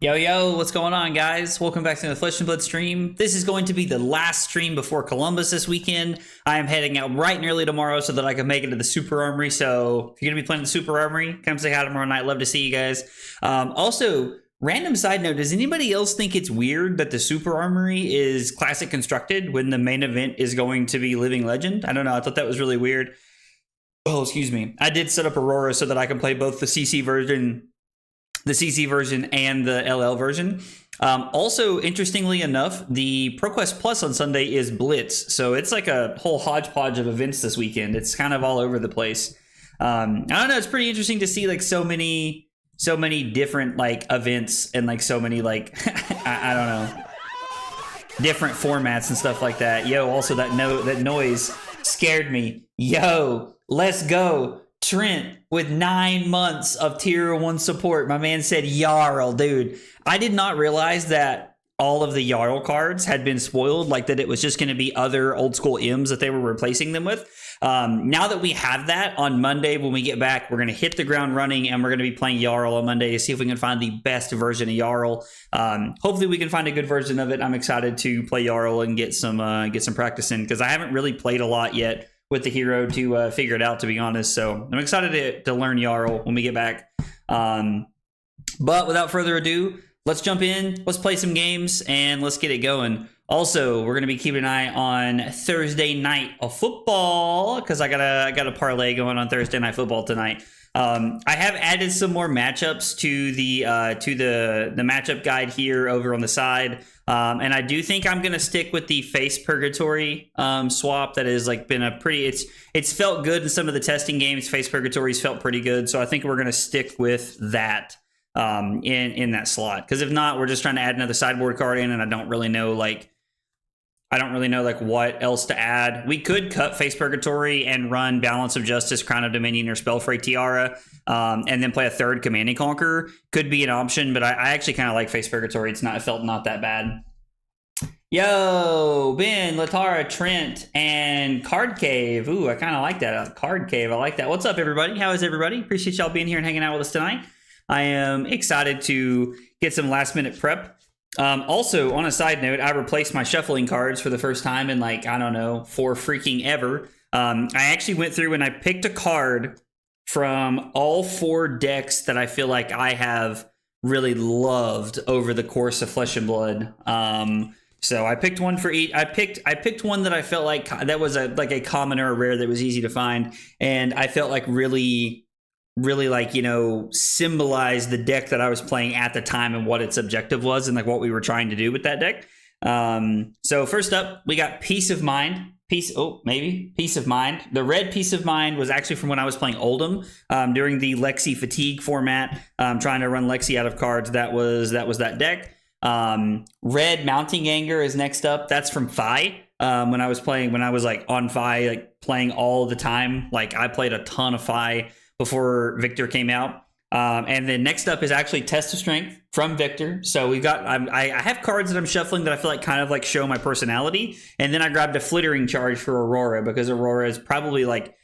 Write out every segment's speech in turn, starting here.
Yo, what's going on, guys? Welcome back to the Flesh and Blood stream. This is going to be the last stream before Columbus this weekend. I am heading out bright and early tomorrow so that I can make it to the Super Armory. So if you're going to be playing the Super Armory, come say hi tomorrow night. Love to see you guys. Also, random side note, does anybody else think it's weird that the Super Armory is classic constructed when the main event is going to be Living Legend? I don't know. I thought that was really weird. Oh, excuse me. I did set up Aurora so that I can play both the CC version and the LL version. Also, interestingly enough, the ProQuest Plus on Sunday is Blitz. So it's like a whole hodgepodge of events this weekend. It's kind of all over the place. I don't know. It's pretty interesting to see like so many different like events and like so many like, I don't know, different formats and stuff like that. Yo, also that noise scared me. Yo, let's go. Trent with 9 months of tier 1 support. My man said Jarl, dude. I did not realize that all of the Jarl cards had been spoiled, like that it was just going to be other old school M's that they were replacing them with. Now that we have that, on Monday when we get back, we're going to hit the ground running and we're going to be playing Jarl on Monday to see if we can find the best version of Jarl. Hopefully we can find a good version of it. I'm excited to play Jarl and get some practice in because I haven't really played a lot yet with the hero to figure it out, to be honest. So I'm excited to learn Jarl when we get back. But without further ado, let's jump in, let's play some games, and let's get it going. Also, we're going to be keeping an eye on Thursday night of football because I got a parlay going on Thursday night football tonight. I have added some more matchups to the matchup guide here over on the side. And I do think I'm going to stick with the face purgatory swap. That has like been a pretty, it's felt good in some of the testing games. Face purgatories felt pretty good. So I think we're going to stick with that in that slot. Because if not, we're just trying to add another sideboard card in, and I don't really know what else to add. We could cut Face Purgatory and run Balance of Justice, Crown of Dominion, or Spellfreight Tiara, and then play a third Command and Conquer. Could be an option, but I actually kind of like Face Purgatory. It felt not that bad. Yo, Ben, Latara, Trent, and Card Cave. Ooh, I kind of like that. Card Cave, I like that. What's up, everybody? How is everybody? Appreciate y'all being here and hanging out with us tonight. I am excited to get some last-minute prep. Also, on a side note, I replaced my shuffling cards for the first time in like, I don't know, for freaking ever. I actually went through and I picked a card from all 4 decks that I feel like I have really loved over the course of Flesh and Blood. So I picked one for each. I picked one that I felt like that was a common or a rare that was easy to find, and I felt like really like, you know, symbolize the deck that I was playing at the time and what its objective was and like what we were trying to do with that deck. So first up, we got Peace of Mind. Peace of Mind. The red Peace of Mind was actually from when I was playing Oldham during the Lexi Fatigue format, trying to run Lexi out of cards. That was that deck. Red Mounting Anger is next up. That's from Fi. When I was like on Fi, like playing all the time. Like I played a ton of Fi before Victor came out. And then next up is actually Test of Strength from Victor. So we got, I have cards that I'm shuffling that I feel like kind of like show my personality. And then I grabbed a Flittering Charge for Aurora because Aurora is probably like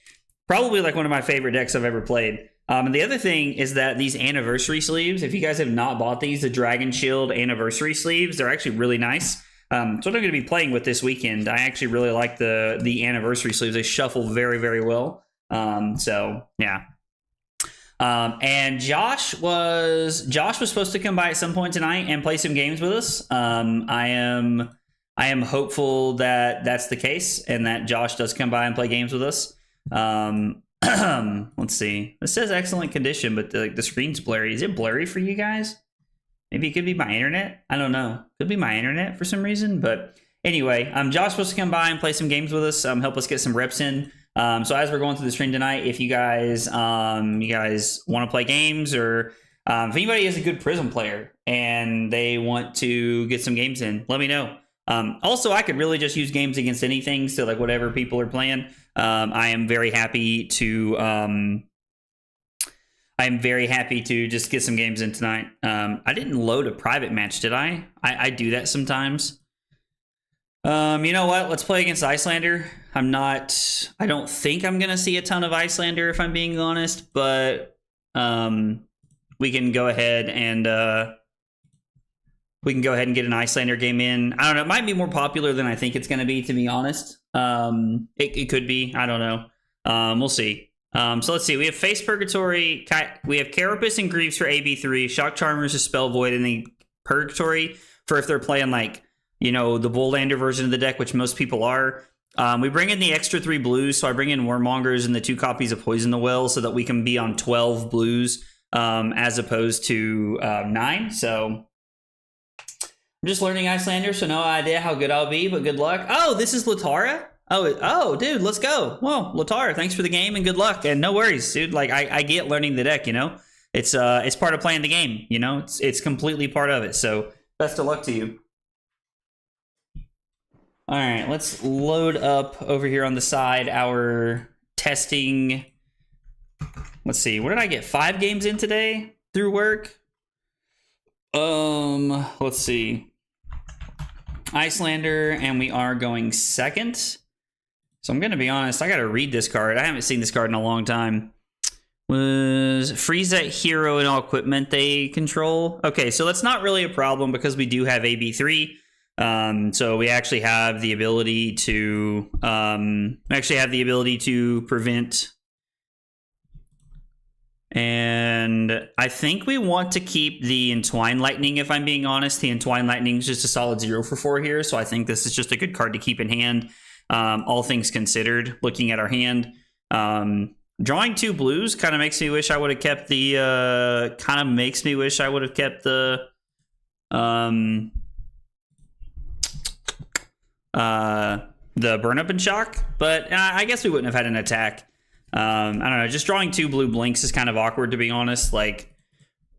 one of my favorite decks I've ever played. And the other thing is that these anniversary sleeves, if you guys have not bought these, the Dragon Shield anniversary sleeves, they're actually really nice. So what I'm going to be playing with this weekend, I actually really like the anniversary sleeves. They shuffle very, very well. So yeah. And Josh was supposed to come by at some point tonight and play some games with us. I am hopeful that that's the case and that Josh does come by and play games with us. Let's see. This says excellent condition, but the screen's blurry. Is it blurry for you guys? Maybe it could be my internet. I don't know. Could be my internet for some reason. But anyway, Josh supposed to come by and play some games with us. Help us get some reps in. So as we're going through the stream tonight, if you guys want to play games, or if anybody is a good Prism player and they want to get some games in, let me know. Also, I could really just use games against anything, so like whatever people are playing. I am very happy to just get some games in tonight. I didn't load a private match, did I? I do that sometimes. You know what? Let's play against Icelander. I don't think I'm gonna see a ton of Icelander if I'm being honest, but we can go ahead and get an Icelander game in. I don't know. It might be more popular than I think it's gonna be, to be honest. It could be. I don't know. We'll see. So let's see. We have Face Purgatory. We have Carapace and Greaves for AB3. Shock Charmers is Spell Void, and then Purgatory for if they're playing like, you know, the Bullander version of the deck, which most people are. We bring in the extra 3 blues, so I bring in Warmongers and the 2 copies of Poison the Well so that we can be on 12 blues as opposed to 9. So I'm just learning Icelander, so no idea how good I'll be, but good luck. Oh, this is Latara? Oh, dude, let's go. Well, Latara, thanks for the game and good luck. And no worries, dude. Like, I get learning the deck, you know? It's part of playing the game, you know? It's completely part of it, so best of luck to you. All right, let's load up over here on the side our testing. Let's see, what did I get? 5 games in today through work? Let's see. Icelander, and we are going second. So I'm going to be honest, I got to read this card. I haven't seen this card in a long time. Was freeze that hero and all equipment they control. Okay, so that's not really a problem because we do have AB3. So we actually have the ability to prevent. And I think we want to keep the Entwine Lightning, if I'm being honest. The Entwine Lightning is just a solid 0 for 4 here, so I think this is just a good card to keep in hand. All things considered, looking at our hand. Drawing 2 blues kind of makes me wish I would have kept the the burn up and shock, but I guess we wouldn't have had an attack. I don't know, just drawing 2 blue blinks is kind of awkward, to be honest. Like,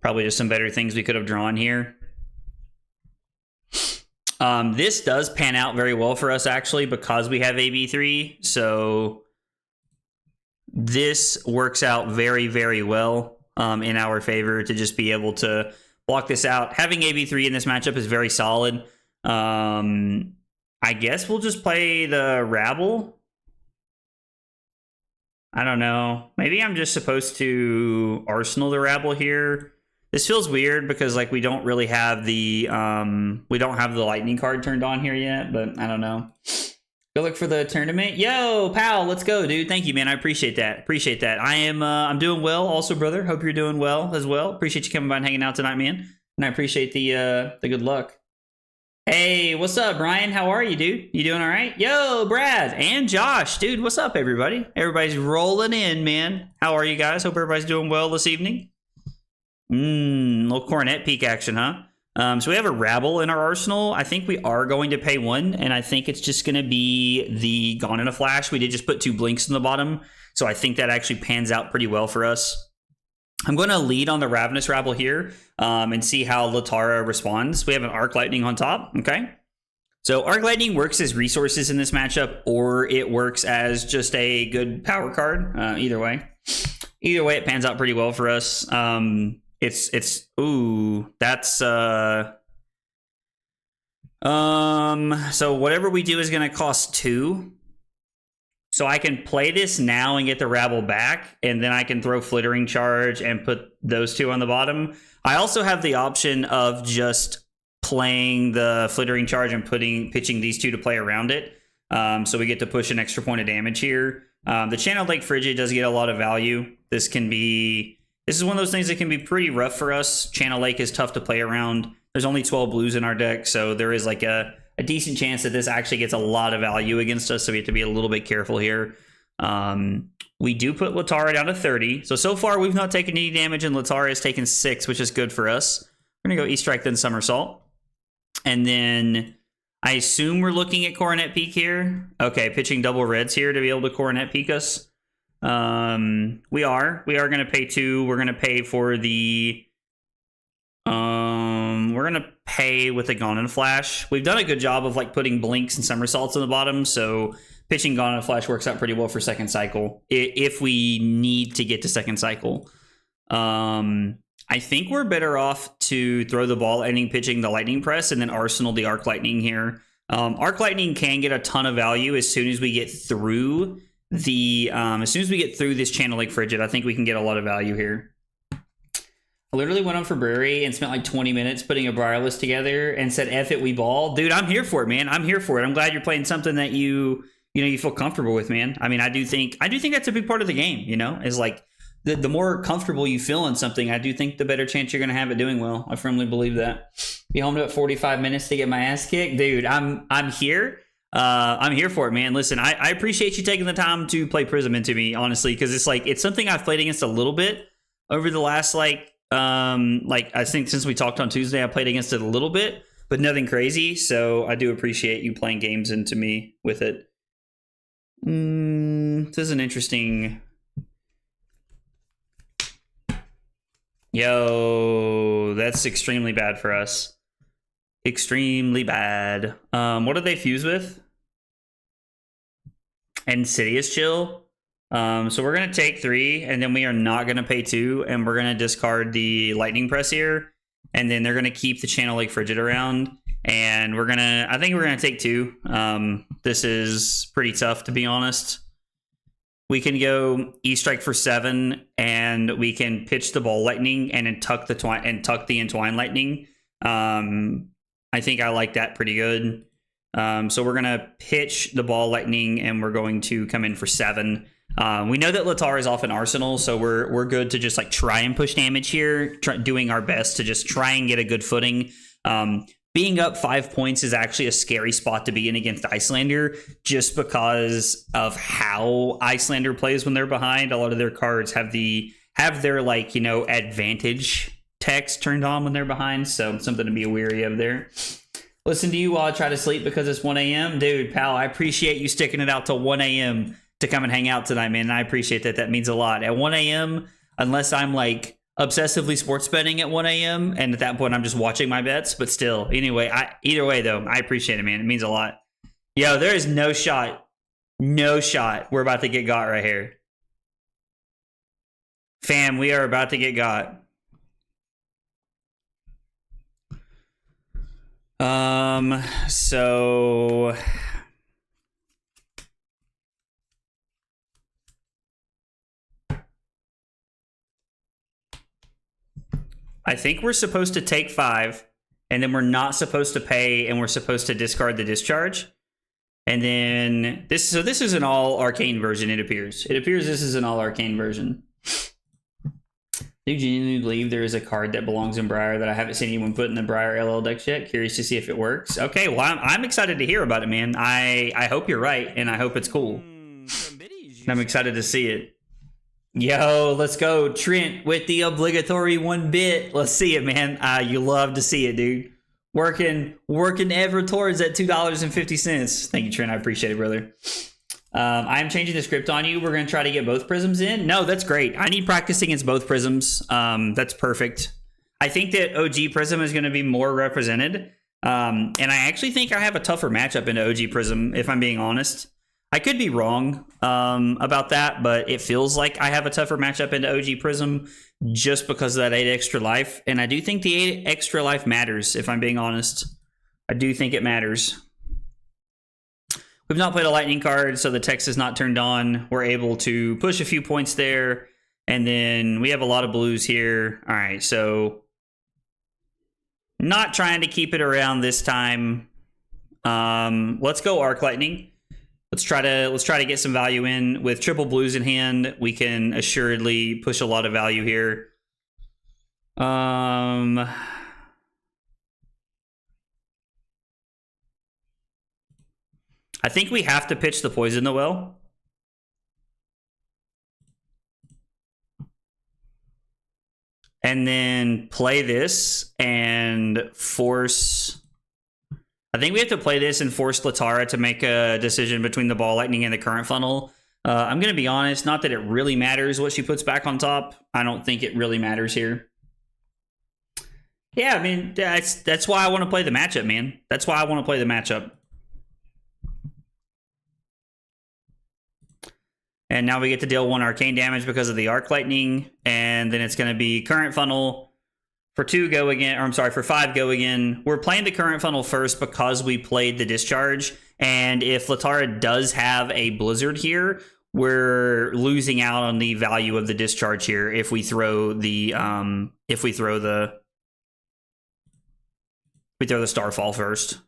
probably just some better things we could have drawn here. This does pan out very well for us, actually, because we have AB3, so this works out very, very well in our favor to just be able to block this out. Having AB3 in this matchup is very solid. I guess we'll just play the Rabble. I don't know. Maybe I'm just supposed to Arsenal the Rabble here. This feels weird because like we don't really have the lightning card turned on here yet, but I don't know. Good luck for the tournament. Yo, pal, let's go, dude. Thank you, man. I appreciate that. I'm doing well also, brother. Hope you're doing well as well. Appreciate you coming by and hanging out tonight, man. And I appreciate the good luck. Hey, what's up, Brian? How are you, dude? You doing all right? Yo, Brad and Josh, dude, what's up, everybody? Everybody's rolling in, man. How are you guys? Hope everybody's doing well this evening. Little Coronet peak action, huh? So we have a Rabble in our arsenal. I think we are going to pay 1, and I think it's just going to be the Gone in a Flash. We did just put 2 blinks in the bottom, so I think that actually pans out pretty well for us. I'm going to lead on the Ravenous Rabble here and see how Latara responds. We have an Arc Lightning on top, okay? So Arc Lightning works as resources in this matchup, or it works as just a good power card. Either way, it pans out pretty well for us. So whatever we do is going to cost 2. So I can play this now and get the Rabble back, and then I can throw Flittering Charge and put those 2 on the bottom. I also have the option of just playing the Flittering Charge and pitching these 2 to play around it. So we get to push an extra point of damage here. The Channel Lake Frigid does get a lot of value. This is one of those things that can be pretty rough for us. Channel Lake is tough to play around. There's only 12 blues in our deck, so there is like a decent chance that this actually gets a lot of value against us, so we have to be a little bit careful here. We do put Latara down to 30. So far, we've not taken any damage, and Latara has taken 6, which is good for us. We're going to go E-Strike, then Somersault. And then I assume we're looking at Coronet Peak here. Okay, pitching double reds here to be able to Coronet Peak us. We are going to pay 2. We're going to pay for the... we're going to pay with a Gone and Flash. We've done a good job of like putting blinks and somersaults on the bottom, so pitching Gone and Flash works out pretty well for second cycle if we need to get to second cycle. I think we're better off to throw the ball ending pitching the Lightning Press and then Arsenal the Arc Lightning here. Arc Lightning can get a ton of value as soon as we get through the this Channel Lake Frigid. I think we can get a lot of value here. I literally went on for Brewery and spent like 20 minutes putting a Briar list together and said, F it, we ball. Dude, I'm here for it, man. I'm here for it. I'm glad you're playing something that you feel comfortable with, man. I mean, I do think that's a big part of the game, is like the more comfortable you feel in something, I do think the better chance you're going to have at doing well. I firmly believe that. Be home to about 45 minutes to get my ass kicked. Dude, I'm here. I'm here for it, man. Listen, I appreciate you taking the time to play Prism into me, honestly, because it's something I've played against a little bit over the last I think since we talked on Tuesday, I played against it a little bit, but nothing crazy. So I do appreciate you playing games into me with it. This is an interesting. Yo, that's extremely bad for us. Extremely bad. What did they fuse with? Insidious Chill. So we're going to take 3, and then we are not going to pay 2, and we're going to discard the Lightning Press here, and then they're going to keep the Channel Lake Frigid around, and I think we're going to take 2. This is pretty tough, to be honest. We can go E-Strike for 7, and we can pitch the Ball Lightning and then tuck the Entwine Lightning. I think I like that pretty good. So we're going to pitch the Ball Lightning, and we're going to come in for 7. We know that Latar is off in Arsenal, so we're good to just like try and push damage here, doing our best to just try and get a good footing. Being up 5 points is actually a scary spot to be in against Icelander, just because of how Icelander plays when they're behind. A lot of their cards have their advantage text turned on when they're behind, so something to be wary of there. Listen to you while I try to sleep because it's 1 a.m. Dude, pal, I appreciate you sticking it out till 1 a.m. to come and hang out tonight, man. And I appreciate that. That means a lot. At 1 a.m., unless I'm like obsessively sports betting at 1 a.m., and at that point I'm just watching my bets, but still. Anyway, either way, though, I appreciate it, man. It means a lot. Yo, there is no shot we're about to get got right here. Fam, we are about to get got. So I think we're supposed to take 5, and then we're not supposed to pay, and we're supposed to discard the discharge. And then this is an all arcane version, it appears. It appears this is an all arcane version. Do you genuinely believe there is a card that belongs in Briar that I haven't seen anyone put in the Briar LL decks yet? Curious to see if it works. Okay, well, I'm excited to hear about it, man. I hope you're right, and I hope it's cool. I'm excited to see it. Yo, let's go. Trent with the obligatory 1 bit. Let's see it, man. You love to see it, dude. Working ever towards that $2.50. Thank you, Trent. I appreciate it, brother. I'm changing the script on you. We're going to try to get both Prisms in. No, that's great. I need practice against both Prisms. That's perfect. I think that OG Prism is going to be more represented. And I actually think I have a tougher matchup into OG Prism, if I'm being honest. I could be wrong about that, but it feels like I have a tougher matchup into OG Prism just because of that 8 extra life. And I do think the 8 extra life matters, if I'm being honest. I do think it matters. We've not played a lightning card, so the text is not turned on. We're able to push a few points there. And then we have a lot of blues here. All right, so not trying to keep it around this time. Let's go Arc Lightning. Let's try to get some value in. With triple blues in hand, we can assuredly push a lot of value here. I think we have to pitch the Poison the Well. And then play this and force... I think we have to play this and force Latara to make a decision between the Ball Lightning and the current funnel. I'm going to be honest, not that it really matters what she puts back on top. I don't think it really matters here. Yeah, I mean, that's why I want to play the matchup, man. That's why I want to play the matchup. And now we get to deal 1 arcane damage because of the Arc Lightning. And then it's going to be current funnel for 2 go again. Or I'm sorry, for 5 go again. We're playing the current funnel first because we played the discharge. And if Latara does have a Blizzard here, we're losing out on the value of the discharge here if we throw the Starfall first.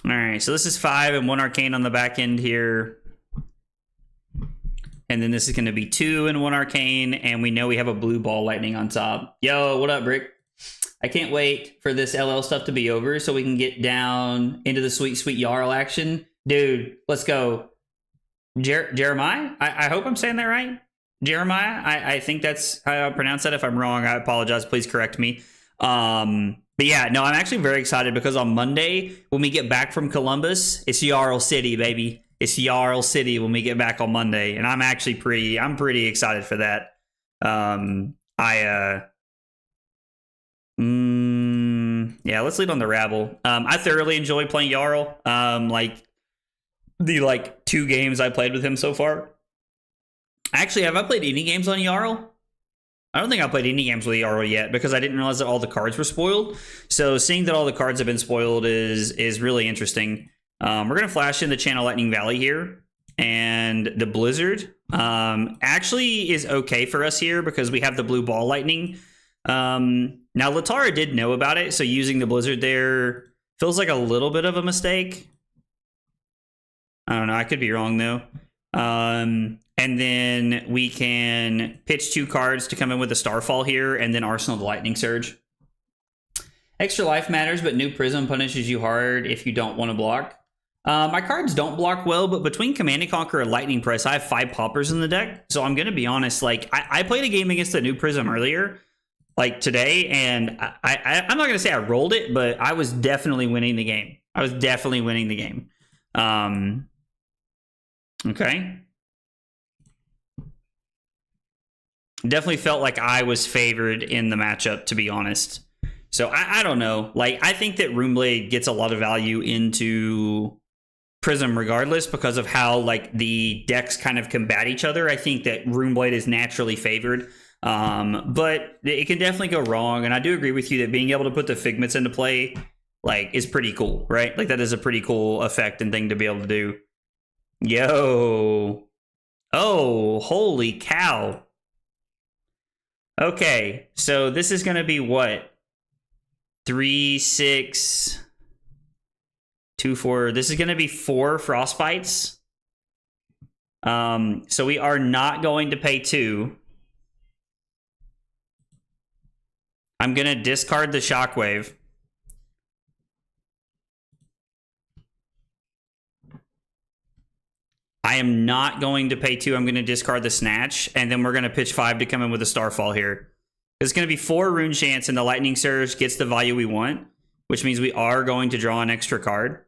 All right, so this is 5 and 1 arcane on the back end here. And then this is going to be 2 and 1 arcane, and we know we have a blue Ball Lightning on top. Yo, what up, Brick? I can't wait for this LL stuff to be over so we can get down into the sweet, sweet Jarl action. Dude, let's go. Jeremiah? I hope I'm saying that right. Jeremiah? I think that's how I pronounce that. If I'm wrong, I apologize. Please correct me. But yeah, no, I'm actually very excited because on Monday, when we get back from Columbus, it's Jarl City, baby. It's Jarl City when we get back on Monday, and I'm actually pretty excited for that. Yeah, let's lead on the Rabble. I thoroughly enjoy playing Jarl. Like the 2 games I played with him so far. Actually, have I played any games on Jarl? I don't think I played any games with Jarl yet because I didn't realize that all the cards were spoiled. So seeing that all the cards have been spoiled is really interesting. We're going to flash in the Channel Lightning Valley here. And the Blizzard actually is okay for us here because we have the blue Ball Lightning. Now, Latara did know about it, so using the Blizzard there feels like a little bit of a mistake. I don't know. I could be wrong, though. And then we can pitch 2 cards to come in with the Starfall here, and then Arsenal the Lightning Surge. Extra life matters, but new Prism punishes you hard if you don't want to block. My cards don't block well, but between Command and Conquer and Lightning Press, I have 5 Paupers in the deck. So I'm going to be honest, I played a game against the new Prism earlier, today, and I'm not going to say I rolled it, but I was definitely winning the game. Okay. Definitely felt like I was favored in the matchup, to be honest. So I don't know. I think that Runeblade gets a lot of value into Prism regardless because of how the decks kind of combat each other. I think that Runeblade is naturally favored. But it can definitely go wrong. And I do agree with you that being able to put the Figments into play is pretty cool, right? That is a pretty cool effect and thing to be able to do. Yo. Oh, holy cow. Okay, so this is going to be what? 3, 6, 2, 4. This is going to be 4 Frostbites. So we are not going to pay 2. I'm going to discard the Shockwave. I am not going to pay 2. I'm going to discard the Snatch, and then we're going to pitch 5 to come in with a Starfall here. It's going to be 4 Rune Chance, and the Lightning Surge gets the value we want, which means we are going to draw an extra card.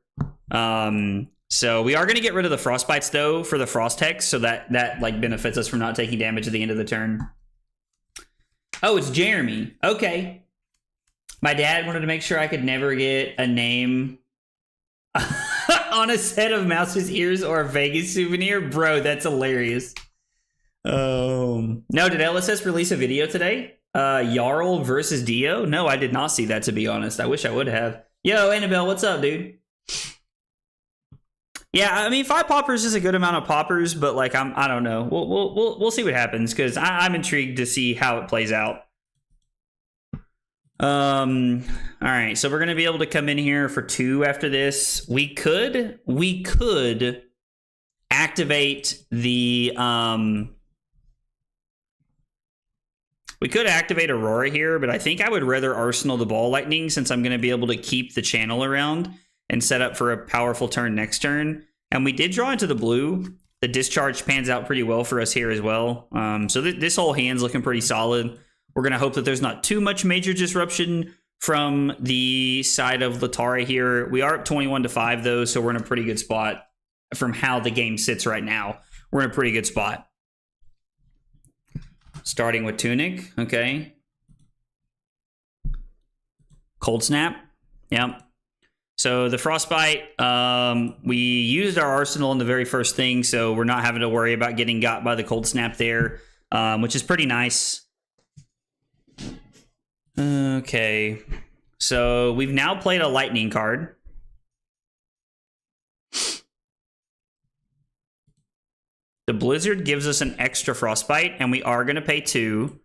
So we are going to get rid of the Frostbites, though, for the Frost Hex, so that benefits us from not taking damage at the end of the turn. Oh, it's Jeremy. Okay. My dad wanted to make sure I could never get a name on a set of Mouse's ears or a Vegas souvenir. Bro, that's hilarious. No, did LSS release a video today? Jarl versus Dio? No, I did not see that, to be honest. I wish I would have. Yo, Annabelle, what's up, dude? Yeah, I mean, 5 Paupers is a good amount of Paupers, but I don't know. We'll see what happens because I'm intrigued to see how it plays out. All right, so we're gonna be able to come in here for 2 after this. We could activate the we could activate Aurora here, but I think I would rather Arsenal the Ball Lightning since I'm gonna be able to keep the channel around and set up for a powerful turn next turn. And we did draw into the blue. The discharge pans out pretty well for us here as well. So this whole hand's looking pretty solid. We're going to hope that there's not too much major disruption from the side of Latara here. We are up 21-5 though, so we're in a pretty good spot from how the game sits right now. We're in a pretty good spot. Starting with Tunic, okay. Cold Snap, yep. So the Frostbite, we used our arsenal in the very first thing, so we're not having to worry about getting got by the Cold Snap there, which is pretty nice. Okay, so we've now played a Lightning card. The Blizzard gives us an extra Frostbite, and we are going to pay 2.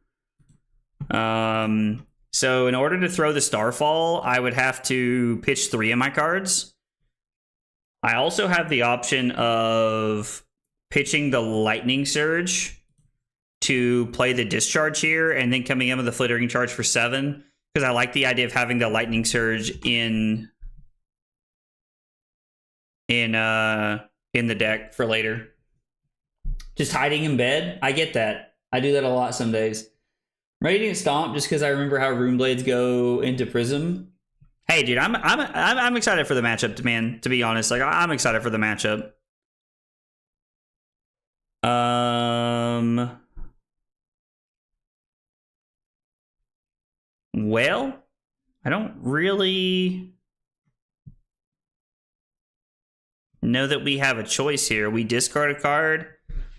So in order to throw the Starfall, I would have to pitch 3 of my cards. I also have the option of pitching the Lightning Surge to play the Discharge here, and then coming in with the Flittering Charge for 7, because I like the idea of having the Lightning Surge in the deck for later. Just hiding in bed, I get that. I do that a lot some days. Ready to stomp just because I remember how Rune Blades go into Prism. Hey, dude, I'm excited for the matchup, man. To be honest, like I'm excited for the matchup. Well, I don't really know that we have a choice here. We discard a card,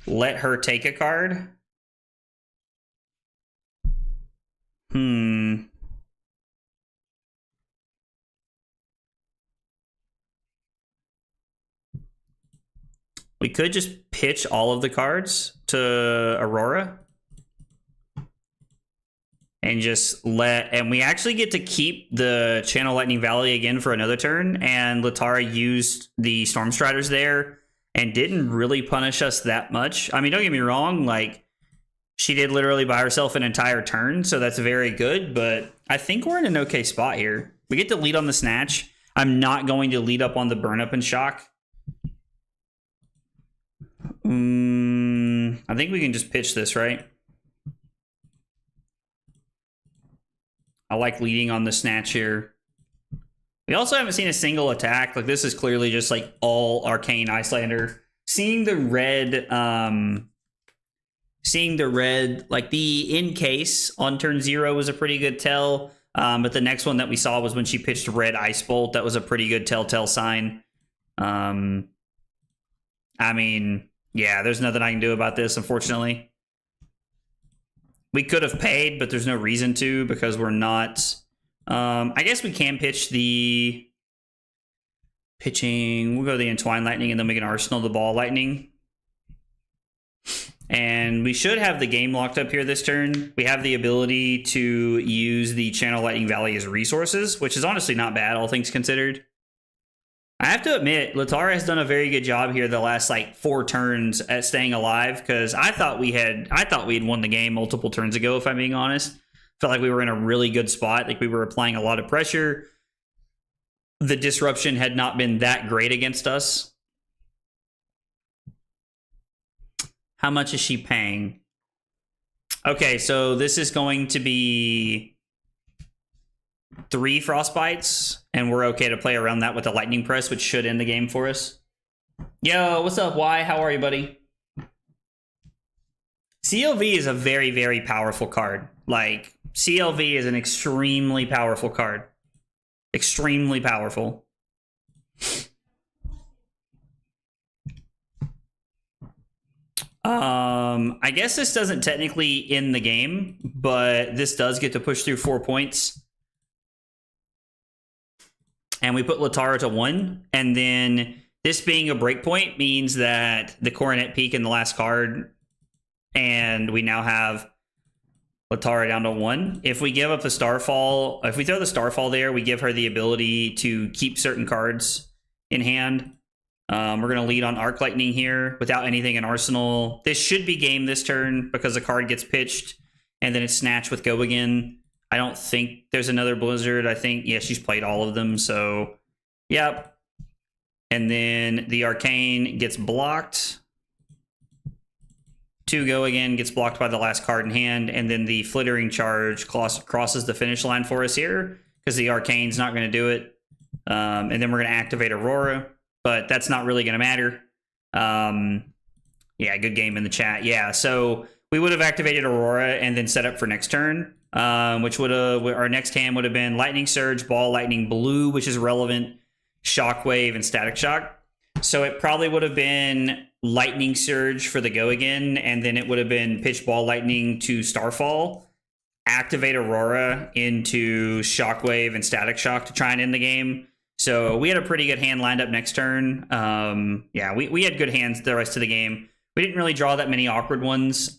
let her take a card. We could just pitch all of the cards to Aurora. And just and we actually get to keep the Channel Lightning Valley again for another turn. And Latara used the Storm Striders there and didn't really punish us that much. I mean, don't get me wrong, like, she did literally buy herself an entire turn, so that's very good, but I think we're in an okay spot here. We get to lead on the Snatch. I'm not going to lead up on the Burn Up and Shock. I think we can just pitch this, right? I like leading on the Snatch here. We also haven't seen a single attack. Like, this is clearly just, like, all Arcane Icelander. Seeing the red, like the in case on turn 0 was a pretty good tell. But the next one that we saw was when she pitched red Ice Bolt. That was a pretty good telltale sign. I mean, yeah, there's nothing I can do about this, unfortunately. We could have paid, but there's no reason to because we're not. I guess we can pitch the pitching. We'll go the Entwine Lightning, and then we can Arsenal the Ball Lightning. And we should have the game locked up here this turn. We have the ability to use the Channel Lightning Valley as resources, which is honestly not bad, all things considered. I have to admit, Latara has done a very good job here the last like 4 turns at staying alive, because I thought we had won the game multiple turns ago, if I'm being honest. Felt like we were in a really good spot, like we were applying a lot of pressure. The disruption had not been that great against us. How much is she paying? Okay, so this is going to be 3 Frostbites, and we're okay to play around that with a Lightning Press, which should end the game for us. Yo, what's up, Y? How are you, buddy? CLV is a very, very powerful card. Like, CLV is an extremely powerful card. Extremely powerful. I guess this doesn't technically end the game, but this does get to push through 4 points. And we put Latara to 1, and then this being a breakpoint means that the Coronet peak in the last card, and we now have Latara down to 1. If we give up the Starfall, if we throw the Starfall there, we give her the ability to keep certain cards in hand. We're going to lead on Arc Lightning here without anything in Arsenal. This should be game this turn because the card gets pitched and then it's Snatch with Go again. I don't think there's another Blizzard. I think, yeah, she's played all of them. So, yep. And then the Arcane gets blocked. 2 Go again gets blocked by the last card in hand. And then the Flittering Charge crosses the finish line for us here because the Arcane's not going to do it. And then we're going to activate Aurora, but that's not really going to matter. Yeah, good game in the chat. Yeah, so we would have activated Aurora and then set up for next turn, which would have, our next hand would have been Lightning Surge, Ball Lightning Blue, which is relevant, Shockwave, and Static Shock. So it probably would have been Lightning Surge for the go again, and then it would have been Pitch Ball Lightning to Starfall, activate Aurora into Shockwave and Static Shock to try and end the game. So we had a pretty good hand lined up next turn. Yeah, we had good hands the rest of the game. We didn't really draw that many awkward ones,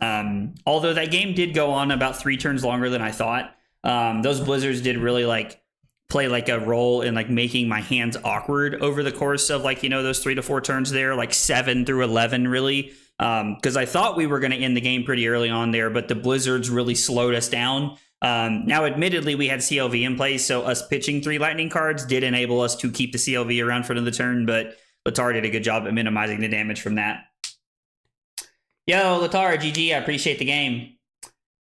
although that game did go on about 3 turns longer than I thought. Those blizzards did really play a role in making my hands awkward over the course of those 3 to 4 turns there, 7 through 11 really, because I thought we were going to end the game pretty early on there, but the blizzards really slowed us down. Now, admittedly, we had CLV in place, so us pitching 3 lightning cards did enable us to keep the CLV around for another turn, but Latar did a good job at minimizing the damage from that. Yo, Latar, GG, I appreciate the game.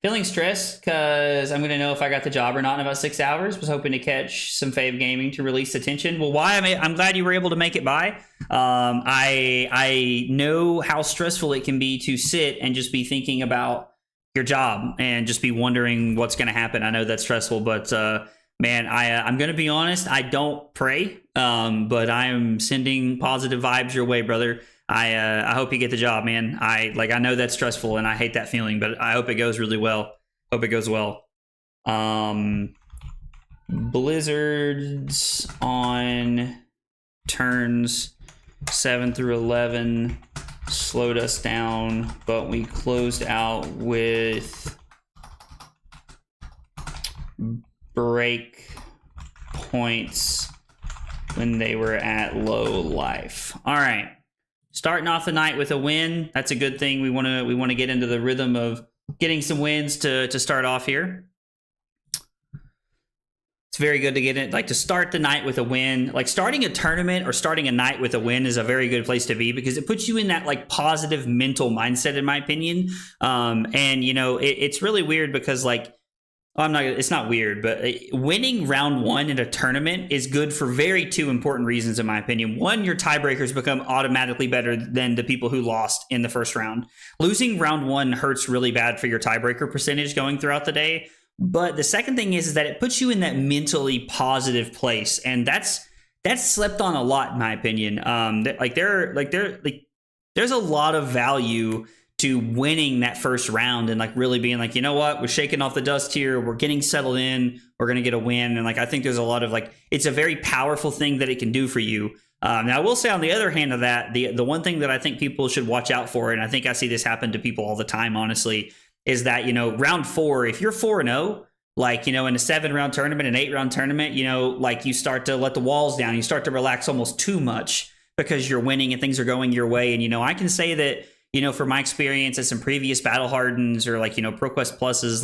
Feeling stressed because I'm going to know if I got the job or not in about 6 hours. Was hoping to catch some Fave Gaming to release the tension. Well, I'm glad you were able to make it by. I know how stressful it can be to sit and just be thinking about your job and just be wondering what's going to happen. I know that's stressful, but man, I'm going to be honest. I don't pray, but I am sending positive vibes your way, brother. I hope you get the job, man. I know that's stressful and I hate that feeling, but I hope it goes really well. Hope it goes well. Blizzards on turns 7 through 11 slowed us down, but we closed out with break points when they were at low life. All right. Starting off the night with a win, that's a good thing. We want to get into the rhythm of getting some wins to start off here. It's very good to get it, to start the night with a win. Starting a tournament or starting a night with a win is a very good place to be because it puts you in that positive mental mindset, in my opinion. And it's really weird because it's not weird, but winning round 1 in a tournament is good for very 2 important reasons, in my opinion. One, your tiebreakers become automatically better than the people who lost in the first round. Losing round 1 hurts really bad for your tiebreaker percentage going throughout the day. But the second thing is that it puts you in that mentally positive place, and that's slept on a lot, in my opinion. There's a lot of value to winning that first round and really being you know what, we're shaking off the dust here, we're getting settled in, we're gonna get a win. And I think there's a lot of it's a very powerful thing that it can do for you. Now I will say on the other hand of that, the one thing that I think people should watch out for, and I think I see this happen to people all the time, honestly, is that round 4, if you're 4-0, in a 7-round tournament, an 8-round tournament, you start to let the walls down, you start to relax almost too much because you're winning and things are going your way. And I can say that from my experience at some previous Battle Hardens or ProQuest Pluses,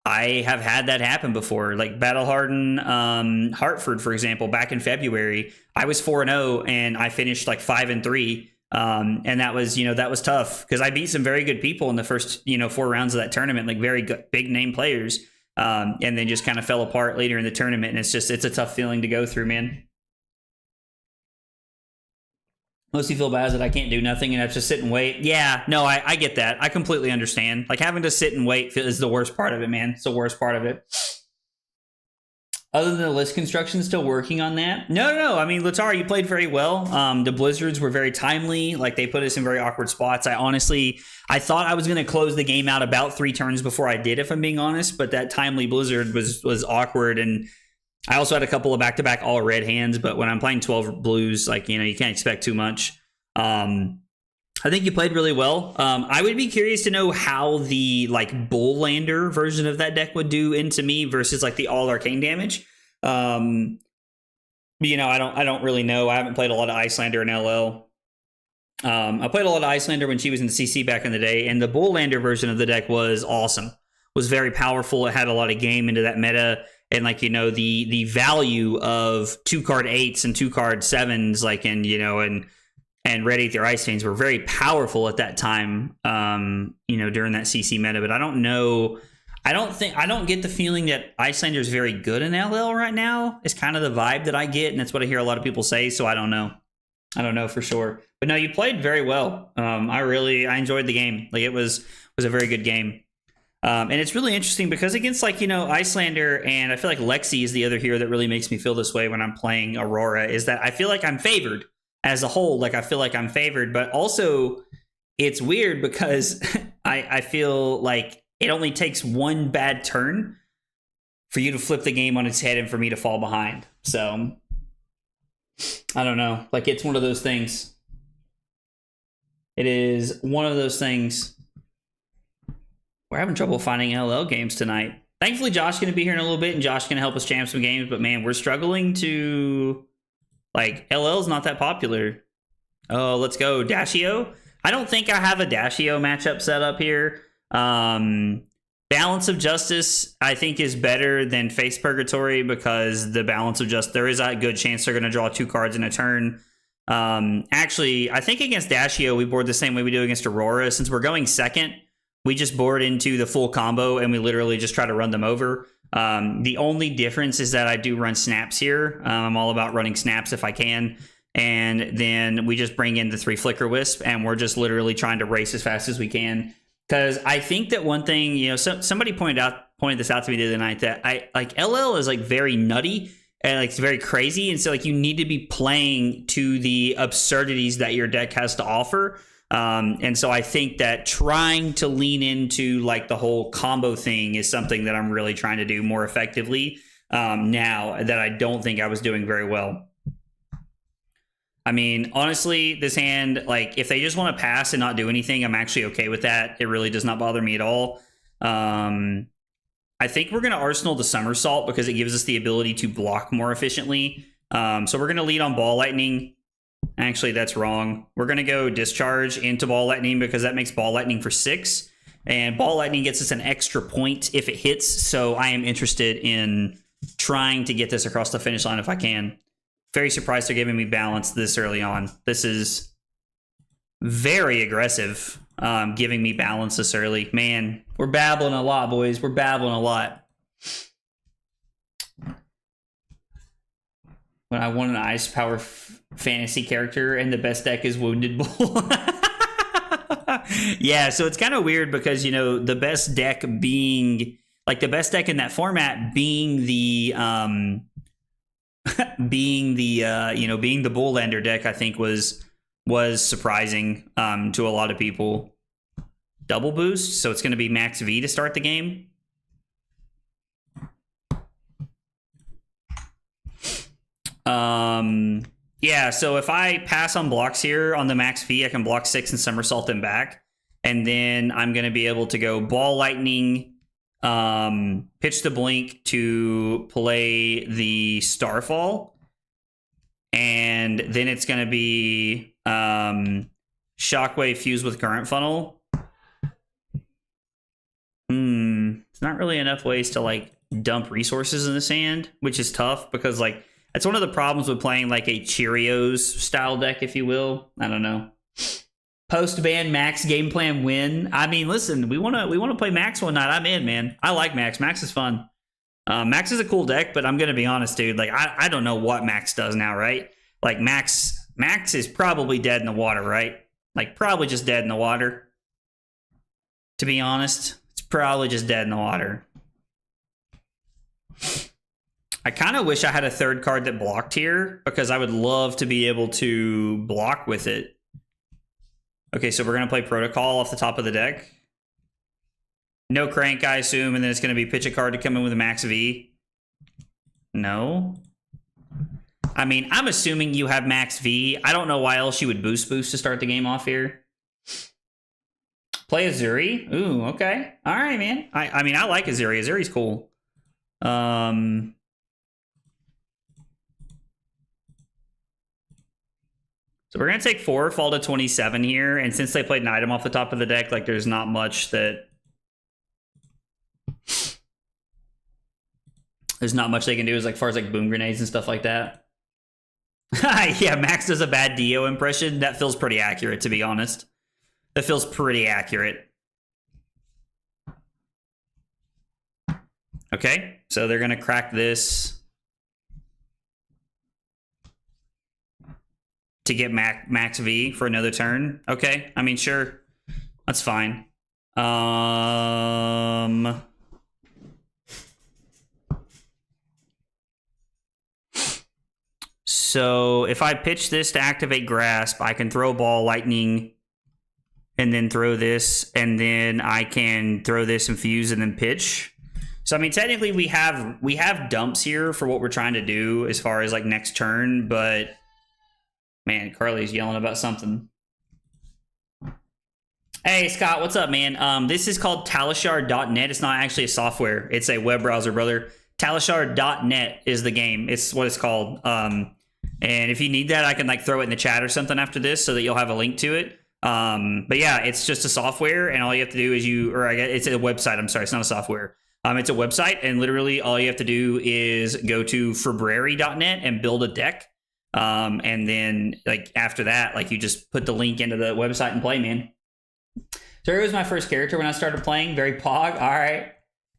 I have had that happen before. Battle Harden Hartford, for example, back in February, I was 4-0 and I finished 5-3. And that was tough because I beat some very good people in the first 4 rounds of that tournament, very good, big name players, and then just kind of fell apart later in the tournament. And it's a tough feeling to go through, man. Mostly feel bad that I can't do nothing and I have to sit and wait. Yeah, no, I get that. I completely understand. Having to sit and wait is the worst part of it, man. It's the worst part of it. Other than the list construction, still working on that? No. I mean, Latar, you played very well. The blizzards were very timely. They put us in very awkward spots. I thought I was going to close the game out about 3 turns before I did, if I'm being honest. But that timely blizzard was awkward. And I also had a couple of back-to-back all red hands. But when I'm playing 12 blues, you can't expect too much. I think you played really well. I would be curious to know how the Bull-Lander version of that deck would do into me versus the all arcane damage. I don't really know. I haven't played a lot of Icelander in LL. I played a lot of Icelander when she was in the CC back in the day, and the Bull-Lander version of the deck was awesome. Was very powerful. It had a lot of game into that meta, and the value of 2-card 8s and 2-card 7s, and Red Aether Ice Veins were very powerful at that time, during that CC meta. But I don't know I don't get the feeling that Icelander is very good in LL right now. It's kind of the vibe that I get, and that's what I hear a lot of people say. So I don't know. I don't know for sure. But no, you played very well. I enjoyed the game. Like, it was a very good game. And it's really interesting because against, like, you know, Icelander, and I feel like Lexi is the other hero that really makes me feel this way when I'm playing Aurora, is that I feel like I'm favored as a whole. Like, I feel like I'm favored, but also it's weird because I feel like it only takes one bad turn for you to flip the game on its head and for me to fall behind. So I don't know. Like, it's one of those things. It is one of those things. We're having trouble finding LL games tonight. Thankfully, Josh is going to be here in a little bit, and Josh is going to help us jam some games. But man, we're struggling to, like, LL's not that popular. Oh, let's go Dashio. I don't think I have a Dashio matchup set up here. Balance of Justice, I think, is better than Face Purgatory because the Balance of Justice, there is a good chance they're going to draw 2 cards in a turn. Actually, I think against Dashio, we board the same way we do against Aurora. Since we're going second, we just board into the full combo and we literally just try to run them over. The only difference is that I do run snaps here. I'm all about running snaps if I can. And then we just bring in the 3 Flicker Wisp and we're just literally trying to race as fast as we can. Because I think that one thing, you know, somebody pointed this out to me the other night, that LL is like very nutty and like it's very crazy. And so like you need to be playing to the absurdities that your deck has to offer. And so I think that trying to lean into like the whole combo thing is something that I'm really trying to do more effectively now that I don't think I was doing very well. I mean, honestly, this hand, like, if they just want to pass and not do anything, I'm actually okay with that. It really does not bother me at all. I think we're going to Arsenal the Somersault because it gives us the ability to block more efficiently. So we're going to lead on Ball Lightning. Actually, that's wrong. We're going to go Discharge into Ball Lightning because that makes Ball Lightning for 6. And Ball Lightning gets us an extra point if it hits. So I am interested in trying to get this across the finish line if I can. Very surprised they're giving me balance this early on. This is very aggressive, giving me balance this early. Man, we're babbling a lot, boys. We're babbling a lot. When I want an Ice Power fantasy character and the best deck is Wounded Bull. Yeah, so it's kind of weird because, you know, the best deck being, like, the best deck in that format being the being the Bullander deck, I think was surprising to a lot of people. Double boost, so it's going to be max V to start the game. Yeah, so if I pass on blocks here on the max V, I can block 6 and somersault them back, and then I'm going to be able to go Ball Lightning, pitch the blink to play the Starfall, and then it's going to be Shockwave fused with Current Funnel. It's not really enough ways to like dump resources in this hand, which is tough because like that's one of the problems with playing like a Cheerios style deck, if you will. I don't know. Post-ban Max game plan win. I mean, listen, we want to play Max one night. I'm in, man. I like Max. Max is fun. Max is a cool deck, but I'm gonna be honest, dude. Like, I don't know what Max does now, right? Like, Max is probably dead in the water, right? Like, probably just dead in the water. To be honest, it's probably just dead in the water. I kind of wish I had a third card that blocked here because I would love to be able to block with it. Okay, so we're going to play Protocol off the top of the deck. No Crank, I assume, and then it's going to be pitch a card to come in with a max V. No. I mean, I'm assuming you have max V. I don't know why else you would boost to start the game off here. Play Azuri. Ooh, okay. All right, man. I mean, I like Azuri. Azuri's cool. So we're going to take 4, fall to 27 here. And since they played an item off the top of the deck, like there's not much that... There's not much they can do as far as like boom grenades and stuff like that. Yeah, Max does a bad Dio impression. That feels pretty accurate, to be honest. That feels pretty accurate. Okay, so they're gonna crack this to get max V for another turn. Okay, I mean, sure, that's fine. So if I pitch this to activate Grasp, I can throw Ball, Lightning, and then throw this, and then I can throw this, Infuse, and then pitch. So I mean, technically we have dumps here for what we're trying to do as far as like next turn, but man, Carly's yelling about something. Hey Scott, what's up, man? This is called Talishar.net. It's not actually a software. It's a web browser, brother. Talishar.net is the game. It's what it's called. And if you need that, I can like throw it in the chat or something after this so that you'll have a link to it. But yeah, it's just a software, and all you have to do is it's a website. I'm sorry, it's not a software. It's a website, and literally all you have to do is go to Febrari.net and build a deck. And then like after that, like you just put the link into the website and play, man. Zuri was my first character when I started playing. Very pog. All right.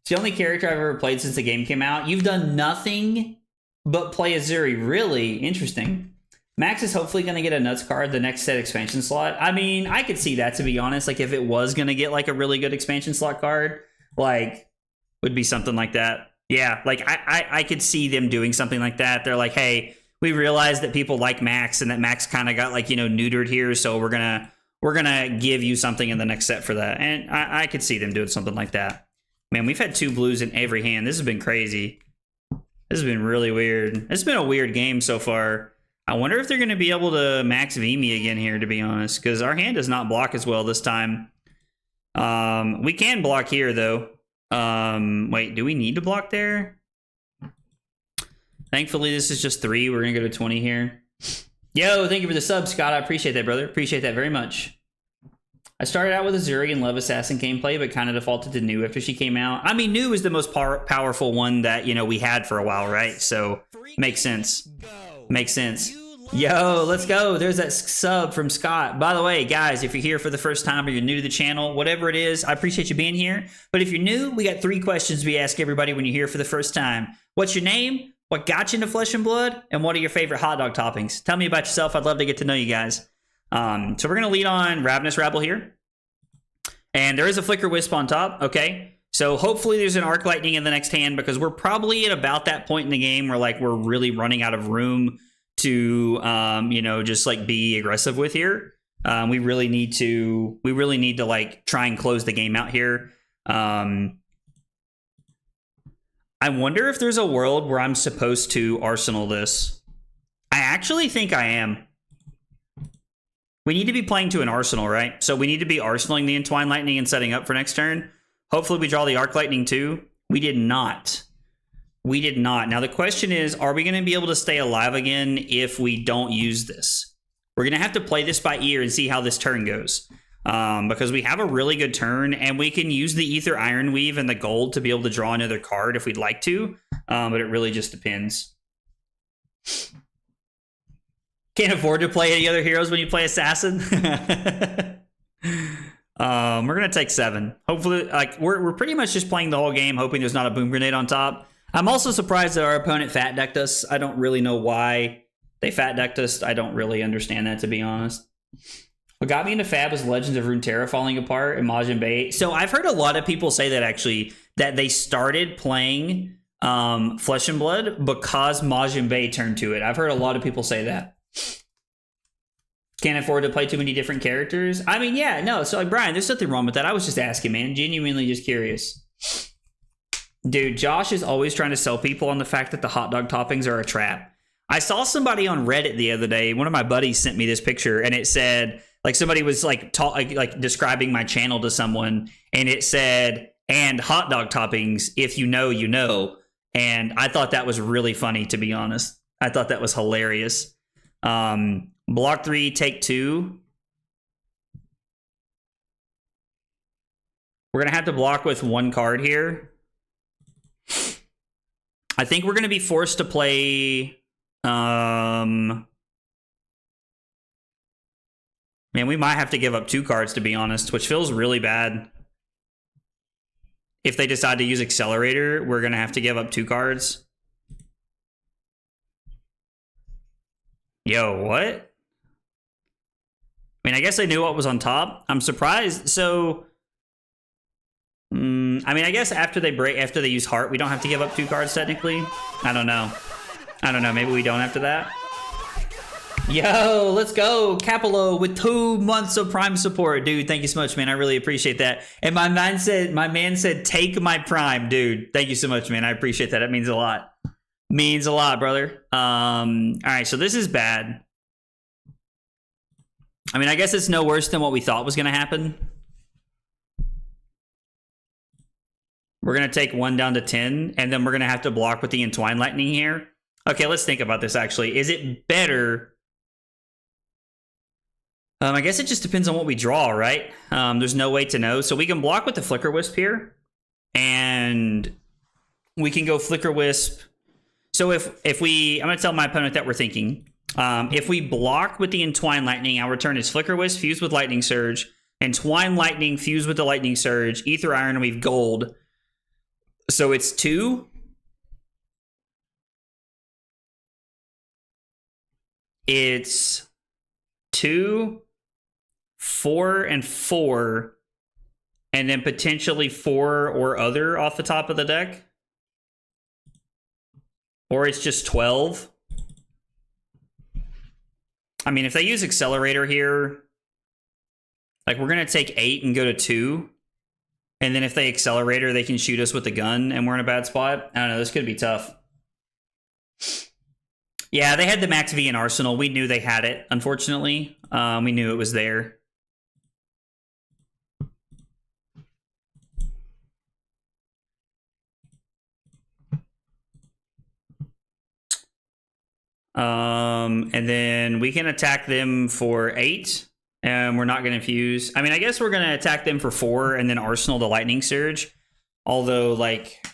It's the only character I've ever played since the game came out. You've done nothing but play as Zuri. Really interesting. Max is hopefully going to get a nuts card the next set expansion slot. I mean, I could see that, to be honest. Like if it was going to get like a really good expansion slot card, like would be something like that. Yeah, like I could see them doing something like that. They're like, hey, we realize that people like Max and that Max kind of got like, you know, neutered here, so we're gonna give you something in the next set for that. And I could see them doing something like that. Man, we've had 2 blues in every hand. This has been crazy. This has been really weird. It's been a weird game so far. I wonder if they're going to be able to max V me again here, to be honest, because our hand does not block as well this time. We can block here, though. Wait, do we need to block there? Thankfully, this is just 3. We're going to go to 20 here. Yo, thank you for the sub, Scott. I appreciate that, brother. Appreciate that very much. I started out with Azuri and Love Assassin gameplay, but kind of defaulted to Nu after she came out. I mean, Nu is the most powerful one that, you know, we had for a while, right? So, makes sense. Makes sense. Yo, let's go. There's that sub from Scott. By the way, guys, if you're here for the first time or you're new to the channel, whatever it is, I appreciate you being here. But if you're new, we got 3 questions we ask everybody when you're here for the first time. What's your name? What got you into Flesh and Blood? And what are your favorite hot dog toppings? Tell me about yourself. I'd love to get to know you guys. So we're going to lead on Ravenous Rabble here. And there is a Flicker Wisp on top. Okay. So hopefully there's an Arc Lightning in the next hand, because we're probably at about that point in the game where like we're really running out of room to, you know, just like be aggressive with here. We really need to like try and close the game out here. I wonder if there's a world where I'm supposed to Arsenal this. I actually think I am. We need to be playing to an Arsenal, right? So we need to be Arsenaling the Entwined Lightning and setting up for next turn. Hopefully we draw the Arc Lightning too. We did not. We did not. Now the question is, are we going to be able to stay alive again if we don't use this? We're going to have to play this by ear and see how this turn goes. Because we have a really good turn, and we can use the Ether Ironweave and the gold to be able to draw another card if we'd like to. But it really just depends. Can't afford to play any other heroes when you play Assassin. We're gonna take 7. Hopefully, like we're pretty much just playing the whole game, hoping there's not a Boom Grenade on top. I'm also surprised that our opponent fat decked us. I don't really know why they fat decked us. I don't really understand that, to be honest. What got me into Fab was Legends of Runeterra falling apart and Majin Bay. So I've heard a lot of people say that actually that they started playing Flesh and Blood because Majin Bay turned to it. I've heard a lot of people say that. Can't afford to play too many different characters. I mean, yeah, no. So like, Brian, there's nothing wrong with that. I was just asking, man. Genuinely just curious. Dude, Josh is always trying to sell people on the fact that the hot dog toppings are a trap. I saw somebody on Reddit the other day. One of my buddies sent me this picture, and it said, like, somebody was like describing my channel to someone, and it said, and hot dog toppings, if you know, you know. And I thought that was really funny, to be honest. I thought that was hilarious. Block 3, take 2. We're going to have to block with 1 card here. I think we're going to be forced to play... Man, we might have to give up 2 cards, to be honest, which feels really bad. if they decide to use Accelerator, we're going to have to give up 2 cards. Yo, what? I mean, I guess they knew what was on top. I'm surprised. So, I mean, I guess after they use Heart, we don't have to give up 2 cards technically. I don't know. Maybe we don't after that. Yo, let's go. Capello with 2 months of Prime support. Dude, thank you so much, man. I really appreciate that. And my man said, take my Prime, dude. Thank you so much, man. I appreciate that. It means a lot. Means a lot, brother. All right, so this is bad. I mean, I guess it's no worse than what we thought was going to happen. We're going to take 1 down to 10, and then we're going to have to block with the Entwined Lightning here. Okay, let's think about this, actually. Is it better? I guess it just depends on what we draw, right? There's no way to know. So we can block with the Flicker Wisp here, and we can go Flicker Wisp. So if we, I'm going to tell my opponent that we're thinking. If we block with the Entwined Lightning, our return is Flicker Wisp fused with Lightning Surge, Entwined Lightning fused with the Lightning Surge, Ether Iron, and we've gold. So it's 2. It's 2, 4, and 4, and then potentially 4 or other off the top of the deck. Or it's just 12. I mean, if they use Accelerator here, like we're going to take 8 and go to 2. And then if they Accelerator, they can shoot us with the gun and we're in a bad spot. I don't know, this could be tough. Yeah, they had the Max V in Arsenal. We knew they had it, unfortunately. We knew it was there. And then we can attack them for 8, and we're not going to fuse. I mean, I guess we're going to attack them for 4, and then Arsenal the Lightning Surge. Although, like,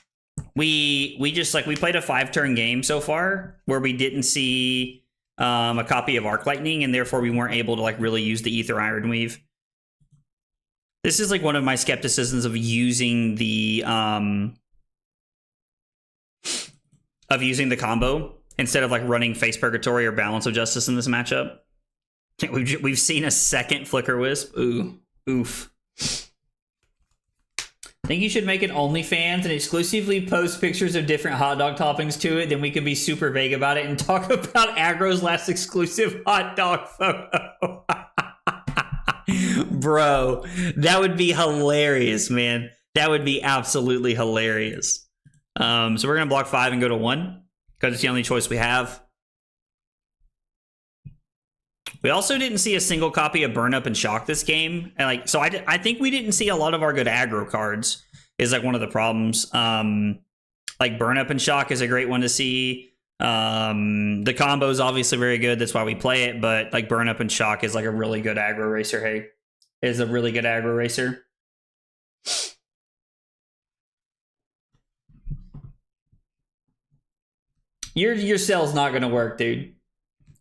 we played a 5-turn game so far where we didn't see a copy of Arc Lightning, and therefore we weren't able to like really use the Ether Iron Weave. This is like one of my skepticisms of using the combo instead of like running Face Purgatory or Balance of Justice in this matchup. We've seen a second Flicker Wisp. Ooh, oof. I think you should make an OnlyFans and exclusively post pictures of different hot dog toppings to it. Then we could be super vague about it and talk about Aggro's last exclusive hot dog photo. Bro, that would be hilarious, man. That would be absolutely hilarious. So we're going to block 5 and go to 1 because it's the only choice we have. We also didn't see a single copy of Burn Up and Shock this game. And like, so I think we didn't see a lot of our good aggro cards is like one of the problems. Like Burn Up and Shock is a great one to see. The combo is obviously very good. That's why we play it. But like Burn Up and Shock is like a really good aggro racer. Hey, is a really good aggro racer. Your cell's not going to work, dude.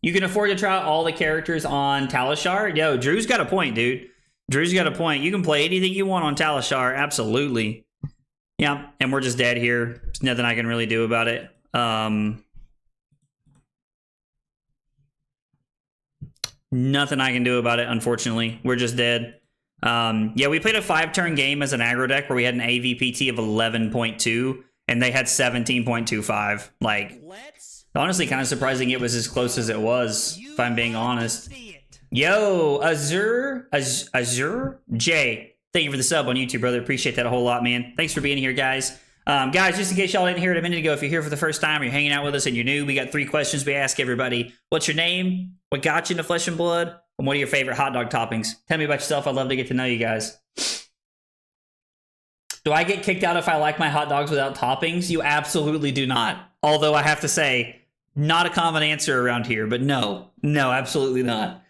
You can afford to try out all the characters on Talishar? Yo, Drew's got a point, dude. Drew's got a point. You can play anything you want on Talishar. Absolutely. Yeah, and we're just dead here. There's nothing I can really do about it. Nothing I can do about it, unfortunately. We're just dead. Yeah, we played a 5-turn game as an aggro deck where we had an AVPT of 11.2, and they had 17.25. Like, honestly, kind of surprising it was as close as it was, if I'm being honest. Yo, Azure Jay, thank you for the sub on YouTube, brother. Appreciate that a whole lot, man. Thanks for being here, guys. Guys, just in case y'all didn't hear it a minute ago, if you're here for the first time or you're hanging out with us and you're new, we got 3 questions we ask everybody. What's your name? What got you into Flesh and Blood? And what are your favorite hot dog toppings? Tell me about yourself. I'd love to get to know you guys. Do I get kicked out if I like my hot dogs without toppings? You absolutely do not. Although I have to say, not a common answer around here, but no, absolutely not.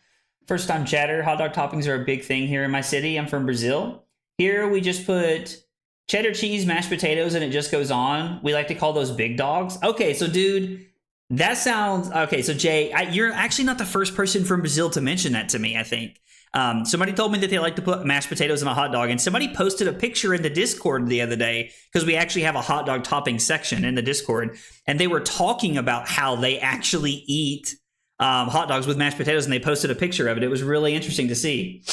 First time chatter, hot dog toppings are a big thing here in my city. I'm from Brazil. Here we just put cheddar cheese, mashed potatoes, and it just goes on. We like to call those big dogs. Okay, so dude, that sounds... Okay, so Jay, you're actually not the first person from Brazil to mention that to me, I think. Somebody told me that they like to put mashed potatoes in a hot dog, and somebody posted a picture in the Discord the other day because we actually have a hot dog topping section in the Discord, and they were talking about how they actually eat hot dogs with mashed potatoes, and they posted a picture of it. It was really interesting to see.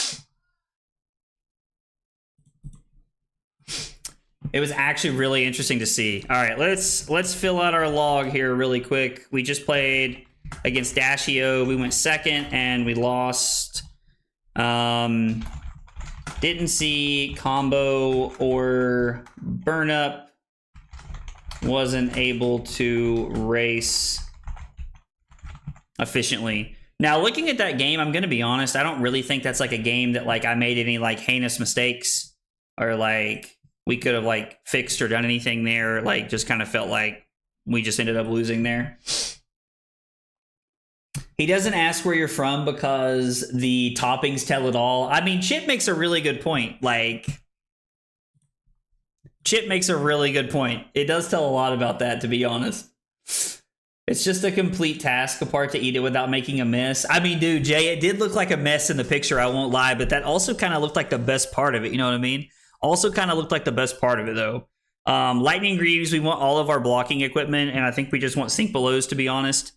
It was actually really interesting to see. All right, let's fill out our log here really quick. We just played against Dashio. We went second and we lost. Didn't see combo or burn up. Wasn't able to race efficiently. Now, looking at that game, I'm going to be honest. I don't really think that's like a game that like I made any like heinous mistakes or like we could have like fixed or done anything there. Like just kind of felt like we just ended up losing there. He doesn't ask where you're from because the toppings tell it all. I mean, Chip makes a really good point. Like, Chip makes a really good point. It does tell a lot about that, to be honest. It's just a complete task apart to eat it without making a mess. I mean, dude, Jay, it did look like a mess in the picture, I won't lie, but that also kind of looked like the best part of it, you know what I mean? Also kind of looked like the best part of it, though. Lightning Greaves, we want all of our blocking equipment, and I think we just want Sink Belows, to be honest.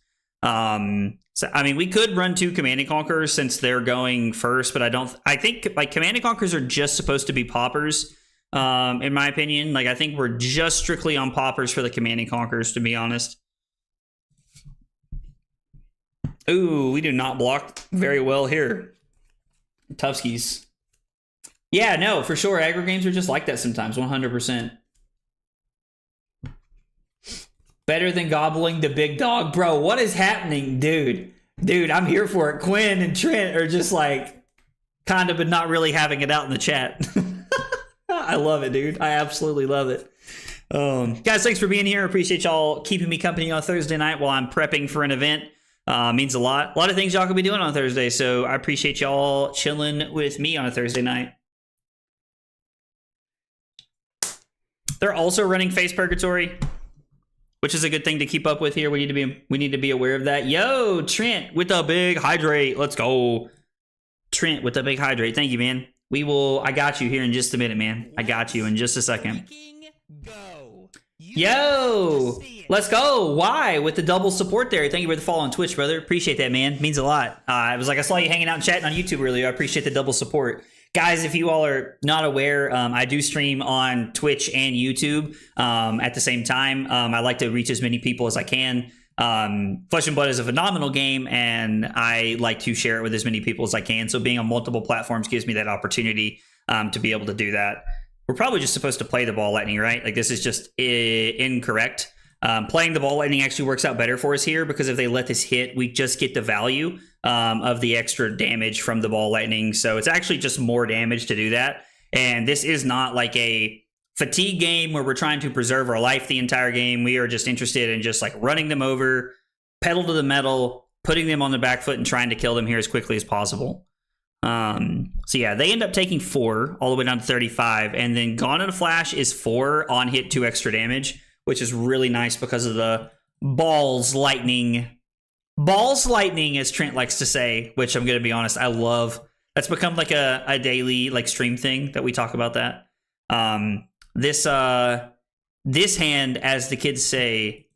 So I mean, we could run 2 Command and Conquerors since they're going first, but I think like Command and Conquerors are just supposed to be poppers, in my opinion. Like I think we're just strictly on poppers for the Command and Conquerors, to be honest. Ooh, we do not block very well here. Tufskies. Yeah, no, for sure. Aggro games are just like that sometimes, 100%. Better than gobbling the big dog. Bro, what is happening, dude? Dude, I'm here for it. Quinn and Trent are just like kind of but not really having it out in the chat. I love it, dude. I absolutely love it. Guys, thanks for being here. Appreciate y'all keeping me company on Thursday night while I'm prepping for an event. Means a lot. A lot of things y'all could be doing on Thursday, so I appreciate y'all chilling with me on a Thursday night. They're also running Face Purgatory, which is a good thing to keep up with here. We need to be aware of that. Yo, Trent with the big hydrate. Let's go. Trent with the big hydrate. Thank you, man. I got you here in just a minute, man. I got you in just a second. Yo, let's go. Why? With the double support there. Thank you for the follow on Twitch, brother. Appreciate that, man. Means a lot. I was like, I saw you hanging out and chatting on YouTube earlier. I appreciate the double support. Guys, if you all are not aware, I do stream on Twitch and YouTube at the same time. I like to reach as many people as I can. Flesh and Blood is a phenomenal game, and I like to share it with as many people as I can. So being on multiple platforms gives me that opportunity to be able to do that. We're probably just supposed to play the ball lightning, right? Like this is just incorrect. Playing the ball lightning actually works out better for us here because if they let this hit, we just get the value of the extra damage from the ball lightning. So it's actually just more damage to do that. And this is not like a fatigue game where we're trying to preserve our life the entire game. We are just interested in just like running them over, pedal to the metal, putting them on the back foot and trying to kill them here as quickly as possible. So yeah, they end up taking 4 all the way down to 35. And then Gone in a Flash is 4 on hit, 2 extra damage, which is really nice because of the balls lightning, as Trent likes to say, which I'm going to be honest, I love. That's become like a daily like stream thing that we talk about that. This hand, as the kids say,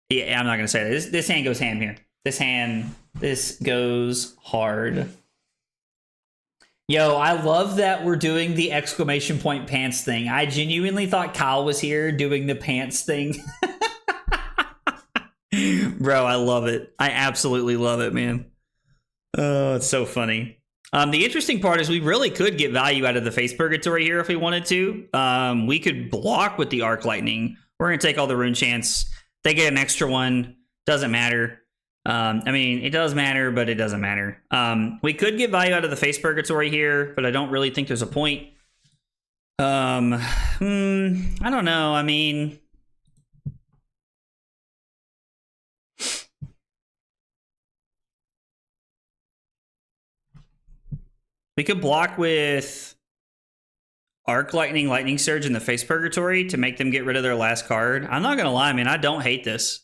yeah, I'm not going to say that. This hand goes ham here. This goes hard. Yo, I love that we're doing the exclamation point pants thing. I genuinely thought Kyle was here doing the pants thing. Bro, I love it. I absolutely love it, man. Oh, it's so funny. The interesting part is we really could get value out of the Face Purgatory here if we wanted to. We could block with the Arc Lightning. We're going to take all the Rune Chants. They get an extra one. Doesn't matter. I mean, it does matter, but it doesn't matter. We could get value out of the Face Purgatory here, but I don't really think there's a point. I don't know. I mean, we could block with Arc Lightning, Lightning Surge, and the Face Purgatory to make them get rid of their last card. I'm not going to lie, man. I don't hate this.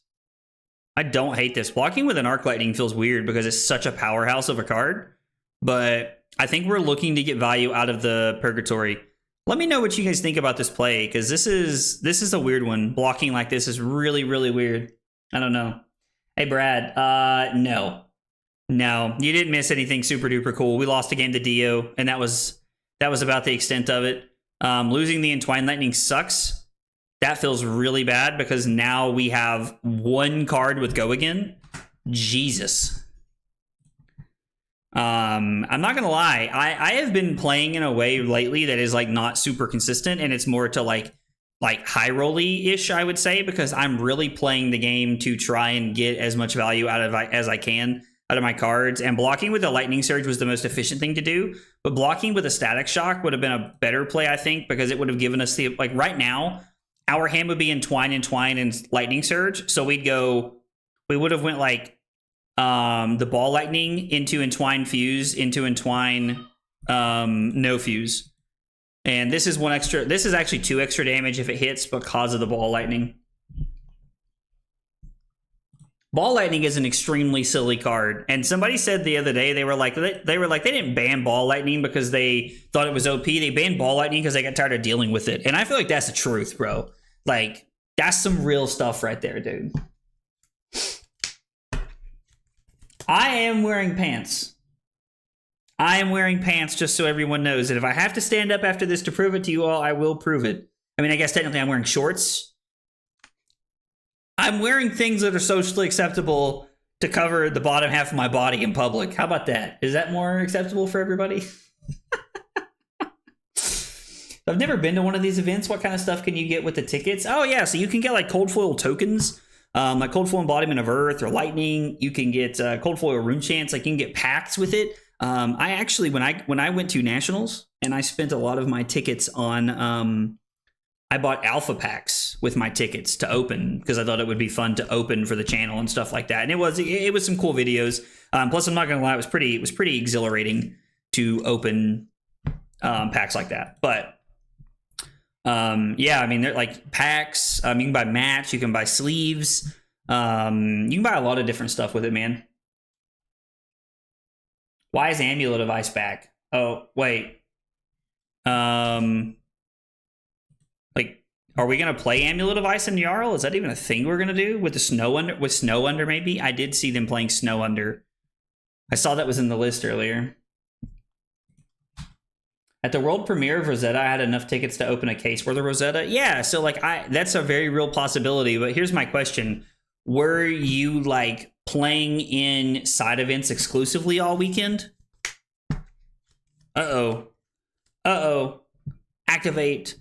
Blocking with an Arc Lightning feels weird because it's such a powerhouse of a card. But I think we're looking to get value out of the Purgatory. Let me know what you guys think about this play, because this is a weird one. Blocking like this is really, really weird. I don't know. Hey, Brad. No. No, you didn't miss anything super duper cool. We lost a game to Dio, and that was about the extent of it. Losing the Entwined Lightning sucks. That feels really bad because now we have one card with Go Again. Jesus. I'm not gonna lie. I have been playing in a way lately that is like not super consistent, and it's more to like high rolly-ish, I would say, because I'm really playing the game to try and get as much value out of as I can out of my cards. And blocking with a Lightning Surge was the most efficient thing to do, but blocking with a Static Shock would have been a better play, I think, because it would have given us the, like, right now our hand would be Entwine, and Lightning Surge, so we would have went like the Ball Lightning into Entwine Fuse into Entwine no Fuse. And this is this is actually 2 extra damage if it hits because of the Ball Lightning. Ball Lightning is an extremely silly card. And somebody said the other day, they were like they didn't ban Ball Lightning because they thought it was OP. They banned Ball Lightning because they got tired of dealing with it. And I feel like that's the truth, bro. Like, that's some real stuff right there, dude. I am wearing pants. I am wearing pants, just so everyone knows that if I have to stand up after this to prove it to you all, I will prove it. I mean, I guess technically I'm wearing shorts. I'm wearing things that are socially acceptable to cover the bottom half of my body in public. How about that? Is that more acceptable for everybody? I've never been to one of these events. What kind of stuff can you get with the tickets? Oh, yeah, so you can get like cold foil tokens. Like Cold Foil Embodiment of Earth or Lightning. You can get Cold Foil Rune Chance. Like, you can get packs with it. I actually, when I went to Nationals and I spent a lot of my tickets on, I bought alpha packs with my tickets to open because I thought it would be fun to open for the channel and stuff like that. And it was some cool videos. Plus, I'm not gonna lie, it was pretty exhilarating to open packs like that. But yeah, I mean, they're like packs. You can buy mats, you can buy sleeves. You can buy a lot of different stuff with it, man. Why is Amulet of Ice back? Oh, wait. Like, are we gonna play Amulet of Ice in Jarl? Is that even a thing we're gonna do with the Snow Under? With Snow Under, maybe? I did see them playing Snow Under. I saw that was in the list earlier. At the world premiere of Rosetta, I had enough tickets to open a case for the Rosetta. Yeah, so like that's a very real possibility. But here's my question: were you like playing in side events exclusively all weekend? Activate.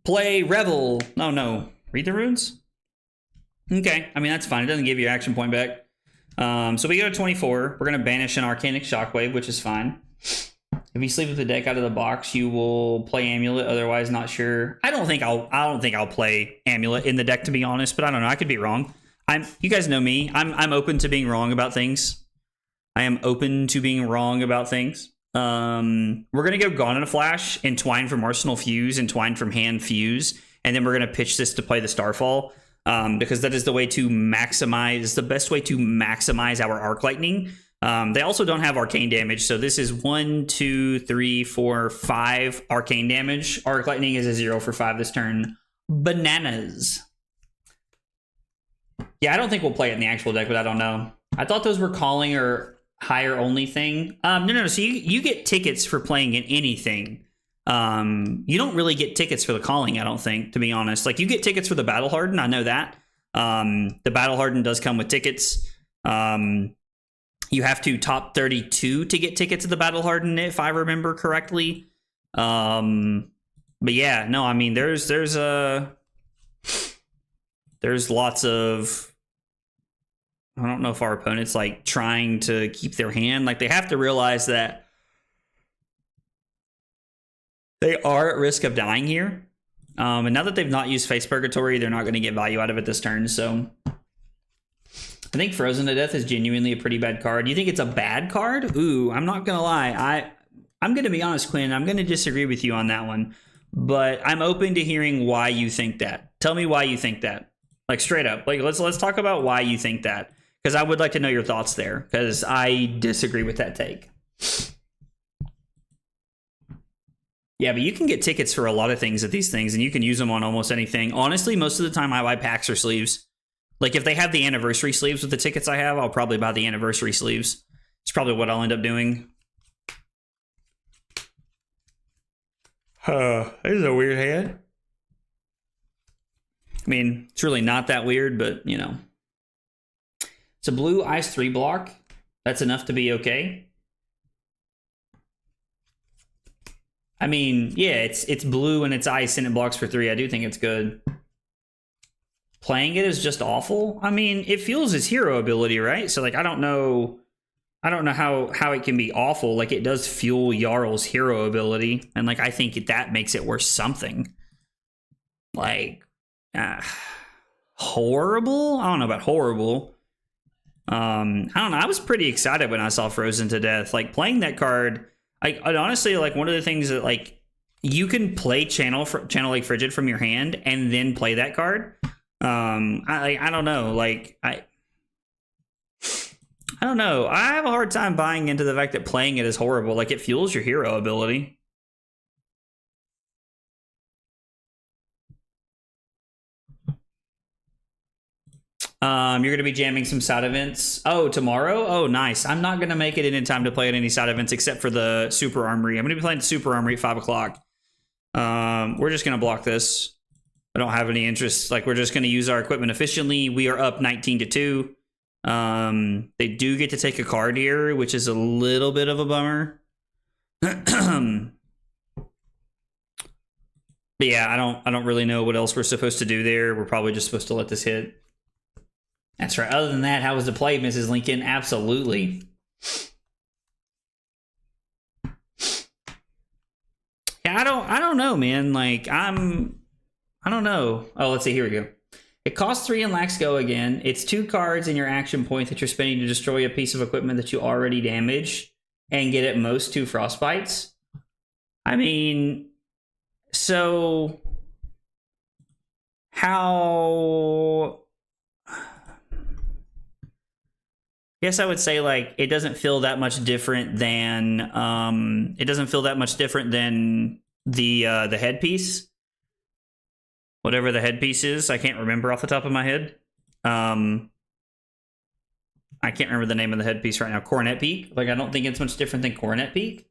Play Revel. Oh no. Read the runes? Okay. I mean, that's fine. It doesn't give you your action point back. So we go to 24. We're going to banish an Arcanic Shockwave, which is fine. If you sleep with the deck out of the box, you will play Amulet. Otherwise, not sure. I don't think I'll play Amulet in the deck, to be honest, but I don't know. I could be wrong. You guys know me. I'm open to being wrong about things. I am open to being wrong about things. We're gonna go Gone in a Flash, Entwine from Arsenal Fuse, Entwine from Hand Fuse, and then we're gonna pitch this to play the Starfall. Because that is the way to maximize, the best way to maximize our Arc Lightning. They also don't have arcane damage, so this is 1, 2, 3, 4, 5 arcane damage. Arc Lightning is a 0 for 5 this turn. Bananas. Yeah, I don't think we'll play it in the actual deck, but I don't know. I thought those were calling or higher only thing. No. So you get tickets for playing in anything. You don't really get tickets for the calling, I don't think, to be honest. Like, you get tickets for the Battle Harden, I know that. The Battle Harden does come with tickets. You have to top 32 to get tickets to the Battle Harden, if I remember correctly. But yeah, no, I mean, there's lots of, I don't know if our opponent's like trying to keep their hand. Like, they have to realize that they are at risk of dying here. And now that they've not used Face Purgatory, they're not going to get value out of it this turn. So I think Frozen to Death is genuinely a pretty bad card. You think it's a bad card? Ooh, I'm not going to lie. I'm going to be honest, Quinn. I'm going to disagree with you on that one. But I'm open to hearing why you think that. Tell me why you think that. Like, straight up. Like, let's talk about why you think that. Because I would like to know your thoughts there. Because I disagree with that take. Yeah, but you can get tickets for a lot of things at these things, and you can use them on almost anything. Honestly, most of the time I buy packs or sleeves. Like, if they have the anniversary sleeves with the tickets I have, I'll probably buy the anniversary sleeves. It's probably what I'll end up doing. This is a weird hand. I mean, it's really not that weird, but, you know. It's a blue ice 3 block. That's enough to be okay. I mean, yeah, it's blue and it's ice and it blocks for 3. I do think it's good. Playing it is just awful. I mean, it fuels his hero ability, right? So, like, I don't know how it can be awful. Like, it does fuel Jarl's hero ability, and like I think that makes it worth something. Like, horrible? I don't know about horrible. I don't know. I was pretty excited when I saw Frozen to Death. Like, playing that card. I honestly, like, one of the things that, like, you can play Channel Lake Frigid from your hand and then play that card. I don't know. Like, I don't know. I have a hard time buying into the fact that playing it is horrible. Like, it fuels your hero ability. You're going to be jamming some side events. Oh, tomorrow? Oh, nice. I'm not going to make it in time to play at any side events except for the Super Armory. I'm going to be playing the Super Armory at 5 o'clock. We're just going to block this. I don't have any interest. Like, we're just going to use our equipment efficiently. We are up 19-2. They do get to take a card here, which is a little bit of a bummer. But yeah, I don't really know what else we're supposed to do there. We're probably just supposed to let this hit. That's right. Other than that, how was the play, Mrs. Lincoln? Absolutely. Yeah, I don't know, man. Like, I don't know. Oh, let's see. Here we go. It costs 3 and lacks go again. It's 2 cards in your action point that you're spending to destroy a piece of equipment that you already damaged and get at most 2 frostbites. I mean, so how... I guess I would say, like, it doesn't feel that much different than the headpiece. Whatever the headpiece is, I can't remember off the top of my head. I can't remember the name of the headpiece right now. Coronet Peak. Like, I don't think it's much different than Coronet Peak.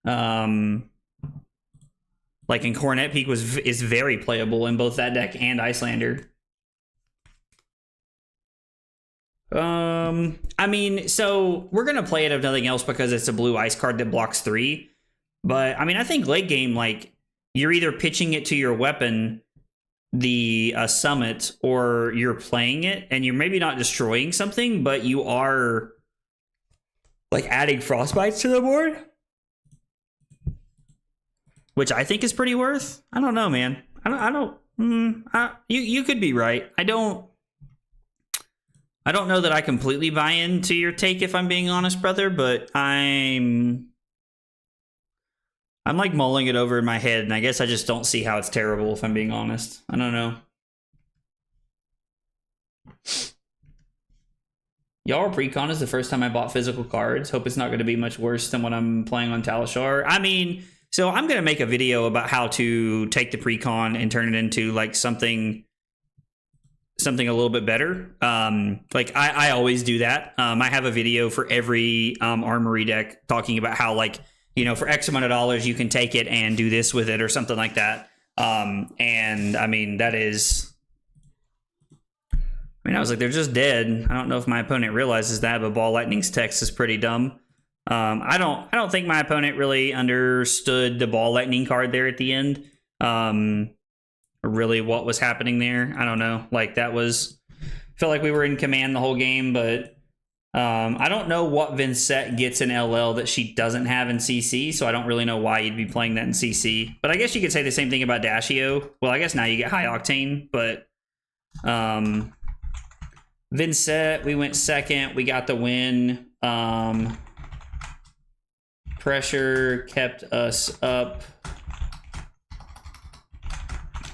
Like, and Coronet Peak is very playable in both that deck and Icelander. I mean, so we're gonna play it if nothing else because it's a blue ice card that blocks 3. But I mean, I think late game, like, you're either pitching it to your weapon, the summit, or you're playing it, and you're maybe not destroying something, but you are, like, adding frostbites to the board, which I think is pretty worth. I don't know, man. You could be right. I don't know that I completely buy into your take, if I'm being honest, brother, but I'm like mulling it over in my head, and I guess I just don't see how it's terrible, if I'm being honest. I don't know. Y'all Precon is the first time I bought physical cards. Hope it's not going to be much worse than what I'm playing on Talishar. I mean, so I'm going to make a video about how to take the Precon and turn it into, like, something a little bit better. Like, I always do that. I have a video for every Armory deck talking about how, like, you know, for X amount of dollars, you can take it and do this with it or something like that. And I mean, that is... I mean, I was like, they're just dead. I don't know if my opponent realizes that, but Ball Lightning's text is pretty dumb. I don't think my opponent really understood the Ball Lightning card there at the end. Really what was happening there. I don't know. Like, that was... felt like we were in command the whole game, but... I don't know what Vincent gets in LL that she doesn't have in CC, so I don't really know why you'd be playing that in CC. But I guess you could say the same thing about Dashio. Well, I guess now you get High Octane, but Vincent, we went second. We got the win. Pressure kept us up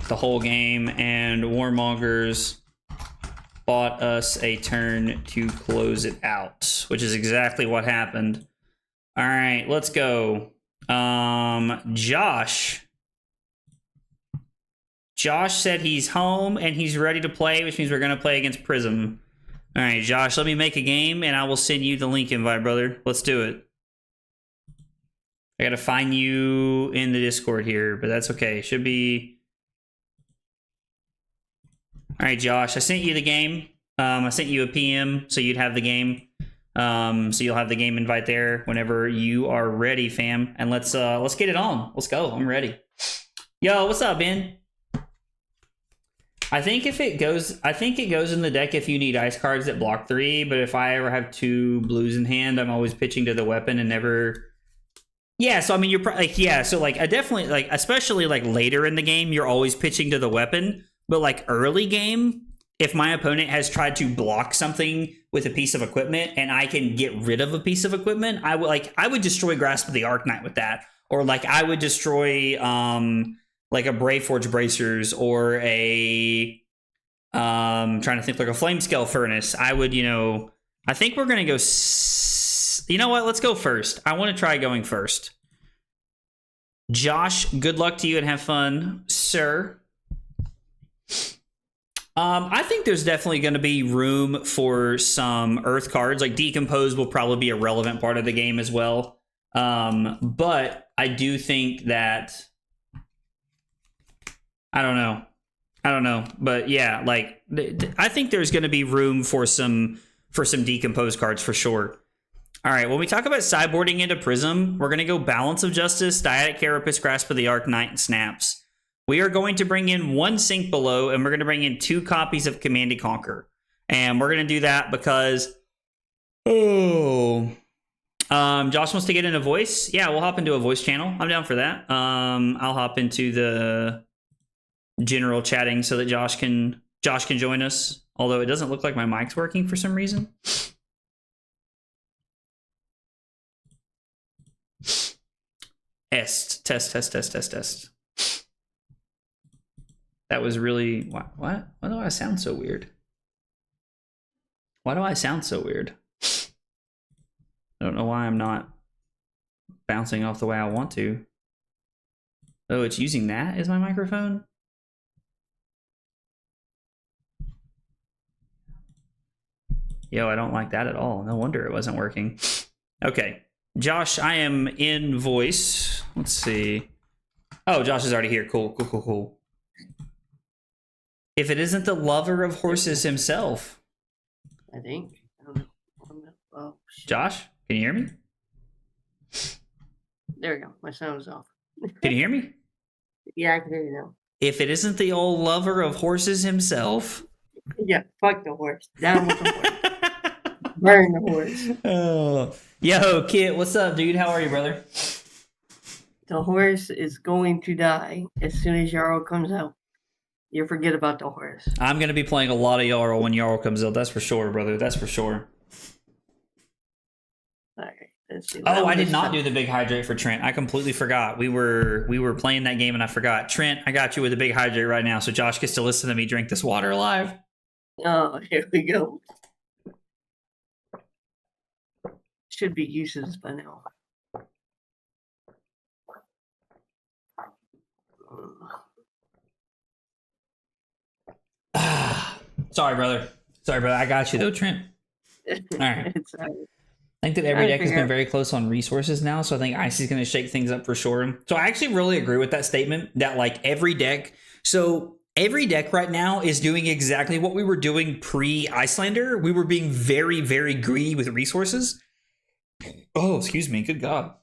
the whole game, and Warmongers bought us a turn to close it out, which is exactly what happened. All right, let's go. Josh. Josh said he's home and he's ready to play, which means we're going to play against Prism. All right, Josh, let me make a game and I will send you the link invite, brother. Let's do it. I got to find you in the Discord here, but that's okay. Should be. All right, Josh, I sent you the game. I sent you a PM so you'd have the game. So you'll have the game invite there whenever you are ready, fam. And let's get it on. Let's go. I'm ready. Yo, what's up, Ben? I think it goes in the deck if you need ice cards that block 3, but if I ever have 2 blues in hand, I'm always pitching to the weapon and never. Yeah, so I mean, you're like, yeah, so like I definitely like, especially like later in the game, you're always pitching to the weapon, but like early game, if my opponent has tried to block something with a piece of equipment and I can get rid of a piece of equipment, I would destroy Grasp of the Arknight with that, or like I would destroy like a Braveforge Bracers or a trying to think, like a Flamescale Furnace. I would, I think we're gonna go. You know what? Let's go first. I want to try going first. Josh, good luck to you and have fun, sir. I think there's definitely going to be room for some Earth cards. Like Decompose will probably be a relevant part of the game as well. But I do think that I don't know. But yeah, like I think there's going to be room for some Decompose cards for sure. All right, when we talk about sideboarding into Prism, we're going to go Balance of Justice, Dyadic Carapace, Grasp of the Arknight, and Snaps. We are going to bring in 1 Sink Below, and we're going to bring in 2 copies of Command and Conquer. And we're going to do that because... Josh wants to get in a voice. Yeah, we'll hop into a voice channel. I'm down for that. I'll hop into the general chatting so that Josh can join us. Although it doesn't look like my mic's working for some reason. Test. That was really what? Why do I sound so weird? I don't know why I'm not bouncing off the way I want to. Oh, it's using that as my microphone? Yo, I don't like that at all. No wonder it wasn't working. Okay. Josh, I am in voice. Let's see. Oh, Josh is already here. Cool. If it isn't the lover of horses himself. I think. I don't know. Oh, shit. Josh, can you hear me? There we go. My sound was off. Can you hear me? Yeah, I can hear you now. If it isn't the old lover of horses himself. Yeah, fuck the horse. Down with the horse. Burn the horse. Oh. Yo, Kit, what's up, dude? How are you, brother? The horse is going to die as soon as Jarl comes out. You forget about the horse. I'm going to be playing a lot of Jarl when Jarl comes out. That's for sure, brother. That's for sure. All right, let's see. Oh, I did not do the big hydrate for Trent. I completely forgot. We were playing that game and I forgot. Trent, I got you with a big hydrate right now, so Josh gets to listen to me drink this water live. Oh, here we go. Should be used to this by now. Sorry, brother. I got you though, Trent. All right. I think that every deck has been very close on resources now, so I think Ice is going to shake things up for sure. So I actually really agree with that statement that like every deck right now is doing exactly what we were doing pre-Icelander. We were being very, very greedy with resources. Oh, excuse me. Good God.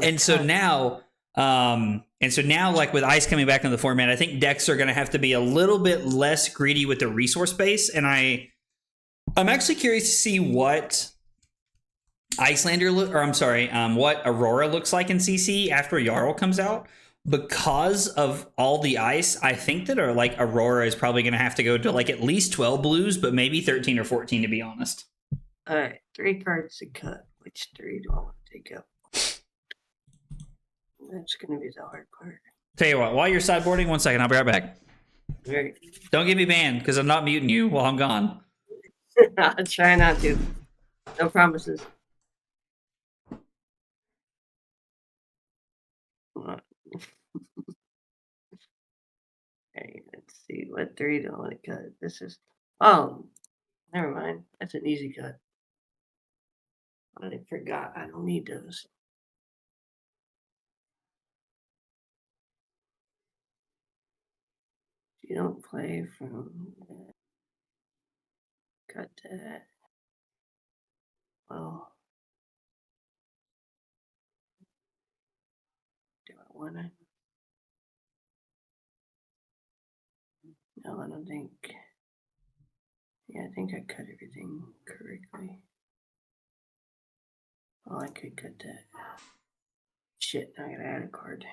And so now, like with Ice coming back into the format, I think decks are going to have to be a little bit less greedy with the resource base. And I'm actually curious to see what what Aurora looks like in CC after Jarl comes out. Because of all the ice, I think that Aurora is probably going to have to go to like at least 12 blues, but maybe 13 or 14 to be honest. All right, 3 cards to cut. Which 3 do I want to take out? That's going to be the hard part. Tell you what, while you're sideboarding, 1 second, I'll be right back. Right. Don't get me banned because I'm not muting you while I'm gone. I'll try not to. No promises. Uh, Okay, let's see. What 3 do I want to cut? This is. Oh, never mind. That's an easy cut. I forgot. I don't need those. You don't play from that. Cut that. Well, do I want to? No, I don't think. Yeah, I think I cut everything correctly. Oh, I could cut that. Shit, I gotta add a card.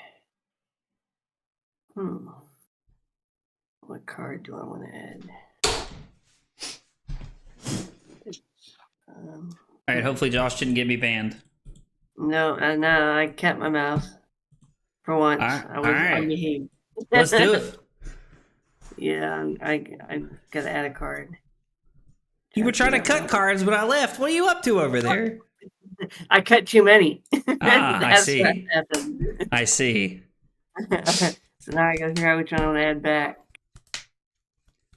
What card do I want to add? All right, hopefully Josh didn't get me banned. No, I kept my mouth. For once, All right. I behaved. Let's do it. Yeah, I gotta add a card. You were trying to cut cards when I left. What are you up to over there? I cut too many. I see. What happened. I see. So now I gotta figure out which one I want to add back.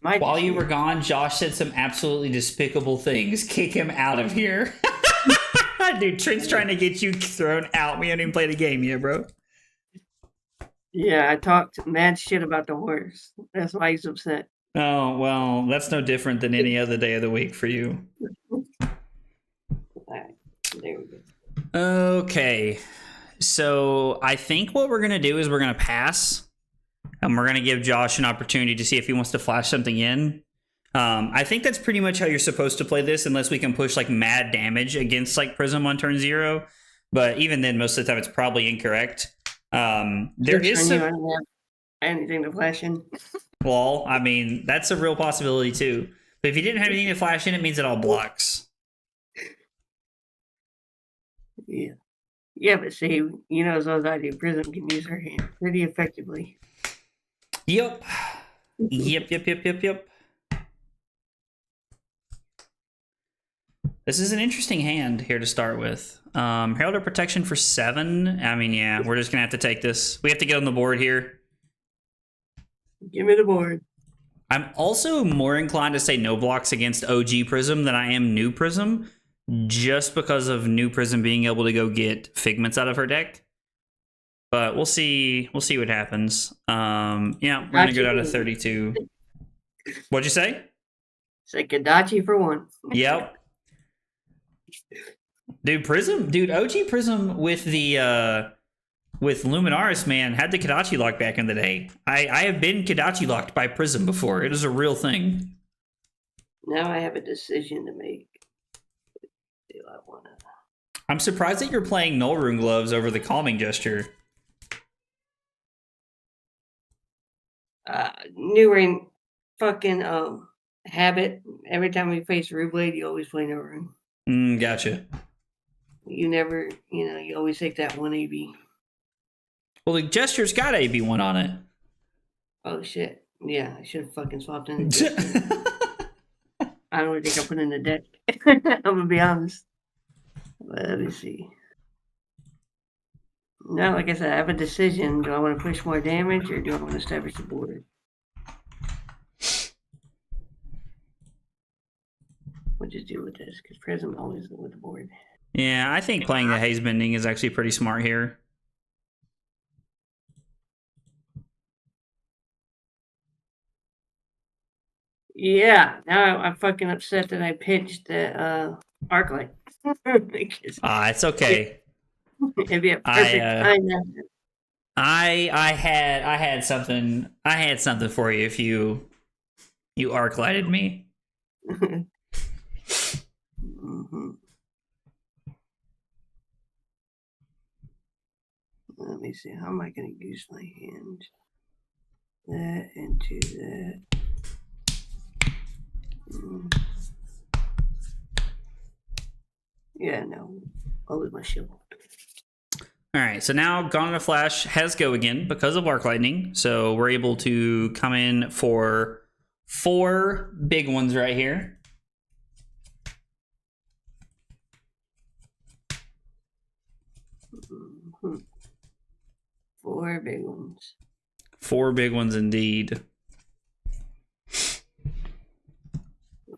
While you were gone, Josh said some absolutely despicable things. Kick him out of here. Dude, Trent's trying to get you thrown out. We haven't even played a game yet, bro. Yeah, I talked mad shit about the horse. That's why he's upset. Oh, well, that's no different than any other day of the week for you. Alright, there we go. Okay. So I think what we're going to do is we're going to pass. And we're going to give Josh an opportunity to see if he wants to flash something in. I think that's pretty much how you're supposed to play this, unless we can push like mad damage against like Prism on turn 0. But even then, most of the time, it's probably incorrect. There is some... I don't have anything to flash in. Well, I mean, that's a real possibility too. But if you didn't have anything to flash in, it means it all blocks. Yeah. Yeah, but see, you know, as well as I do, Prism can use her hand pretty effectively. Yep. Yep. This is an interesting hand here to start with. Herald of Protection for 7. I mean, yeah, we're just going to have to take this. We have to get on the board here. Give me the board. I'm also more inclined to say no blocks against OG Prism than I am New Prism, just because of New Prism being able to go get Figments out of her deck. But we'll see. We'll see what happens. Yeah, we're going to go down to 32. What'd you say? Say Kadachi for 1. Yep. Dude, Prism, OG Prism with the with Luminaris, man, had the Kadachi lock back in the day. I have been Kadachi locked by Prism before. It is a real thing. Now I have a decision to make. Do I want to? I'm surprised that you're playing Null Rune Gloves over the Calming Gesture. New Ring, fucking habit. Every time we face Rublade, you always play No Rune. Gotcha. You never, you always take that 1 AB. Well, the Gesture's got AB1 on it. Oh, shit. Yeah, I should have fucking swapped in the Gesture. I don't think I put in the deck. I'm going to be honest. Let me see. Now, like I said, I have a decision. Do I want to push more damage or do I want to establish the board? We'll just deal with this because Prism always with the board. Yeah, I think playing the Haze Bending is actually pretty smart here. Yeah, now I'm fucking upset that I pitched the Arclight. It's okay. It'd be a perfect time. I had something for you if you Arclighted me. Mm-hmm. Let me see. How am I going to use my hand? That into that. Yeah, no. I'll lose my shield. All right, so now Gone in a Flash has go again because of Arc Lightning. So we're able to come in for 4 big ones right here. 4 big ones. 4 big ones indeed.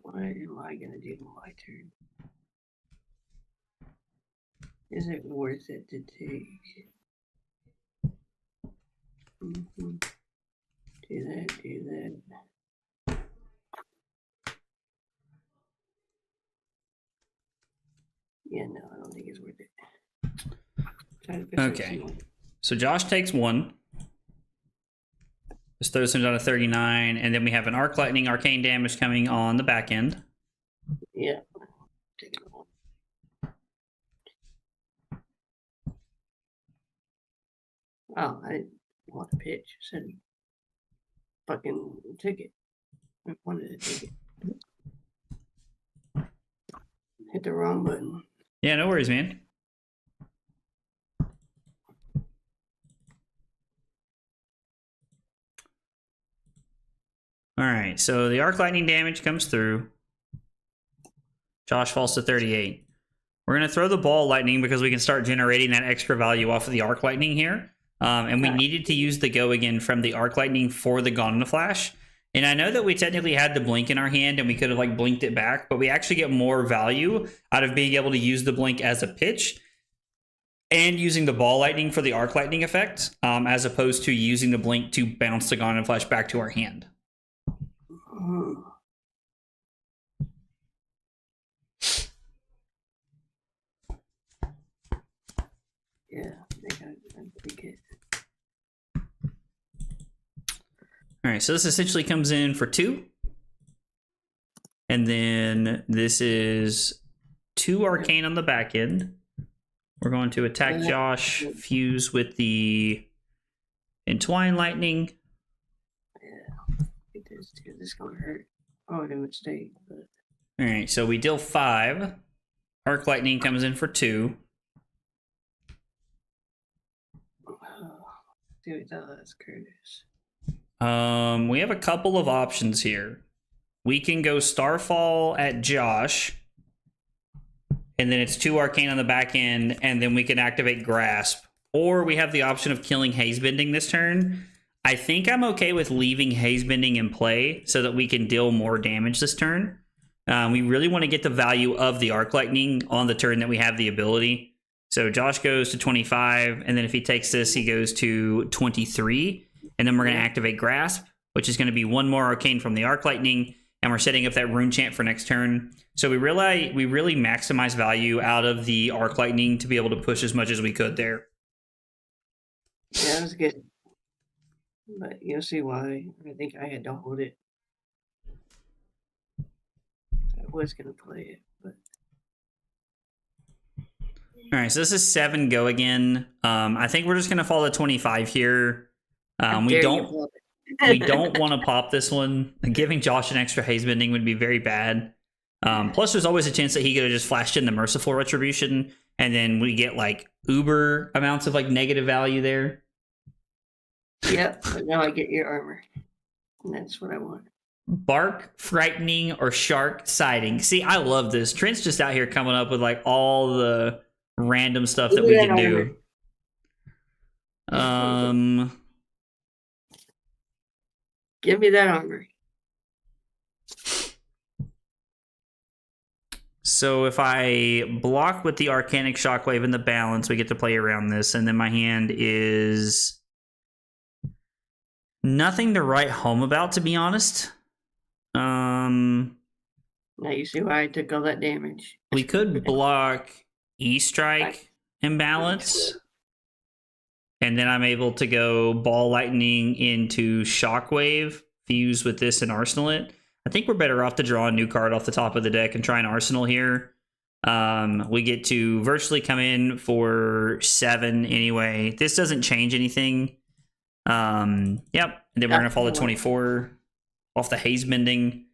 What am I gonna do on my turn? Is it worth it to take? Do that. Yeah, no, I don't think it's worth it. Okay. So Josh takes 1. This throws him down to 39, and then we have an Arc Lightning Arcane damage coming on the back end. Yeah. Take it on. Oh, I didn't want to pitch. I said fucking ticket. I wanted to take it. Hit the wrong button. Yeah, no worries, man. All right, so the Arc Lightning damage comes through. Josh falls to 38. We're going to throw the Ball Lightning because we can start generating that extra value off of the Arc Lightning here. And we needed to use the Go again from the Arc Lightning for the Gone in a Flash. And I know that we technically had the Blink in our hand and we could have like blinked it back, but we actually get more value out of being able to use the Blink as a pitch and using the Ball Lightning for the Arc Lightning effect, as opposed to using the Blink to bounce the Gone in a Flash back to our hand. Yeah, I think it. All right, so this essentially comes in for 2. And then this is 2 Arcane on the back end. We're going to attack Josh, fuse with the Entwine Lightning. Yeah, this is going to hurt. Oh, I didn't mistake. But... All right, so we deal 5. Arc Lightning comes in for 2. See what does, Curtis. We have a couple of options here. We can go Starfall at Josh, and then it's 2 Arcane on the back end, and then we can activate Grasp. Or we have the option of killing Hazebending this turn. I think I'm okay with leaving Hazebending in play so that we can deal more damage this turn. We really want to get the value of the Arc Lightning on the turn that we have the ability. So Josh goes to 25, and then if he takes this, he goes to 23. And then we're going to activate Grasp, which is going to be 1 more Arcane from the Arc Lightning, and we're setting up that Rune Chant for next turn. So we really maximize value out of the Arc Lightning to be able to push as much as we could there. Yeah, that was good. But you'll see why. I think I had to hold it. I was going to play it, but... All right, so this is 7 Go again. I think we're just going to follow 25 here. We don't want to pop this one. Giving Josh an extra Hazebending would be very bad. Plus, there's always a chance that he could have just flashed in the Merciful Retribution, and then we get like uber amounts of like negative value there. Yep, but now I get your armor. And that's what I want. Bark, Frightening, or Shark Sighting. See, I love this. Trent's just out here coming up with like all the random stuff that we can do. Give me that armor. So if I block with the Arcanic Shockwave and the Balance, we get to play around this, and then my hand is nothing to write home about, to be honest. Now you see why I took all that damage. We could block E-Strike and Balance, and then I'm able to go Ball Lightning into Shockwave, fuse with this and Arsenal it. I think we're better off to draw a new card off the top of the deck and try an Arsenal here. We get to virtually come in for 7 anyway. This doesn't change anything. Yep. And then we're going to follow 24 off the Hazebending.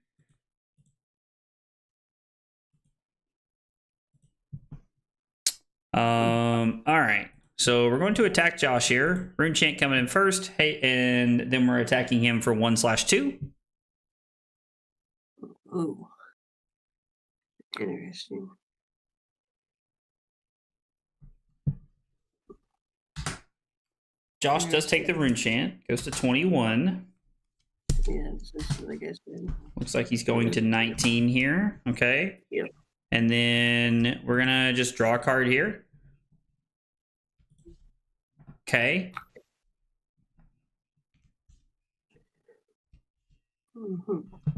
All right. So we're going to attack Josh here. Rune Chant coming in first. Hey, and then we're attacking him for 1/2. Ooh. Interesting. Josh does take the rune chant. Goes to 21. Yeah, this is like I said. Looks like he's going to 19 here. Okay. Yep. And then we're gonna just draw a card here. Okay.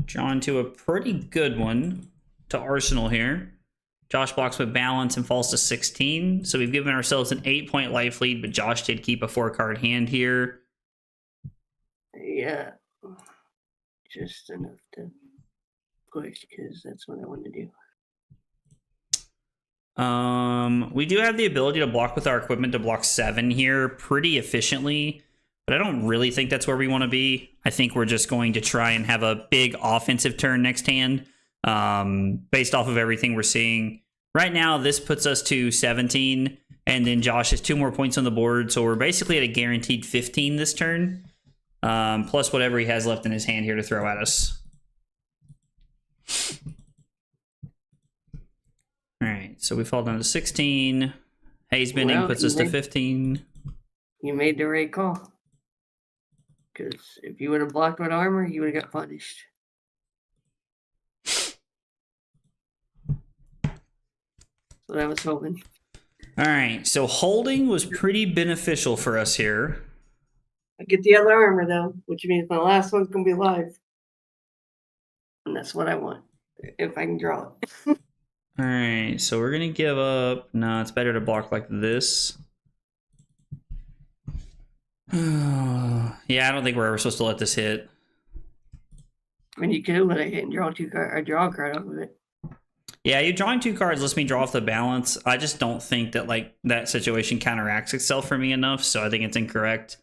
Drawn to a pretty good one to Arsenal here. Josh blocks with balance and falls to 16. So we've given ourselves an 8-point life lead, but Josh did keep a 4-card hand here. Yeah. Just enough to push because that's what I want to do. We do have the ability to block with our equipment to block 7 here pretty efficiently, but I don't really think that's where we want to be. I think we're just going to try and have a big offensive turn next hand, based off of everything we're seeing. Right now, this puts us to 17, and then Josh has 2 more points on the board, so we're basically at a guaranteed 15 this turn, plus whatever he has left in his hand here to throw at us. All right, so we fall down to 16. Haze bending puts us to 15. You made the right call. Because if you would have blocked with armor, you would have got punished. What I was hoping. All right, so holding was pretty beneficial for us here. I get the other armor though, which means my last one's gonna be live. And that's what I want. If I can draw it. All right, so we're gonna give up. No, it's better to block like this. Yeah, I don't think we're ever supposed to let this hit. I mean, you could let it hit and draw a card off of it. Yeah, you drawing 2 cards lets me draw off the balance. I just don't think that like that situation counteracts itself for me enough, so I think it's incorrect.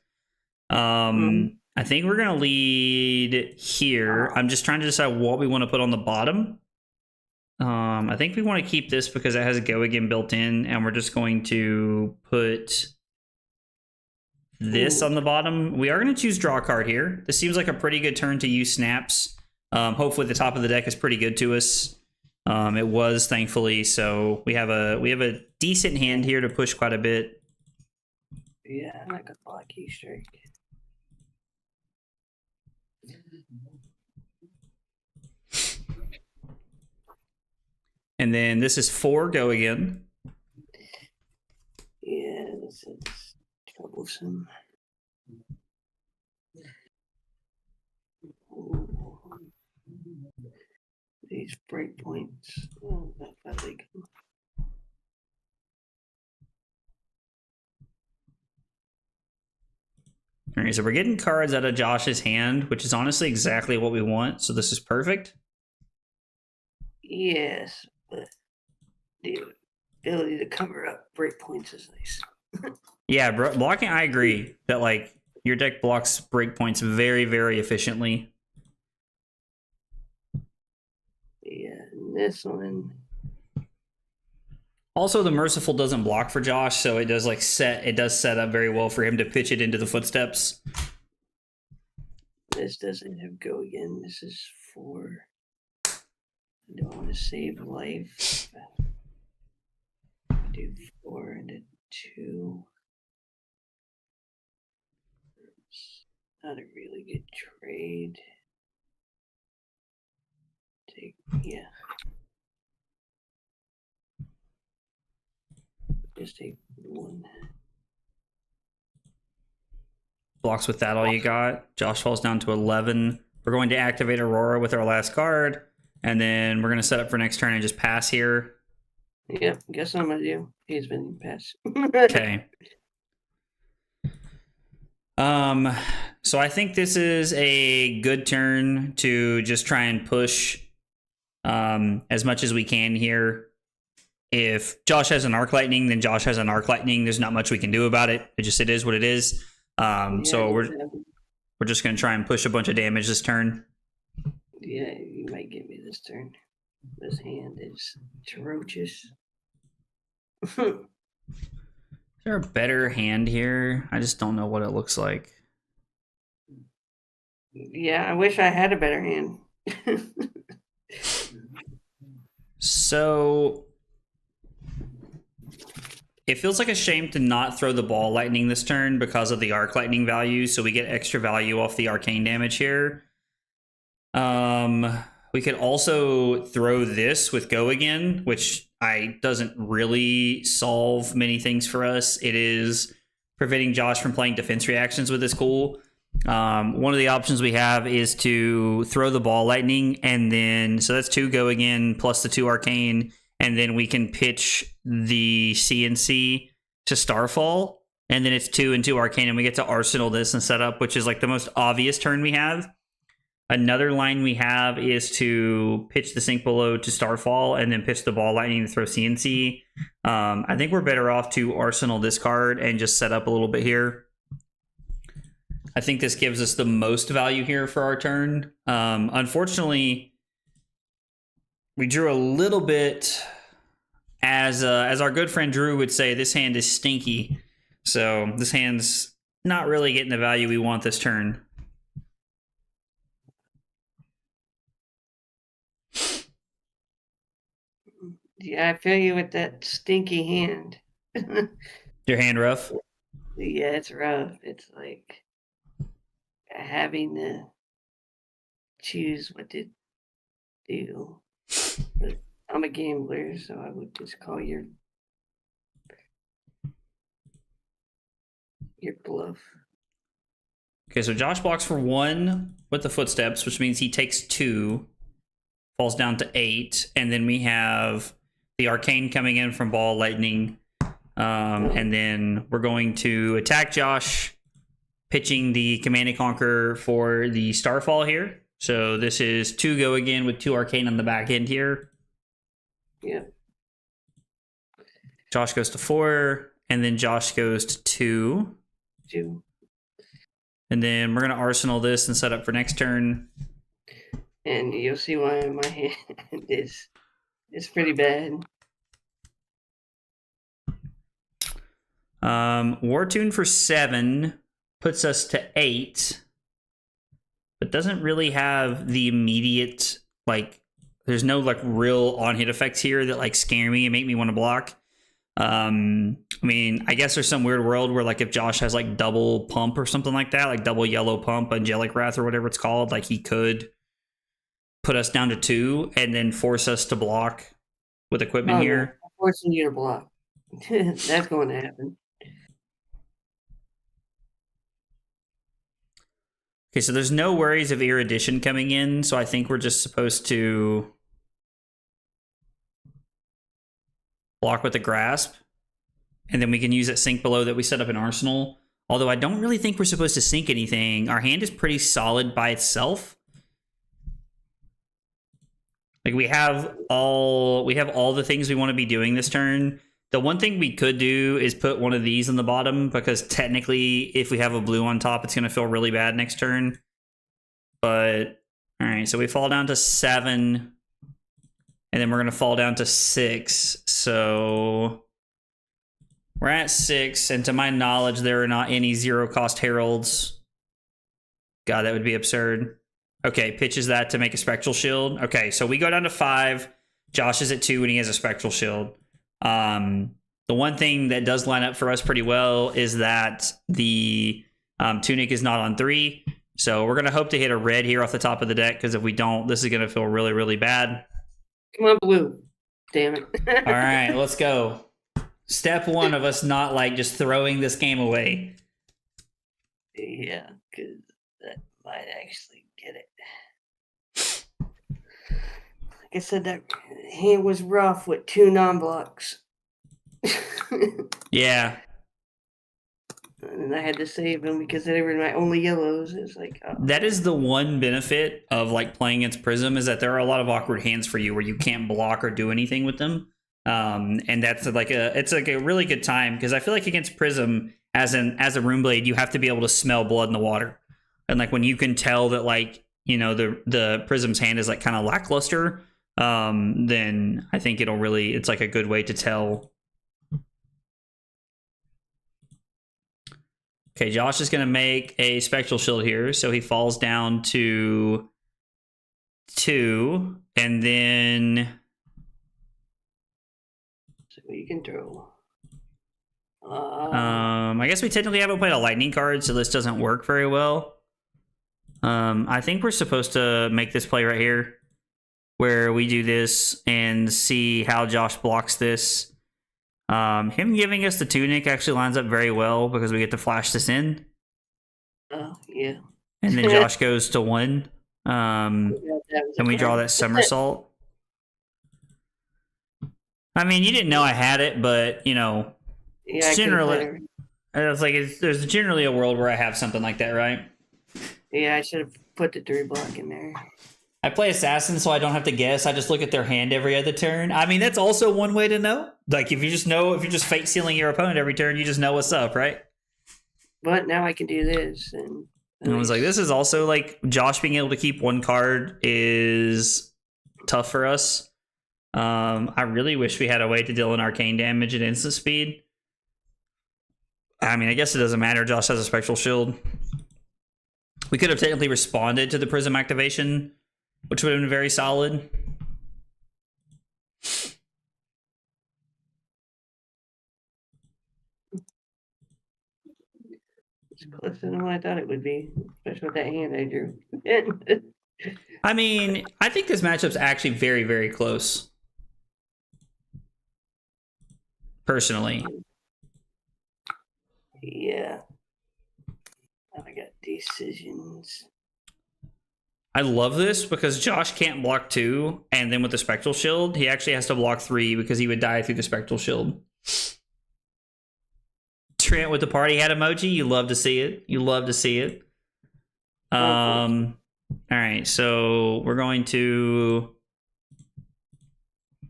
I think we're gonna lead here. I'm just trying to decide what we want to put on the bottom. I think we want to keep this because it has a go again built in, and we're just going to put this on the bottom. We are going to choose draw a card here. This seems like a pretty good turn to use snaps. Hopefully the top of the deck is pretty good to us. It was, thankfully, so we have a decent hand here to push quite a bit. Yeah, like a block key strike. And then this is 4 go again. Yeah, this is troublesome. Ooh. These breakpoints. Oh, I like them. All right, so we're getting cards out of Josh's hand, which is honestly exactly what we want. So this is perfect. Yes, but the ability to cover up breakpoints is nice. Yeah, blocking. I agree that like your deck blocks breakpoints very, very efficiently. Yeah, and this one. Also, the Merciful doesn't block for Josh, so it does set up very well for him to pitch it into the footsteps. This doesn't have go again. This is 4. I don't want to save life. Do 4 and a 2. It's not a really good trade. Yeah. Just take 1. Blocks with that all you got. Josh falls down to 11. We're going to activate Aurora with our last card, and then we're going to set up for next turn and just pass here. Yep, guess I'm going to do. He's been passed. Okay. So I think this is a good turn to just try and push as much as we can here. If Josh has an Arc Lightning, then Josh has an Arc Lightning. There's not much we can do about it. It is what it is. So we're just going to try and push a bunch of damage this turn. Yeah, you might get me this turn. This hand is atrocious. Is there a better hand here? I just don't know what it looks like. Yeah, I wish I had a better hand. So it feels like a shame to not throw the ball lightning this turn because of the arc lightning value, so we get extra value off the arcane damage here. We could also throw this with Go Again, which doesn't really solve many things for us. It is preventing Josh from playing defense reactions with this cool. One of the options we have is to throw the ball lightning, and then so that's 2 Go Again plus the 2 arcane, and then we can pitch the CNC to Starfall, and then it's 2 and 2 arcane, and we get to arsenal this and set up, which is like the most obvious turn we have. Another line we have is to pitch the Sink Below to Starfall and then pitch the ball lightning to throw CNC. I think we're better off to arsenal this card and just set up a little bit here. I think this gives us the most value here for our turn. Unfortunately, we drew a little bit, as our good friend Drew would say, this hand is stinky. So this hand's not really getting the value we want this turn. Yeah, I feel you with that stinky hand. Your hand rough? Yeah, it's rough. It's like having to choose what to do. But I'm a gambler, so I would just call your bluff. Okay, so Josh blocks for 1 with the footsteps, which means he takes 2, falls down to 8, and then we have the arcane coming in from ball lightning, and then we're going to attack Josh, pitching the Command and Conquer for the Starfall here. So this is 2 Go Again with 2 arcane on the back end here. Yeah. Josh goes to 4, and then Josh goes to 2. 2. And then we're going to arsenal this and set up for next turn. And you'll see why my hand is pretty bad. War Tune for 7 puts us to 8, but doesn't really have the immediate, like, there's no like real on-hit effects here that like scare me and make me want to block. I mean, I guess there's some weird world where like if Josh has like double pump or something like that, like double yellow pump, Angelic Wrath or whatever it's called, like he could put us down to 2 and then force us to block with equipment here. No, forcing you to block. That's going to happen. Okay, so there's no worries of erudition coming in, so I think we're just supposed to block with the grasp, and then we can use that Sink Below that we set up in Arsenal. Although I don't really think we're supposed to sink anything. Our hand is pretty solid by itself. Like we have all the things we want to be doing this turn. The one thing we could do is put one of these on the bottom, because technically if we have a blue on top, it's going to feel really bad next turn. But all right, so we fall down to 7, and then we're going to fall down to 6. So we're at 6, and to my knowledge, there are not any 0-cost heralds. God, that would be absurd. Okay, pitches that to make a Spectral Shield. Okay, so we go down to 5. Josh is at 2, and he has a Spectral Shield. The one thing that does line up for us pretty well is that the Tunic is not on 3. So we're going to hope to hit a red here off the top of the deck, because if we don't, this is going to feel really, really bad. Come on, blue. Damn it. All right, let's go. Step 1 of us not like just throwing this game away. Yeah, because that might actually get it. Like I said, that hand was rough with 2 non-blocks. Yeah. And I had to save them because they were my only yellows. It's like, oh. That is the one benefit of like playing against Prism, is that there are a lot of awkward hands for you where you can't block or do anything with them. And that's like it's like a really good time, because I feel like against Prism as a Runeblade, you have to be able to smell blood in the water. And like when you can tell that like, you know, the Prism's hand is like kind of lackluster, then I think it's like a good way to tell. Okay, Josh is going to make a Spectral Shield here, so he falls down to 2, and then So you can throw. I guess we technically haven't played a lightning card, so this doesn't work very well. I think we're supposed to make this play right here, where we do this and see how Josh blocks this. Him giving us the tunic actually lines up very well because we get to flash this in. Oh, yeah. And then Josh goes to 1. And we draw that somersault. I mean, you didn't know I had it, but, you know, Yeah, generally, it's like there's generally a world where I have something like that, right? Yeah, I should have put the 3 block in there. I play assassin, so I don't have to guess. I just look at their hand every other turn. I mean, that's also one way to know. Like, if you're just fate sealing your opponent every turn, you just know what's up, right? But now I can do this, and I was like, this is also like Josh being able to keep 1 card is tough for us. I really wish we had a way to deal in arcane damage at instant speed. I mean, I guess it doesn't matter. Josh has a spectral shield. We could have technically responded to the Prism activation, which would have been very solid. it's closer than what I thought it would be, especially with that hand I drew. I mean, I think this matchup's actually very, very close. Personally. Yeah. Now I got decisions. I love this because Josh can't block 2, and then with the spectral shield, he actually has to block 3 because he would die through the spectral shield. Trent with the party hat emoji, you love to see it. You love to see it. All right, so we're going to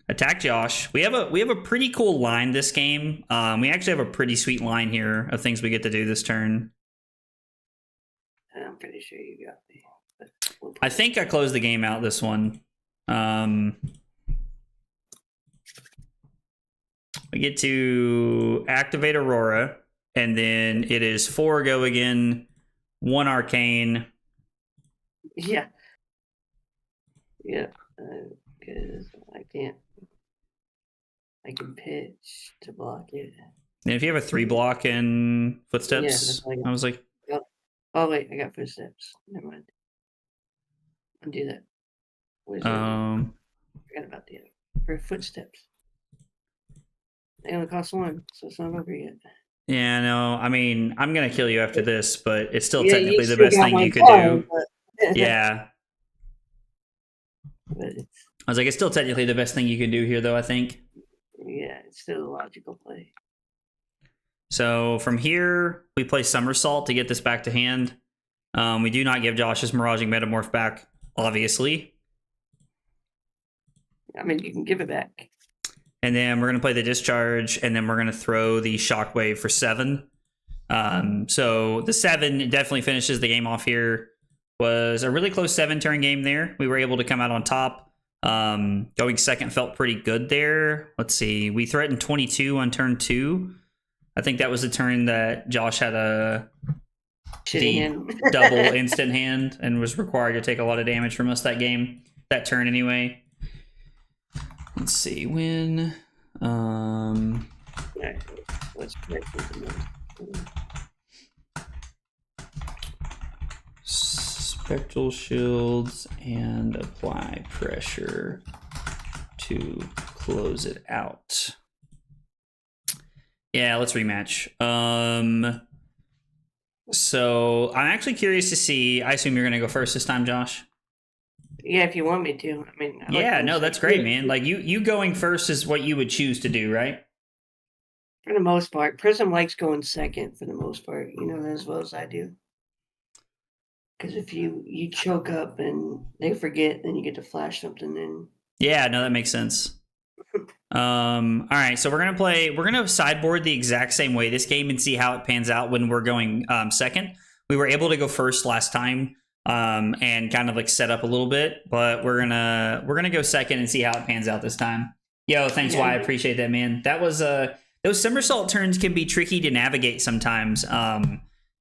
attack Josh. We have a pretty cool line this game. We actually have a pretty sweet line here of things we get to do this turn. I'm pretty sure you got me. I think I closed the game out this one. We get to activate Aurora, and then it is 4 go again, 1 arcane. Yeah. Yeah. Because I can pitch to block it. And if you have a 3 block in footsteps, Yeah, I was like, oh wait, I got footsteps. Never mind. Undo that. Wizard. I forgot about the other. Footsteps. They only cost 1, so it's not over yet. yeah, no, I mean, I'm gonna kill you after this, but it's still Yeah, technically the still best got thing my you could card, do. but- Yeah. But I was like, it's still technically the best thing you could do here, though, I think. yeah, it's still a logical play. So from here, we play Somersault to get this back to hand. We do not give Josh his Miraging Metamorph back, obviously. I mean, you can give it back. And then we're going to play the Discharge, and then we're going to throw the Shockwave for 7. So the 7 definitely finishes the game off here. Was a really close 7-turn game there. We were able to come out on top. Going second felt pretty good there. Let's see. We threatened 22 on turn 2. I think that was the turn that Josh had the double instant hand and was required to take a lot of damage from us that game. That turn anyway. Let's see. When... Let's break Spectral shields and apply pressure to close it out. Yeah, let's rematch. So I'm actually curious to see. I assume you're going to go first this time, Josh. Yeah, if you want me to. I mean, yeah, no, that's great, man. Like you going first is what you would choose to do, right? For the most part, Prism likes going second. For the most part, you know that as well as I do. Because if you choke up and they forget, then you get to flash something in. Yeah, no, that makes sense. All right, so we're gonna sideboard the exact same way this game and see how it pans out when we're going second. We were able to go first last time and kind of like set up a little bit, but we're gonna go second and see how it pans out this time. Yo, thanks, I appreciate that, man. That was those somersault turns can be tricky to navigate sometimes.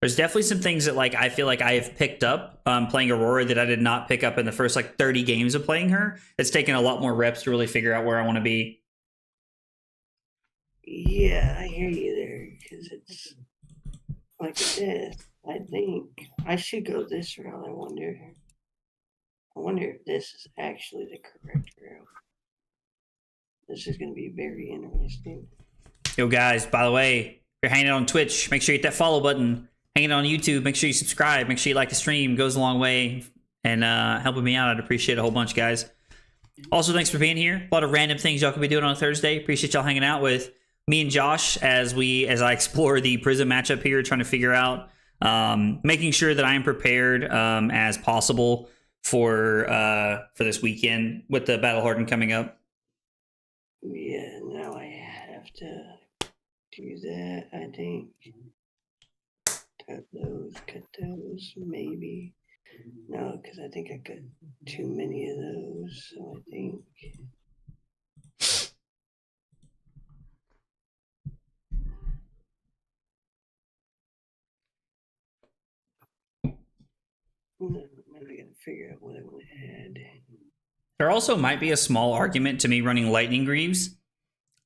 There's definitely some things that like I feel like I have picked up playing Aurora that I did not pick up in the first like 30 games of playing her. It's taken a lot more reps to really figure out where I want to be. Yeah, I hear you there, because it's like this. I think I should go this route. I wonder if this is actually the correct route. This is going to be very interesting. Yo, guys, by the way, if you're hanging out on Twitch, make sure you hit that follow button. Hanging out on YouTube, make sure you subscribe. Make sure you like the stream. It goes a long way. And helping me out, I'd appreciate it a whole bunch, guys. Also, thanks for being here. A lot of random things y'all could be doing on a Thursday. Appreciate y'all hanging out with me and Josh as I explore the Prism matchup here, trying to figure out, making sure that I am prepared as possible for this weekend with the Battle Hardened coming up. Yeah, now I have to do that. I think cut those, maybe. No, because I think I got too many of those. So I think. I'm gotta figure out what I want to add. There also might be a small argument to me running Lightning Greaves,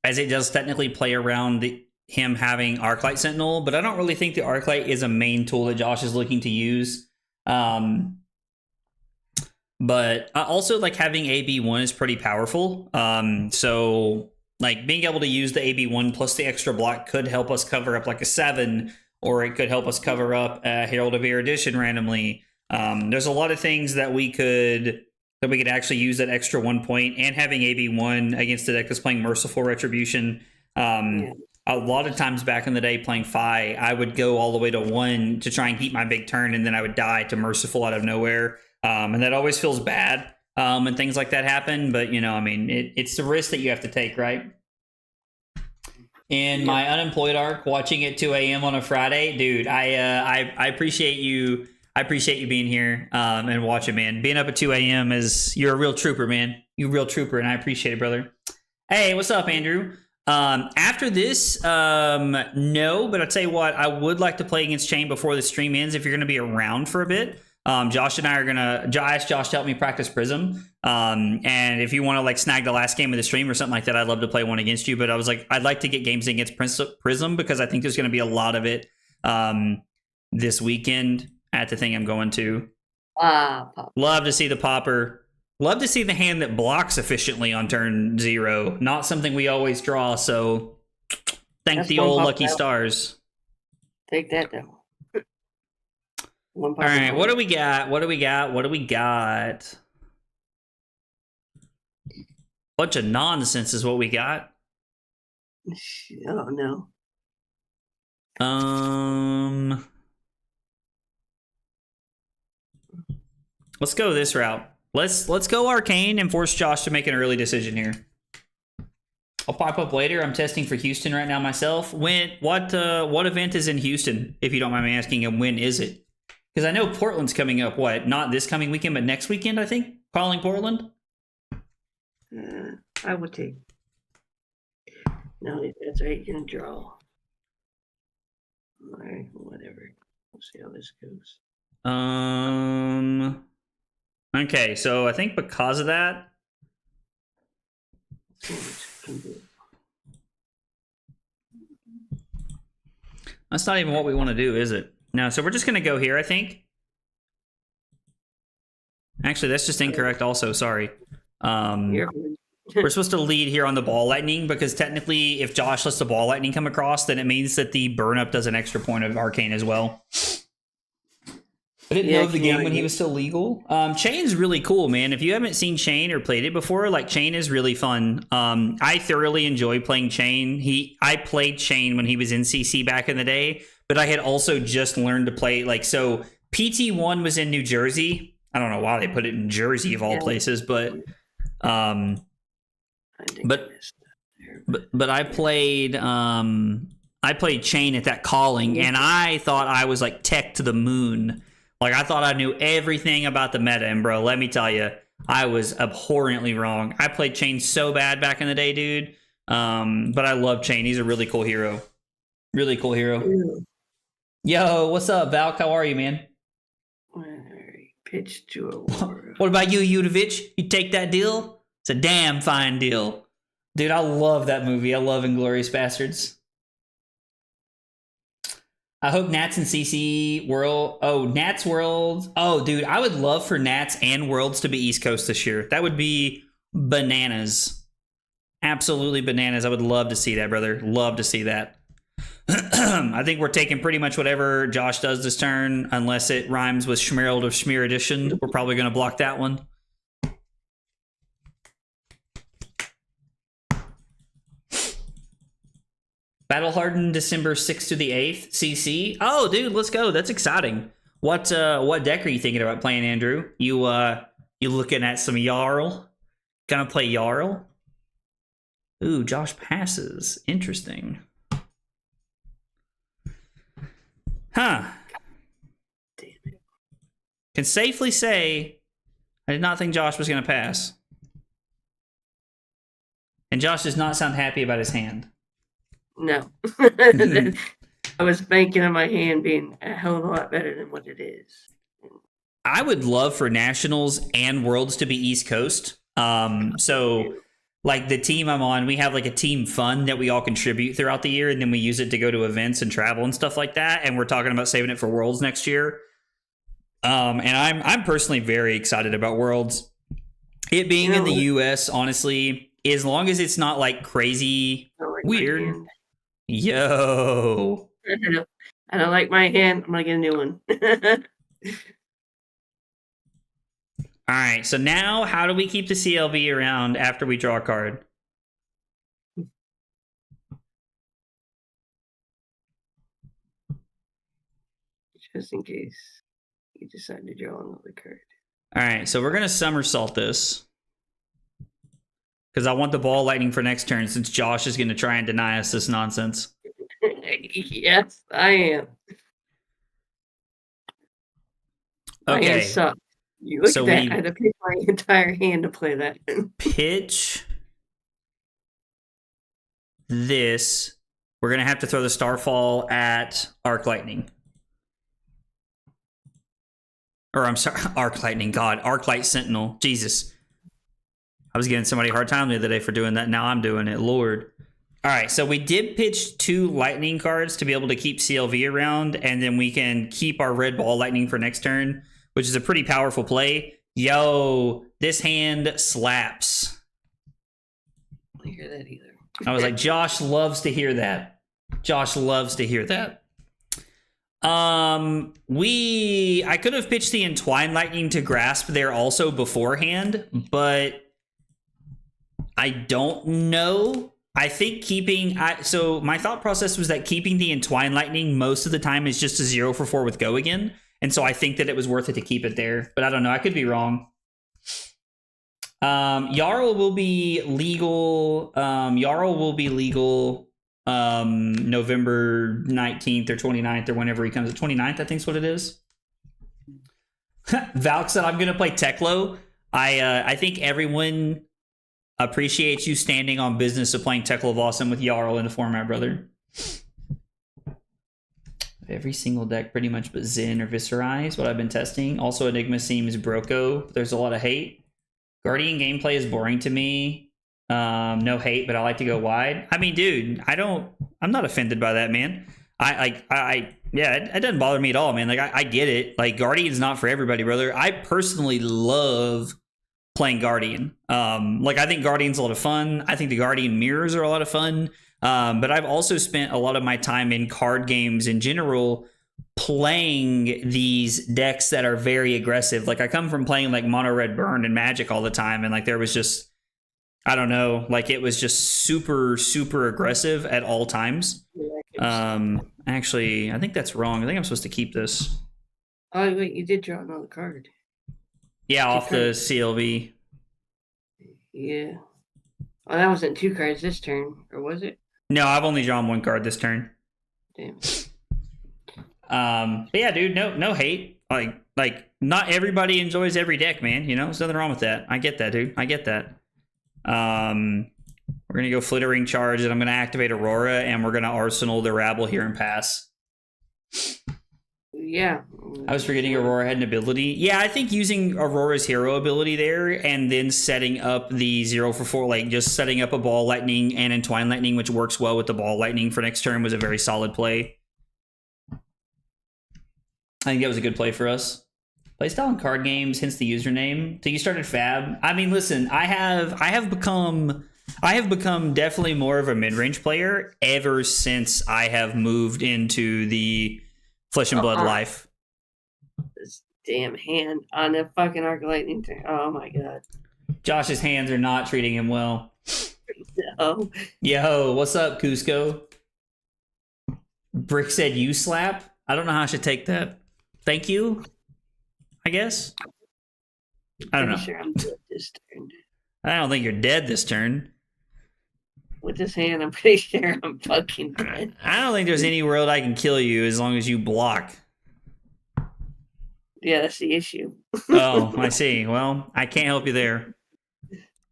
as it does technically play around him having Arclight Sentinel, but I don't really think the Arclight is a main tool that Josh is looking to use. But also, like, having AB1 is pretty powerful. So, like, being able to use the AB1 plus the extra block could help us cover up like a 7, or it could help us cover up a Herald of Erudition randomly. There's a lot of things that we could actually use that extra 1 point, and having AB1 against the deck that's playing Merciful Retribution. A lot of times back in the day playing Fi, I would go all the way to 1 to try and keep my big turn, and then I would die to Merciful out of nowhere. And that always feels bad when things like that happen. But, you know, I mean, it's the risk that you have to take, right? In my unemployed arc, watching at 2 a.m. on a Friday, dude, I appreciate you. I appreciate you being here and watching, man. Being up at 2 a.m. you're a real trooper, man. You're a real trooper, and I appreciate it, brother. Hey, what's up, Andrew? After this, no, but I'll tell you what, I would like to play against Chain before the stream ends if you're going to be around for a bit. Josh and I are gonna. I asked Josh to help me practice Prism. And if you want to like snag the last game of the stream or something like that, I'd love to play one against you. But I was like, I'd like to get games against Prism because I think there's going to be a lot of it this weekend at the thing I'm going to. Love to see the popper. Love to see the hand that blocks efficiently on turn 0. Not something we always draw. So thank the old lucky stars. Take that down. All right, what do we got? Bunch of nonsense is what we got. I don't know. Let's go this route. Let's go Arcane and force Josh to make an early decision here. I'll pop up later. I'm testing for Houston right now myself. What event is in Houston, if you don't mind me asking, and when is it? Because I know Portland's coming up, not this coming weekend, but next weekend, I think? Calling Portland? I would take. No, that's right. You're going to draw. All right, whatever. We'll see how this goes. Okay, so I think because of that... That's not even what we want to do, is it? No, so we're just going to go here, I think. Actually, that's just incorrect also, sorry. We're supposed to lead here on the Ball Lightning, because technically, if Josh lets the Ball Lightning come across, then it means that the Burn Up does an extra point of Arcane as well. I didn't know of the game when he was still legal. Chain's really cool, man. If you haven't seen Chain or played it before, like, Chain is really fun. I thoroughly enjoy playing Chain. I played Chain when he was in CC back in the day, but I had also just learned to play, like, so PT1 was in New Jersey. I don't know why they put it in Jersey of all places, but I played Chain at that calling, and I thought I was like tech to the moon. Like, I thought I knew everything about the meta, and bro, let me tell you, I was abhorrently wrong. I played Chain so bad back in the day, dude. But I love Chain. He's a really cool hero. Really cool hero. Yo, what's up, Valk? How are you, man? Pitch to a war. What about you, Udovich? You take that deal? It's a damn fine deal. Dude, I love that movie. I love Inglourious Bastards. I hope Nats and CC World. Oh, Nats World. Oh, dude, I would love for Nats and Worlds to be East Coast this year. That would be bananas. Absolutely bananas. I would love to see that, brother. Love to see that. I think we're taking pretty much whatever Josh does this turn, unless it rhymes with Schmerald of Schmear Edition. We're probably going to block that one. Battle Hardened December 6th to the 8th, CC. Oh, dude, let's go. That's exciting. What deck are you thinking about playing, Andrew? You looking at some Jarl? Gonna play Jarl? Ooh, Josh passes. Interesting. Huh. Damn it. Can safely say I did not think Josh was gonna pass. And Josh does not sound happy about his hand. No. I was banking on my hand being a hell of a lot better than what it is. I would love for Nationals and Worlds to be East Coast. So like the team I'm on, we have like a team fund that we all contribute throughout the year, and then we use it to go to events and travel and stuff like that. And we're talking about saving it for Worlds next year. And I'm personally very excited about Worlds. It being in the US, honestly, as long as it's not like crazy weird. Yo. I don't like my hand. I'm gonna get a new one. All right, so now how do we keep the CLV around after we draw a card? Just in case you decide to draw another card. All right, so we're going to somersault this. Because I want the ball lightning for next turn, since Josh is going to try and deny us this nonsense. Yes, I am. Okay. My hand sucks. You look at that. I had to pick my entire hand to play that. Pitch this. We're going to have to throw the Starfall at Arc Lightning. Or I'm sorry, Arc Lightning. God, Arc Light Sentinel. Jesus. I was giving somebody a hard time the other day for doing that. Now I'm doing it. Lord. All right, so we did pitch 2 lightning cards to be able to keep CLV around, and then we can keep our red ball lightning for next turn, which is a pretty powerful play. Yo, this hand slaps. I don't hear that either. I was like, Josh loves to hear that. Josh loves to hear that. I could have pitched the Entwine Lightning to Grasp there also beforehand, but I don't know. I think so my thought process was that keeping the Entwine Lightning most of the time is just a 0 for 4 with Go again. And so I think that it was worth it to keep it there. But I don't know. I could be wrong. Jarl will be legal. November 19th or 29th or whenever he comes. 29th, I think is what it is. Valk said, I'm going to play Teklo. I think everyone appreciates you standing on business of playing Teklo of Awesome with Jarl in the format, brother. Every single deck pretty much but Zen or Viscerize is what I've been testing. Also, Enigma seems broco. There's a lot of hate. Guardian gameplay is boring to me. No hate, but I like to go wide. I mean, dude, I'm not offended by that, man. It doesn't bother me at all, man. Like, I get it. Like, Guardian's not for everybody, brother. I personally love playing Guardian. Like, I think Guardian's a lot of fun. I think the Guardian mirrors are a lot of fun. But I've also spent a lot of my time in card games in general playing these decks that are very aggressive. Like, I come from playing like Mono Red Burn and Magic all the time, and like there was just, I don't know, like it was just super, super aggressive at all times. Actually, I think that's wrong. I think I'm supposed to keep this. Oh, wait, you did draw another card. Yeah, off the CLV. Yeah. Oh, that wasn't 2 cards this turn, or was it? No, I've only drawn 1 card this turn. Damn. But yeah, dude, no hate. Like not everybody enjoys every deck, man. You know, there's nothing wrong with that. I get that, dude. I get that. We're gonna go Flittering Charge, and I'm gonna activate Aurora, and we're gonna Arsenal the Rabble here and pass. Yeah. I was forgetting Aurora had an ability. Yeah, I think using Aurora's hero ability there and then setting up the 0 for 4, like just setting up a Ball Lightning and Entwine Lightning, which works well with the Ball Lightning for next turn, was a very solid play. I think that was a good play for us. Playstyle in card games, hence the username. So you started Fab. I mean, listen, I have become definitely more of a mid-range player ever since I have moved into the Flesh and Blood life. This damn hand on the fucking Arc Lightning turn. Oh my god. Josh's hands are not treating him well. No. Yo, what's up, Cusco? Brick said you slap. I don't know how I should take that. Thank you, I guess. I don't know. Sure I'm dead this turn. I don't think you're dead this turn. With this hand, I'm pretty sure I'm fucking dead. I don't think there's any world I can kill you as long as you block. Yeah, that's the issue. Oh, I see. Well, I can't help you there.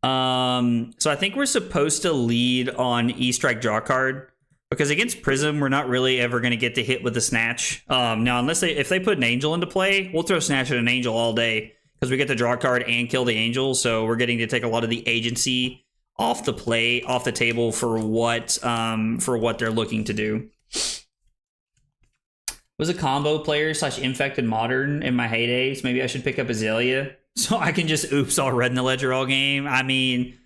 So I think we're supposed to lead on E-Strike draw card because against Prism, we're not really ever going to get to hit with the Snatch. Now, unless if they put an Angel into play, we'll throw Snatch at an Angel all day because we get to draw card and kill the Angel. So we're getting to take a lot of the agency off the table for what they're looking to do. Was a combo player / infected modern in my heydays. Maybe I should pick up Azalea so I can just oops all red in the ledger all game. I mean,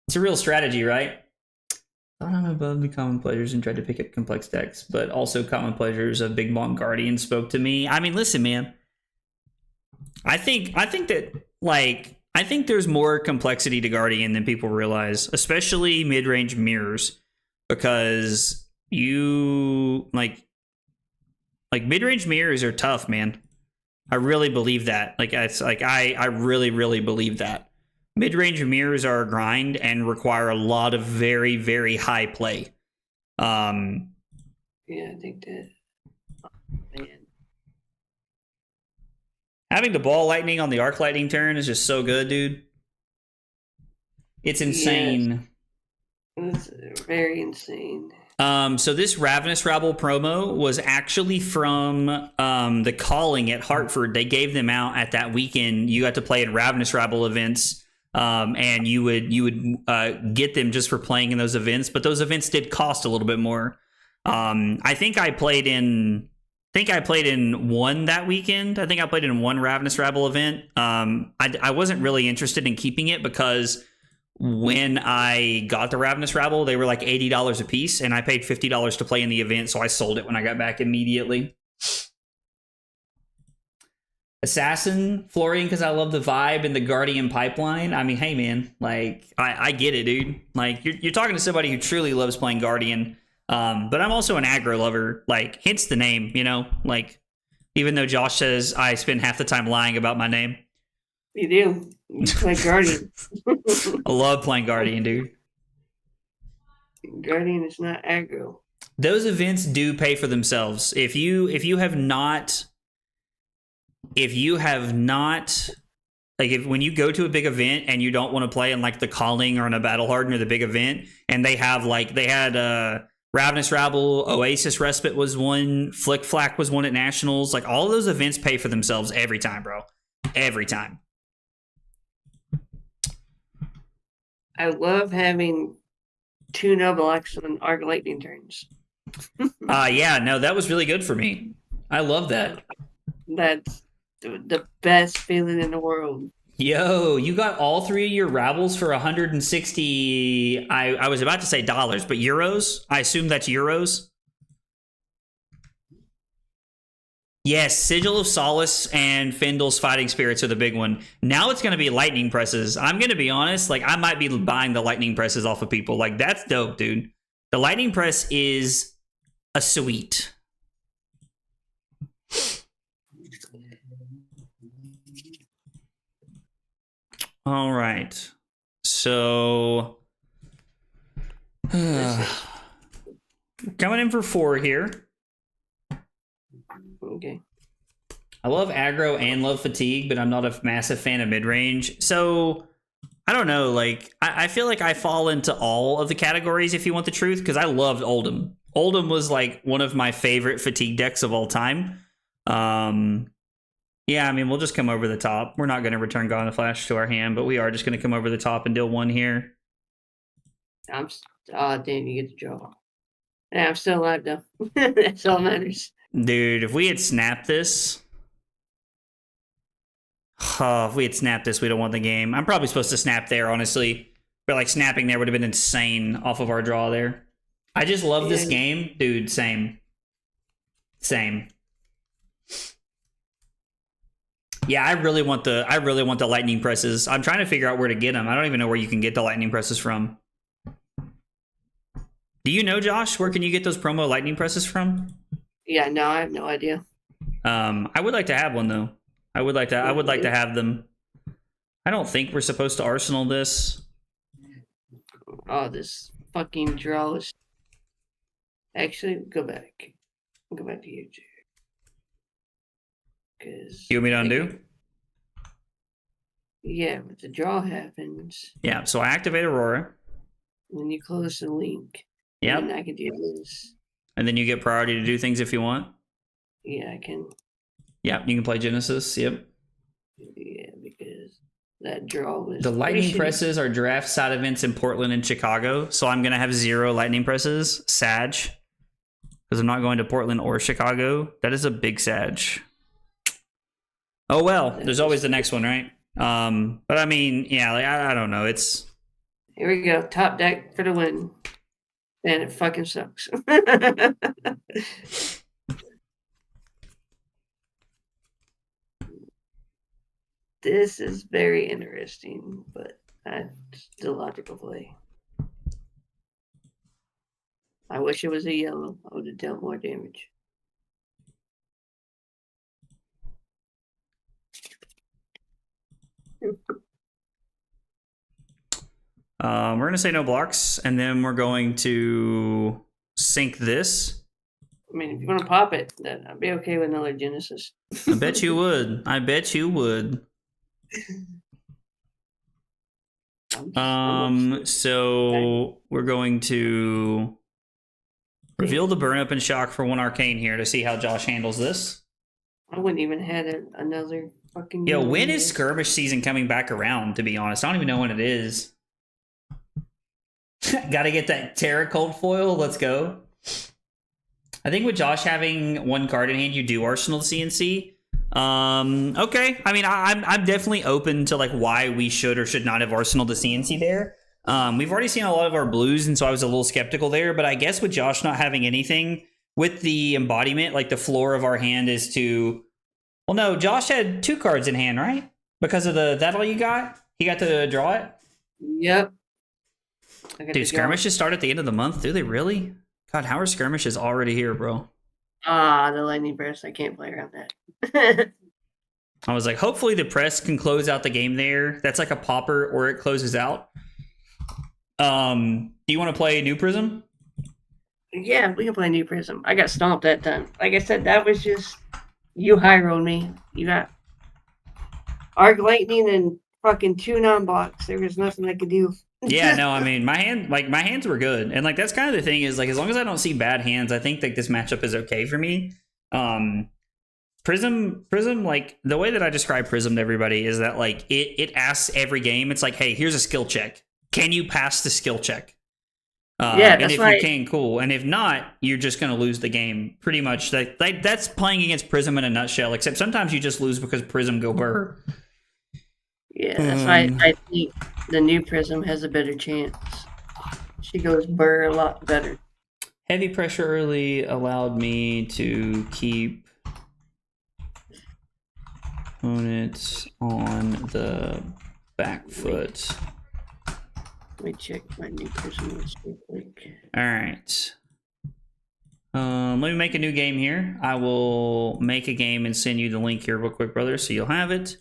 it's a real strategy, right? Thought I'm above the common pleasures and tried to pick up complex decks, but also common pleasures of Big Mom Guardian spoke to me. I mean, listen, man. I think there's more complexity to Guardian than people realize, especially mid-range mirrors, because you like mid-range mirrors are tough, man. I really believe that. I really, really believe that. Mid-range mirrors are a grind and require a lot of very, very high play. Yeah, I think that. Oh, man. Having the Ball Lightning on the Arc Lightning turn is just so good, dude. It's insane. Yes. It's very insane. So this Ravenous Rabble promo was actually from the Calling at Hartford. They gave them out at that weekend. You got to play in Ravenous Rabble events, and you would get them just for playing in those events. But those events did cost a little bit more. I think I played in one that weekend. I think I played in one Ravenous Rabble event. I wasn't really interested in keeping it because when I got the Ravenous Rabble, they were like $80 a piece, and I paid $50 to play in the event, so I sold it when I got back immediately. Assassin, Florian, because I love the vibe and the Guardian pipeline. I mean, hey, man, like, I get it, dude. Like, you're talking to somebody who truly loves playing Guardian, but I'm also an aggro lover, like, hence the name, you know? Like, even though Josh says I spend half the time lying about my name. You do. You play Guardian. I love playing Guardian, dude. Guardian is not aggro. Those events do pay for themselves. If you have not, like, when you go to a big event and you don't want to play in like the Calling or in a Battle Hardened or the big event, and they had Ravenous Rabble, Oasis Respite was one, Flick Flack was one at Nationals. Like, all of those events pay for themselves every time, bro. Every time. I love having 2 Noble X on Arc Lightning turns. Yeah, no, that was really good for me. I love that. That's the best feeling in the world. Yo, you got all 3 of your Rabbles for 160. I was about to say dollars, but euros? I assume that's euros. Yes, Sigil of Solace and Findle's Fighting Spirits are the big one. Now it's going to be Lightning Presses. I'm going to be honest, like, I might be buying the Lightning Presses off of people. Like, that's dope, dude. The Lightning Press is a sweet. All right. So, coming in for 4 here. Okay. I love aggro and love fatigue, but I'm not a massive fan of mid-range. So, I don't know. Like, I feel like I fall into all of the categories, if you want the truth, because I loved Oldhim. Oldhim was, like, one of my favorite fatigue decks of all time. Yeah, I mean, we'll just come over the top. We're not going to return Gone to Flash to our hand, but we are just going to come over the top and deal one here. Damn, you get the draw. Yeah, I'm still alive though. That's all that matters. Dude, if we had snapped this... Oh, if we had snapped this, we don't want the game. I'm probably supposed to snap there, honestly. But like snapping there would have been insane off of our draw there. I just love this game. Dude, same. Same. Yeah, I really want the lightning presses. I'm trying to figure out where to get them. I don't even know where you can get the lightning presses from. Do you know, Josh? Where can you get those promo lightning presses from? Yeah, no, I have no idea. I would like to have one though. I would like to have them. I don't think we're supposed to arsenal this. Oh, this fucking draw is... Actually, go back. Go back to YouTube. You want me to undo? Yeah, but the draw happens. Yeah, so I activate Aurora. When you close the link. Yep. And I can do this. And then you get priority to do things if you want. Yeah, I can. Yeah, you can play Genesis. Yep. Yeah, because that draw was... The lightning presses are draft side events in Portland and Chicago, so I'm going to have 0 lightning presses. Sag. Because I'm not going to Portland or Chicago. That is a big Sag. Oh, well, there's always the next one, right? But I mean, yeah, like, I don't know. It's... Here we go. Top deck for the win. And it fucking sucks. This is very interesting, but it's still logical play. I wish it was a yellow. I would have dealt more damage. We're going to say no blocks, and then we're going to sync this. I mean, if you want to pop it, then I'd be okay with another Genesis. I bet you would. I bet you would. So we're going to reveal the burn up and shock for 1 arcane here to see how Josh handles this. I wouldn't even had another fucking... Yo, when is skirmish season coming back around, to be honest? I don't even know when it is. Gotta get that Terra Cold foil. Let's go. I think with Josh having 1 card in hand, you do Arsenal CNC. Okay. I mean, I'm definitely open to like why we should or should not have Arsenal to CNC there. We've already seen a lot of our blues, and so I was a little skeptical there. But I guess with Josh not having anything with the embodiment, like the floor of our hand is to... Well, no, Josh had 2 cards in hand, right? Because of that all you got? He got to draw it? Yep. Dude, skirmishes start at the end of the month. Do they really? God, how are skirmishes already here, bro? The lightning press. I can't play around that. I was like, hopefully the press can close out the game there. That's like a popper, or it closes out. Do you want to play New Prism? Yeah, we can play New Prism. I got stomped that time. Like I said, that was just... You high rolled me. You got Arc Lightning and fucking 2 non-blocks. There was nothing I could do. Yeah, no, I mean, my hands were good. And like, that's kind of the thing is like, as long as I don't see bad hands, I think like this matchup is okay for me. Prism, like the way that I describe Prism to everybody is that like, it asks every game. It's like, hey, here's a skill check. Can you pass the skill check? Yeah, and if you can, cool. And if not, you're just going to lose the game. Pretty much. That's playing against Prism in a nutshell, except sometimes you just lose because Prism go burr. Yeah, that's why I think the New Prism has a better chance. She goes burr a lot better. Heavy pressure early allowed me to keep opponents on the back foot. Let me check my New Prism real quick. All right. Let me make a new game here. I will make a game and send you the link here real quick, brother, so you'll have it.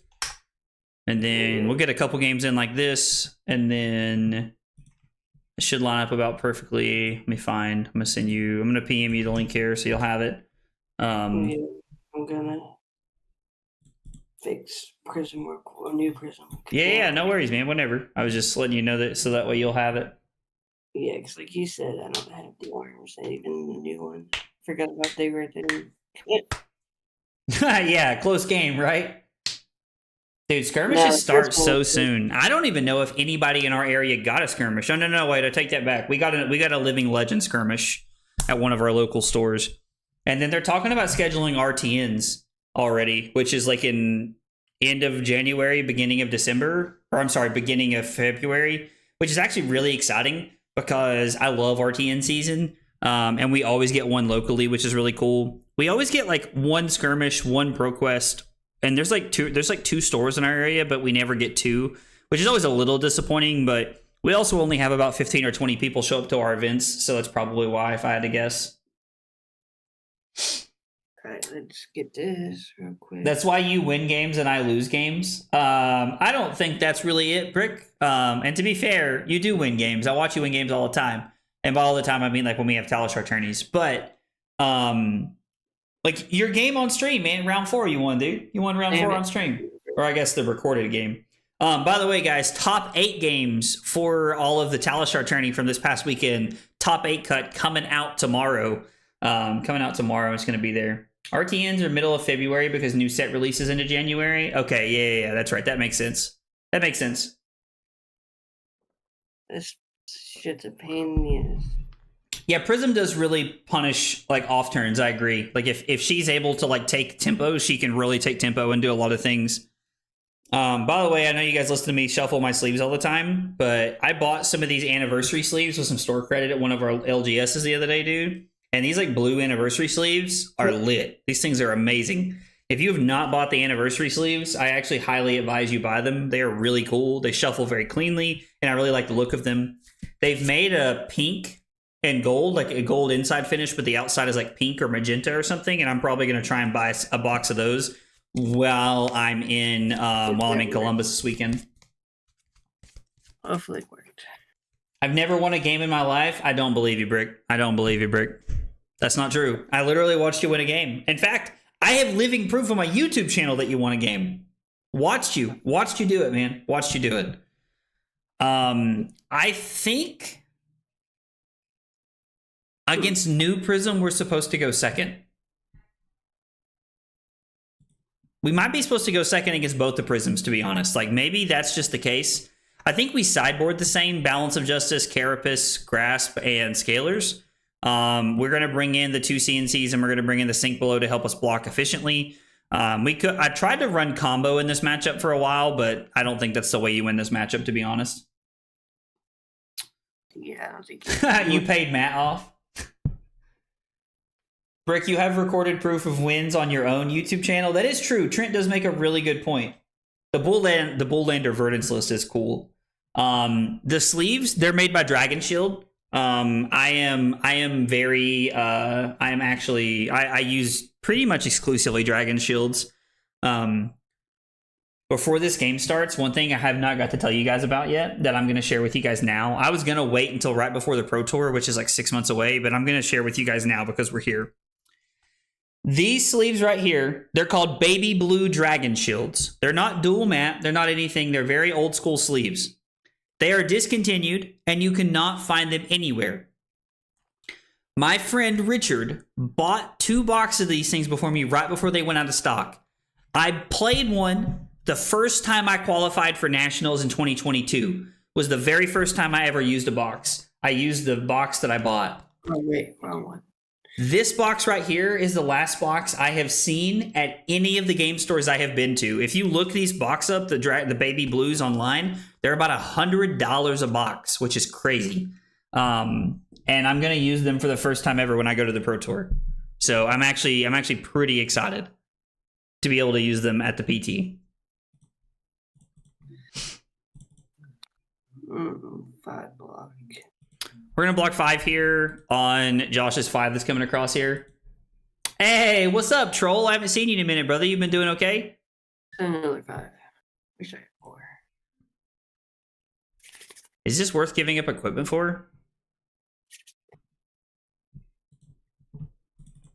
And then we'll get a couple games in like this, and then it should line up about perfectly. Let me find. I'm gonna PM you the link here so you'll have it. I'm gonna fix Prism or New Prism. Yeah, no worries, man. Whenever. I was just letting you know that so that way you'll have it. Yeah, because like you said, I don't have the arms, and even the new one. Forgot about they were there. Yeah, close game, right? Dude, skirmishes No, start this so one- soon. I don't even know if anybody in our area got a skirmish. Oh, no, wait, I take that back. We got a Living Legend skirmish at one of our local stores. And then they're talking about scheduling RTNs already, which is like in end of January, beginning of December, or I'm sorry, beginning of February, which is actually really exciting because I love RTN season. And we always get one locally, which is really cool. We always get like one skirmish, one ProQuest, and there's like two stores in our area, but we never get two, which is always a little disappointing. But we also only have about 15 or 20 people show up to our events, so that's probably why, if I had to guess. All right, let's get this real quick. That's why you win games and I lose games. I don't think that's really it, Brick. And to be fair, you do win games. I watch you win games all the time. And by all the time, I mean like when we have Talishar tourneys. But like your game on stream, man, round 4 you won, dude. You won round 4 on stream. Or I guess the recorded game. By the way, guys, top 8 games for all of the Talishar tourney from this past weekend. Top 8 cut coming out tomorrow. It's going to be there. RTNs are middle of February because new set releases into January. Okay, yeah, that's right. That makes sense. This shit's a pain in the ass. Yeah, Prism does really punish like off turns. I agree. Like if she's able to like take tempo, she can really take tempo and do a lot of things. By the way, I know you guys listen to me shuffle my sleeves all the time, but I bought some of these anniversary sleeves with some store credit at one of our LGSs the other day, dude. And these like blue anniversary sleeves are lit. These things are amazing. If you have not bought the anniversary sleeves, I actually highly advise you buy them. They are really cool. They shuffle very cleanly, and I really like the look of them. They've made a pink and gold, like a gold inside finish, but the outside is like pink or magenta or something. And I'm probably going to try and buy a box of those while I'm in Columbus this weekend. Hopefully it worked. I've never won a game in my life. I don't believe you, Brick. That's not true. I literally watched you win a game. In fact, I have living proof on my YouTube channel that you won a game. Watched you do it, man. Watched you do it. I think against New Prism, we're supposed to go second. We might be supposed to go second against both the Prisms, to be honest. Like, maybe that's just the case. I think we sideboard the same: Balance of Justice, Carapace, Grasp, and Scalers. We're going to bring in the 2 CNCs, and we're going to bring in the Sink Below to help us block efficiently. I tried to run combo in this matchup for a while, but I don't think that's the way you win this matchup, to be honest. Yeah, I don't think you paid Matt off. Brick, you have recorded proof of wins on your own YouTube channel. That is true. Trent does make a really good point. The Bulllander Verdance list is cool. The sleeves, they're made by Dragon Shield. I use pretty much exclusively Dragon Shields. Before this game starts, one thing I have not got to tell you guys about yet that I'm going to share with you guys now. I was going to wait until right before the Pro Tour, which is like 6 months away, but I'm going to share with you guys now because we're here. These sleeves right here, they're called Baby Blue Dragon Shields. They're not dual matte. They're not anything. They're very old school sleeves. They are discontinued, and you cannot find them anywhere. My friend Richard bought 2 boxes of these things before me right before they went out of stock. I played one the first time I qualified for Nationals in 2022. Was the very first time I ever used a box. I used the box that I bought. Oh, wait, wrong one. This box right here is the last box I have seen at any of the game stores I have been to. If you look these box up, the Baby Blues online, they're about $100 a box, which is crazy. And I'm going to use them for the first time ever when I go to the Pro Tour. So I'm actually pretty excited to be able to use them at the PT. 5 block. We're going to block 5 here on Josh's 5 that's coming across here. Hey, what's up, Troll? I haven't seen you in a minute, brother. You've been doing okay? Another 5. Wish I had 4. Is this worth giving up equipment for?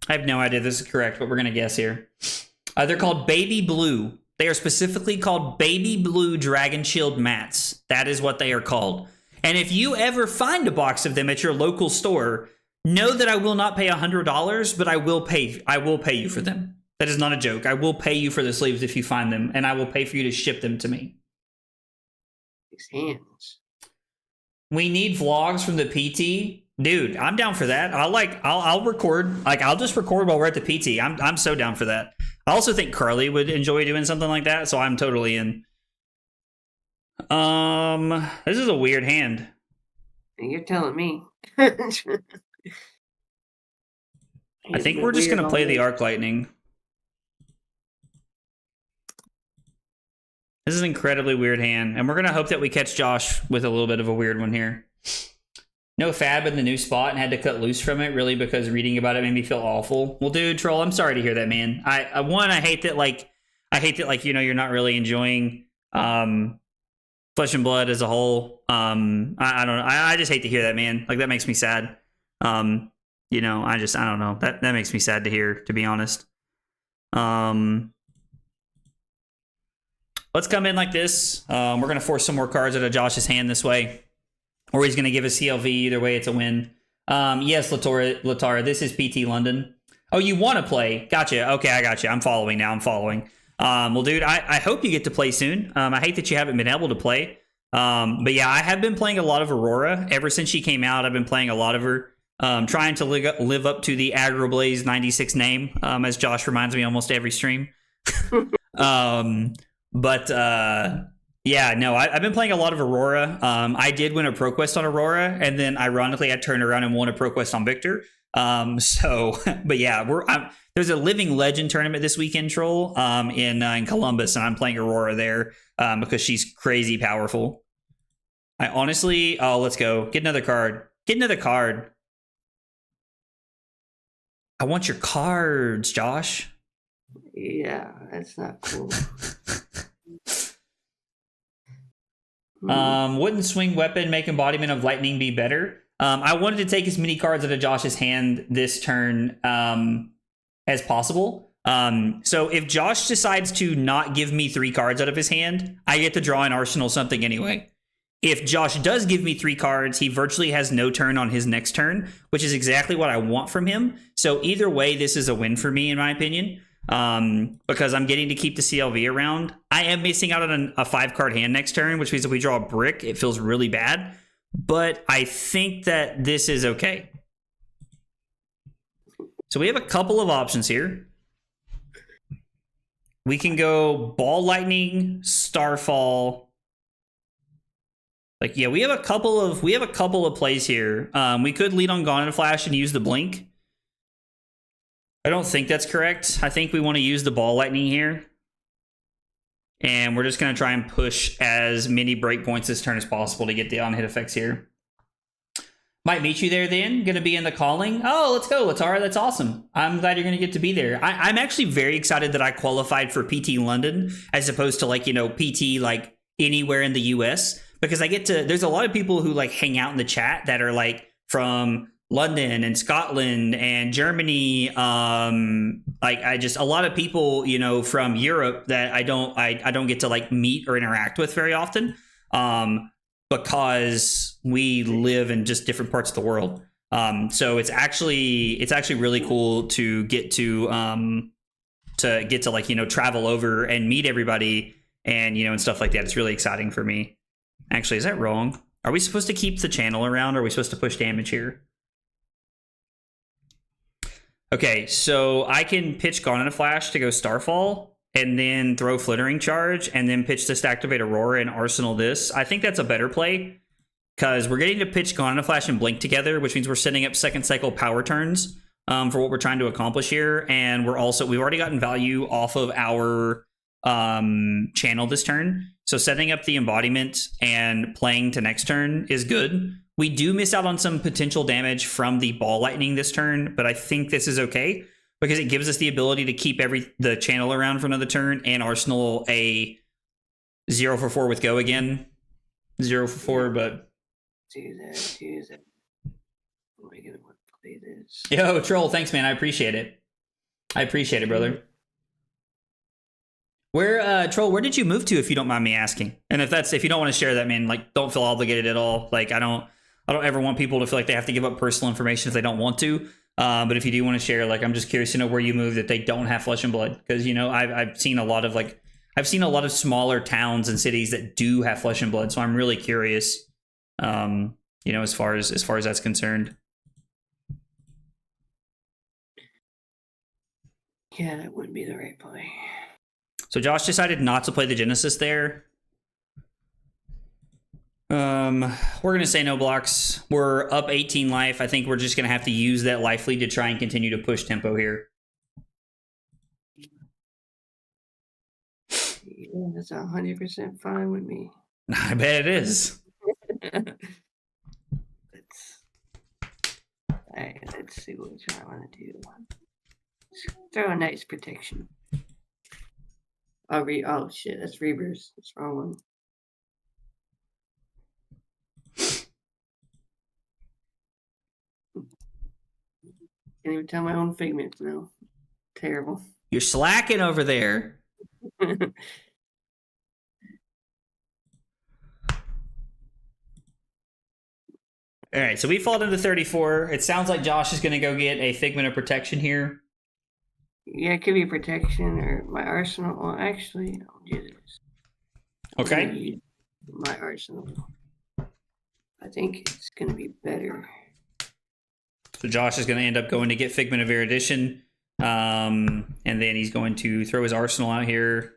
I have no idea if this is correct, but we're going to guess here. They're called Baby Blue. They are specifically called Baby Blue Dragon Shield mats. That is what they are called. And if you ever find a box of them at your local store, know that I will not pay $100, but I will pay you for them. That is not a joke. I will pay you for the sleeves if you find them, and I will pay for you to ship them to me. These hands. We need vlogs from the PT. Dude, I'm down for that. I'll record. Like, I'll just record while we're at the PT. I'm so down for that. I also think Carly would enjoy doing something like that, so I'm totally in. This is a weird hand. You're telling me. I think we're just gonna play the Arc Lightning. This is an incredibly weird hand, and we're gonna hope that we catch Josh with a little bit of a weird one here. No fab in the new spot and had to cut loose from it, really, because reading about it made me feel awful. Well, dude, Troll, I'm sorry to hear that, man. I hate that, like, you know, you're not really enjoying Flesh and Blood as a whole. I don't know. I just hate to hear that, man. Like, that makes me sad. You know, I don't know. That makes me sad to hear, to be honest. Let's come in like this. We're gonna force some more cards out of Josh's hand this way. Or he's going to give a CLV. Either way, it's a win. Yes, Latara, this is PT London. Oh, you want to play? Gotcha. Okay, I got you. I'm following now. I'm following. Well, dude, I hope you get to play soon. I hate that you haven't been able to play. But yeah, I have been playing a lot of Aurora. Ever since she came out, I've been playing a lot of her. Trying to live up to the AgroBlaze 96 name, as Josh reminds me almost every stream. Yeah, no, I've been playing a lot of Aurora. I did win a ProQuest on Aurora, and then ironically, I turned around and won a ProQuest on Victor. But yeah, there's a Living Legend tournament this weekend, Troll, in Columbus, and I'm playing Aurora there because she's crazy powerful. I honestly, let's go get another card. Get another card. I want your cards, Josh. Yeah, that's not cool. Wouldn't swing weapon make embodiment of lightning be better? I wanted to take as many cards out of Josh's hand this turn as possible. So if Josh decides to not give me 3 cards out of his hand, I get to draw an arsenal something anyway. If Josh does give me 3 cards, he virtually has no turn on his next turn, which is exactly what I want from him. So either way, this is a win for me, in my opinion. Because I'm getting to keep the CLV around. I am missing out on a 5-card hand next turn, which means if we draw a brick, it feels really bad. But I think that this is okay. So we have a couple of options here. We can go Ball Lightning, Starfall. Like, yeah, we have a couple of plays here. We could lead on Gone in a Flash and use the Blink. I don't think that's correct. I think we want to use the Ball Lightning here. And we're just going to try and push as many breakpoints this turn as possible to get the on-hit effects here. Might meet you there then. Going to be in the calling. Oh, let's go, Latara. That's awesome. I'm glad you're going to get to be there. I'm actually very excited that I qualified for PT London as opposed to, like, you know, PT like anywhere in the US. Because I get to, there's a lot of people who like hang out in the chat that are like from London and Scotland and Germany, a lot of people, you know, from Europe that I don't get to like meet or interact with very often, because we live in just different parts of the world. So it's actually really cool to get to like, you know, travel over and meet everybody and, you know, and stuff like that. It's really exciting for me. Actually, is that wrong? Are we supposed to keep the channel around, or are we supposed to push damage here? Okay, so I can pitch Gone in a Flash to go Starfall, and then throw Flittering Charge, and then pitch this to activate Aurora and Arsenal this. I think that's a better play, because we're getting to pitch Gone in a Flash and Blink together, which means we're setting up second cycle power turns for what we're trying to accomplish here, and we've already gotten value off of our channel this turn. So setting up the embodiment and playing to next turn is good. We do miss out on some potential damage from the Ball Lightning this turn, but I think this is okay because it gives us the ability to keep the channel around for another turn and Arsenal a 0 for 4 with Go again. 0 for 4, but... Do that. Am I going to want to play this? Yo, Troll, thanks, man. I appreciate it. Brother. Troll, where did you move to, if you don't mind me asking? And if you don't want to share that, man, like, don't feel obligated at all. Like, I don't ever want people to feel like they have to give up personal information if they don't want to. But if you do want to share, like, I'm just curious to know where you move that they don't have Flesh and Blood, because you know I've seen a lot of smaller towns and cities that do have Flesh and Blood, so I'm really curious, you know, as far as that's concerned. Yeah, that wouldn't be the right play. So Josh decided not to play the Genesis there. We're gonna say no blocks. We're up 18 life. I think we're just gonna have to use that life lead to try and continue to push tempo here. Yeah, that's 100% fine with me. I bet it is. Let's see what I want to do. Throw a nice protection. Oh shit, that's reverse. That's the wrong one. Can't even tell my own figments now. Terrible. You're slacking over there. All right, so we fall into 34. It sounds like Josh is going to go get a Figment of Protection here. Yeah, it could be protection or my arsenal. Well, actually, I'll do this. Okay. My arsenal. I think it's going to be better. So Josh is going to end up going to get Figment of Erudition. And then he's going to throw his arsenal out here.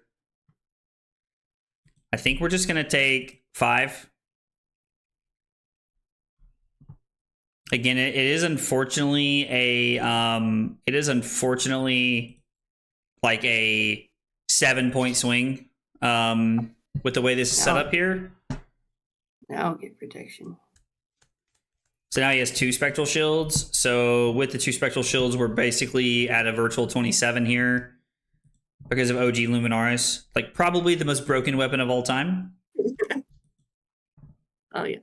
I think we're just going to take 5. Again, it is unfortunately like a 7-point swing with the way this is set up here. Now I'll get protection. So now he has 2 Spectral Shields. So with the 2 Spectral Shields, we're basically at a virtual 27 here because of OG Luminaris. Like, probably the most broken weapon of all time. Oh, yeah.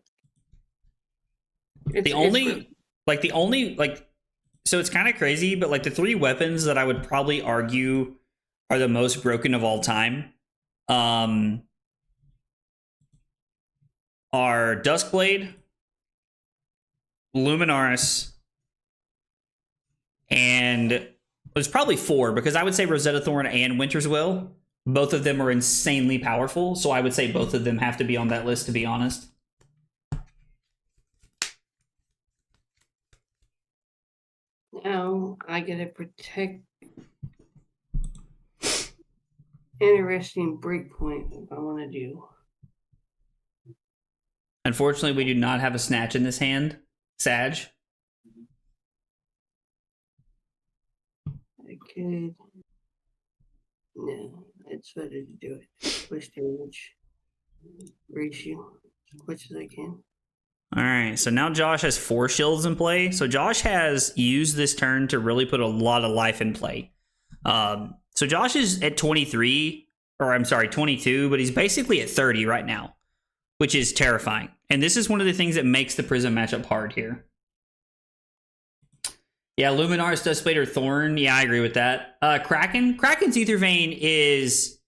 So it's kind of crazy, but like the 3 weapons that I would probably argue are the most broken of all time are Duskblade, Luminaris, and there's probably 4 because I would say Rosetta Thorn and Winter's Will. Both of them are insanely powerful, so I would say both of them have to be on that list, to be honest. Now I get to protect. Interesting breakpoint if I want to do. Unfortunately, we do not have a snatch in this hand. Sag. I could. No, it's better to do it. Push damage ratio as much as I can. All right, so now Josh has 4 shields in play. So Josh has used this turn to really put a lot of life in play. So Josh is at 22, but he's basically at 30 right now, which is terrifying. And this is one of the things that makes the Prism matchup hard here. Yeah, Luminaris, Duskblade, or Thorn. Yeah, I agree with that. Kraken's Ether Vein is...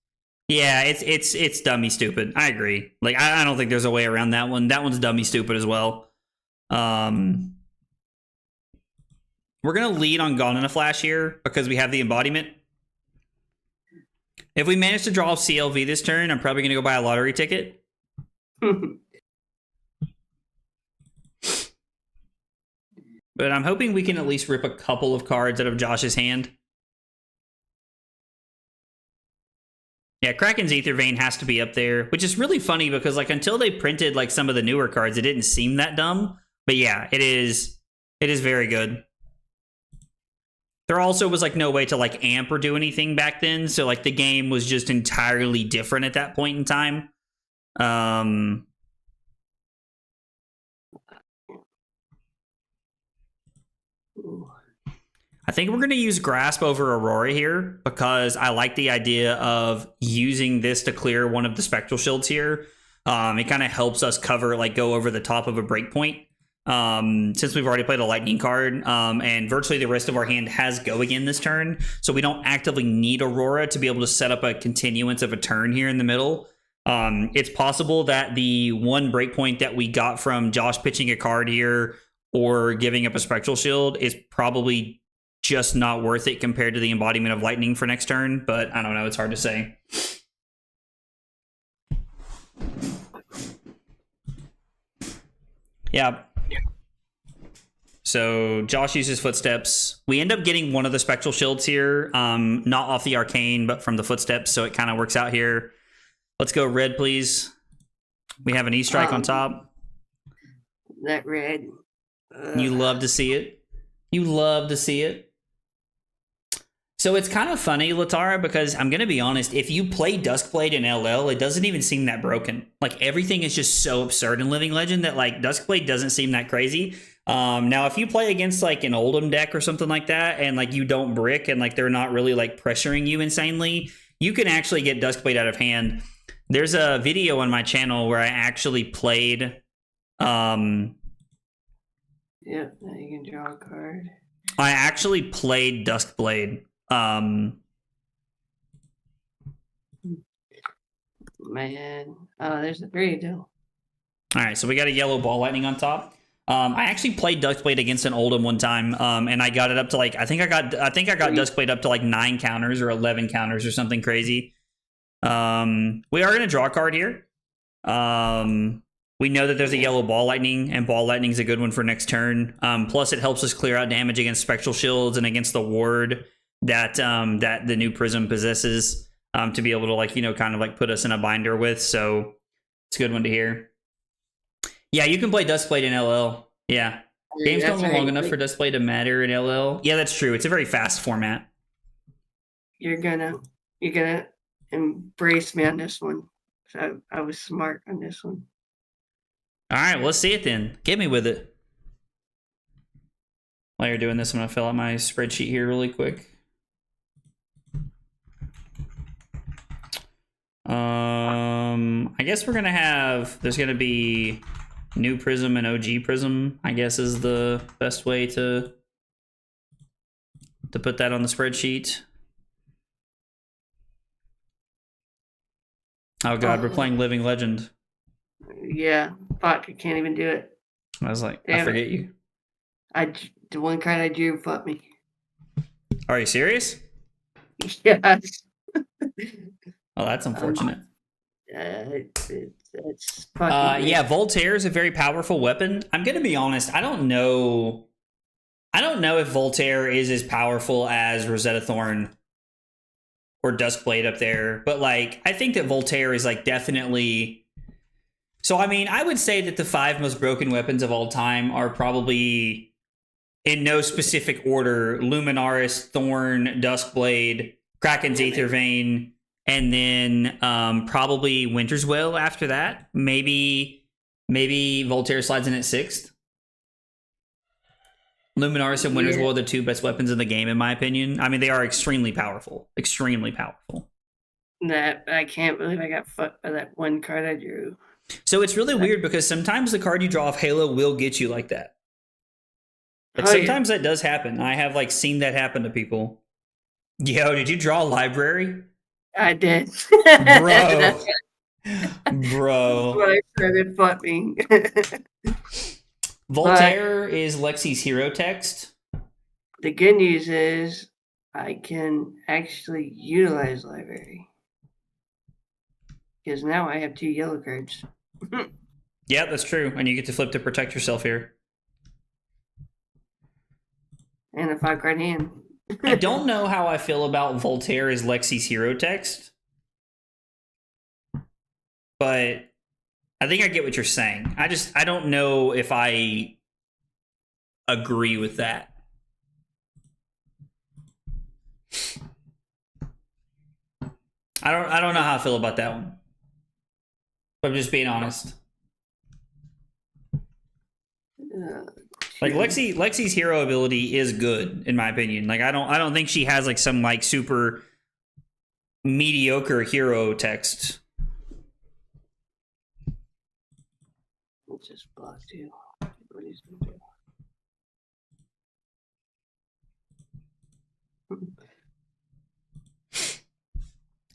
Yeah, it's dummy stupid. I agree. Like, I don't think there's a way around that one. That one's dummy stupid as well. We're going to lead on Gone in a Flash here because we have the embodiment. If we manage to draw off CLV this turn, I'm probably going to go buy a lottery ticket. But I'm hoping we can at least rip a couple of cards out of Josh's hand. Yeah, Kraken's Ether Vein has to be up there, which is really funny because like until they printed like some of the newer cards, it didn't seem that dumb. But yeah, it is very good. There also was like no way to like amp or do anything back then, so like the game was just entirely different at that point in time. I think we're going to use Grasp over Aurora here because I like the idea of using this to clear one of the Spectral Shields here. It kind of helps us cover, like, go over the top of a breakpoint since we've already played a Lightning card, and virtually the rest of our hand has Go Again this turn, so we don't actively need Aurora to be able to set up a continuance of a turn here in the middle. It's possible that the one breakpoint that we got from Josh pitching a card here or giving up a Spectral Shield is probably just not worth it compared to the Embodiment of Lightning for next turn, but I don't know, it's hard to say. Yeah. So Josh uses Footsteps. We end up getting one of the Spectral Shields here, not off the Arcane, but from the Footsteps, so it kind of works out here. Let's go red, please. We have an E-Strike on top. That red. You love to see it. You love to see it. So it's kind of funny, Latara, because I'm going to be honest, if you play Duskblade in LL, it doesn't even seem that broken. Like, everything is just so absurd in Living Legend that, like, Duskblade doesn't seem that crazy. Now, if you play against, like, an Oldhim deck or something like that, and, like, you don't brick, and, like, they're not really, like, pressuring you insanely, you can actually get Duskblade out of hand. There's a video on my channel where I actually played... Yep, now you can draw a card. I actually played Duskblade. Man. Oh, there's a three though. Alright, so we got a yellow ball lightning on top. I actually played Duskblade against an Oldhim one time, and I got it up to like I think I got Duskblade up to like 9 counters or 11 counters or something crazy. We are gonna draw a card here. We know that there's a yellow ball lightning, and ball lightning is a good one for next turn. Plus, it helps us clear out damage against Spectral Shields and against the ward that that the new Prism possesses, to be able to, like, you know, kind of like put us in a binder with. So it's a good one to hear. Yeah, you can play Duskblade in LL. Yeah, game's don't go long enough for Duskblade to matter in LL. Yeah, that's true. It's a very fast format. You're gonna embrace me on this one. So I was smart on this one. All right, well, let's see it then. Get me with it. While you're doing this, I'm going to fill out my spreadsheet here really quick. I guess we're going to have... There's going to be new Prism and OG Prism, I guess, is the best way to put that on the spreadsheet. Oh, God, we're playing Living Legend. Yeah, fuck, I can't even do it. I was like, damn, I forget you. The one card I drew fucked me. Are you serious? Yes. Oh, that's unfortunate. It's fucking yeah, Voltaire is a very powerful weapon. I'm gonna be honest, I don't know if Voltaire is as powerful as Rosetta Thorn or Duskblade up there, but like I think that Voltaire is like definitely... So, I mean, I would say that the 5 most broken weapons of all time are probably, in no specific order, Luminaris, Thorn, Duskblade, Kraken's Aether Vein, and then probably Winter's Will after that. Maybe Voltaire slides in at 6th. Luminaris and Winter's Will are the 2 best weapons in the game, in my opinion. I mean, they are extremely powerful. Extremely powerful. I can't believe I got fucked by that one card I drew. So it's really weird because sometimes the card you draw off Halo will get you like that. Like sometimes that does happen. I have like seen that happen to people. Yo, did you draw a library? I did. Bro. Bro. That's what I said, it fucked me. Voltaire is Lexi's hero text. The good news is I can actually utilize library. Because now I have 2 yellow cards. Yeah, that's true. And you get to flip to protect yourself here. And a 5-card hand. I don't know how I feel about Voltaire as Lexi's hero text. But I think I get what you're saying. I don't know if I agree with that. I don't know how I feel about that one. But I'm just being honest. Like Lexi's hero ability is good in my opinion. Like I don't think she has like some like super mediocre hero text. Let's just block too. What he's gonna do.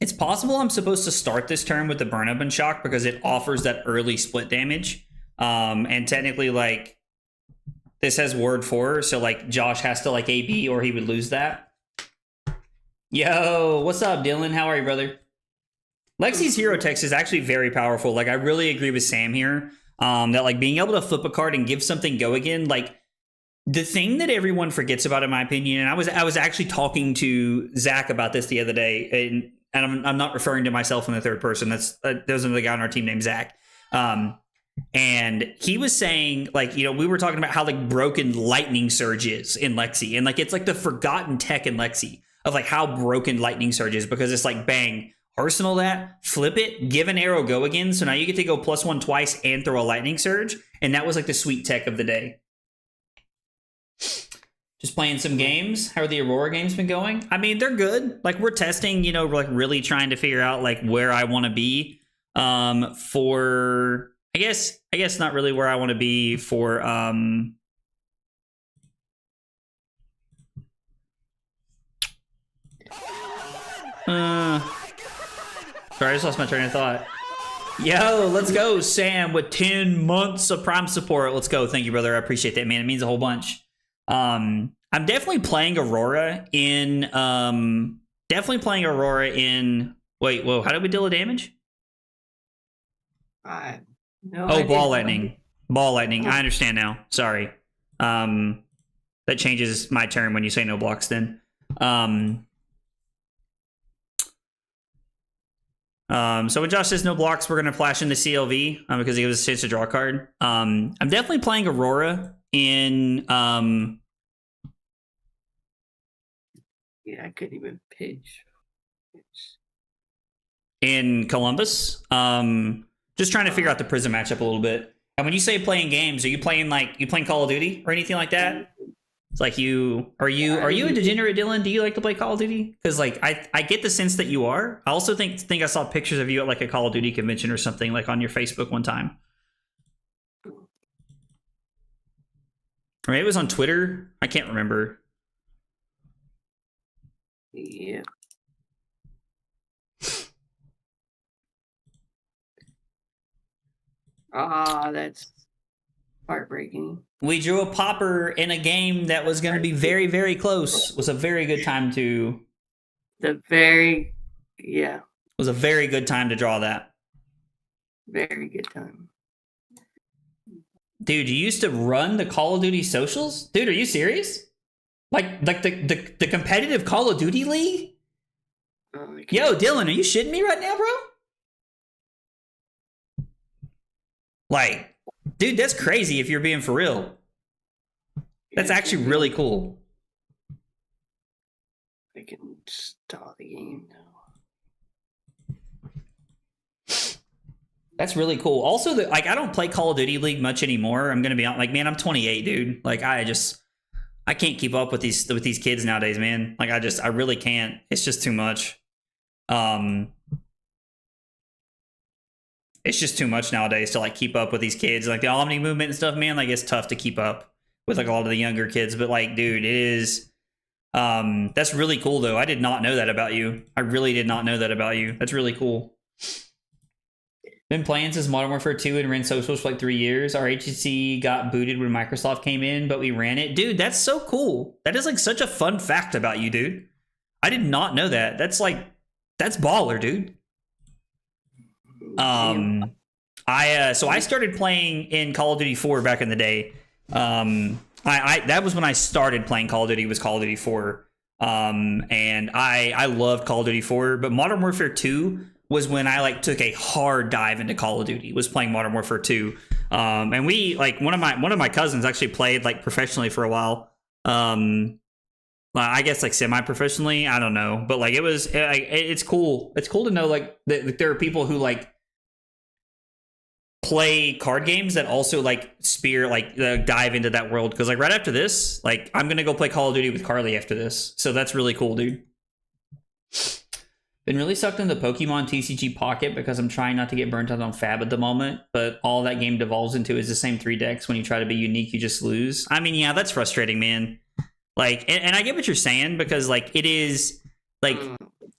It's possible I'm supposed to start this turn with the Burn Up and Shock because it offers that early split damage. And technically, like, This has word 4, so like Josh has to like AB or he would lose that. Yo, what's up, Dylan? How are you, brother? Lexi's hero text is actually very powerful. Like, I really agree with Sam here. That like being able to flip a card and give something go again, like the thing that everyone forgets about, in my opinion, and I was actually talking to Zach about this the other day, and I'm not referring to myself in the third person. There's another guy on our team named Zach. And he was saying, like, you know, we were talking about how like broken lightning surge is in Lexi, and like it's like the forgotten tech in Lexi of like how broken lightning surge is, because it's like bang, arsenal that, flip it, give an arrow go again, so now you get to go +1 twice and throw a lightning surge, and that was like the sweet tech of the day. Just playing some games. How are the Aurora games been going? I mean, they're good. Like, we're testing, you know, we're like really trying to figure out like where I want to be for I guess not really where I want to be for sorry, I just lost my train of thought. Yo, let's go, Sam, with 10 months of Prime support. Let's go. Thank you, brother. I appreciate that, man. It means a whole bunch. I'm definitely playing Aurora in wait, whoa, how did we deal with damage? No, oh, ball lightning. Ball lightning. I understand now. Sorry. That changes my turn when you say no blocks then. So when Josh says no blocks, we're gonna flash into CLV because he gives us a chance to draw a card. I'm definitely playing Aurora in yeah, I couldn't even pitch. in Columbus. Just trying to figure out the Prism matchup a little bit. And when you say playing games, are you playing Call of Duty or anything like that? It's like are you a degenerate, Dylan? Do you like to play Call of Duty? Because like I get the sense that you are. I also think I saw pictures of you at like a Call of Duty convention or something, like on your Facebook one time. Or maybe it was on Twitter. I can't remember. Yeah. That's heartbreaking. We drew a popper in a game that was going to be very, very close. It was a very good time to... Yeah. It was a very good time to draw that. Very good time. Dude, you used to run the Call of Duty socials? Dude, are you serious? Like the competitive Call of Duty league? Yo, Dylan, are you shitting me right now, bro? Like, dude, that's crazy if you're being for real. That's actually really cool. I can start the game now. That's really cool. Also, I don't play Call of Duty League much anymore. I'm gonna be like, man, I'm 28, dude. Like, I can't keep up with these kids nowadays, man. Like, I really can't. It's just too much. It's just too much nowadays to like keep up with these kids, like the Omni movement and stuff, man. Like, it's tough to keep up with like a lot of the younger kids. But like, dude, it is. That's really cool though. I did not know that about you. I really did not know that about you. That's really cool. Been playing since Modern Warfare 2 and ran socials for like 3 years. Our agency got booted when Microsoft came in, but we ran it. Dude, that's so cool. That is like such a fun fact about you, dude. I did not know that. That's baller, dude. So I started playing in Call of Duty 4 back in the day. That was when I started playing Call of Duty, was Call of Duty 4. And I loved Call of Duty 4, but Modern Warfare 2 was when I like took a hard dive into Call of Duty, was playing Modern Warfare 2. And we like one of my cousins actually played like professionally for a while. I guess like semi-professionally, I don't know, but like it's cool. It's cool to know like that there are people who like play card games that also like dive into that world. Because like right after this, like I'm gonna go play Call of Duty with Carly after this, so that's really cool, dude. Been really sucked into Pokemon TCG Pocket because I'm trying not to get burnt out on Fab at the moment, but all that game devolves into is the same 3 decks. When you try to be unique, you just lose. I mean, yeah, that's frustrating, man. Like, and I get what you're saying, because like it is like,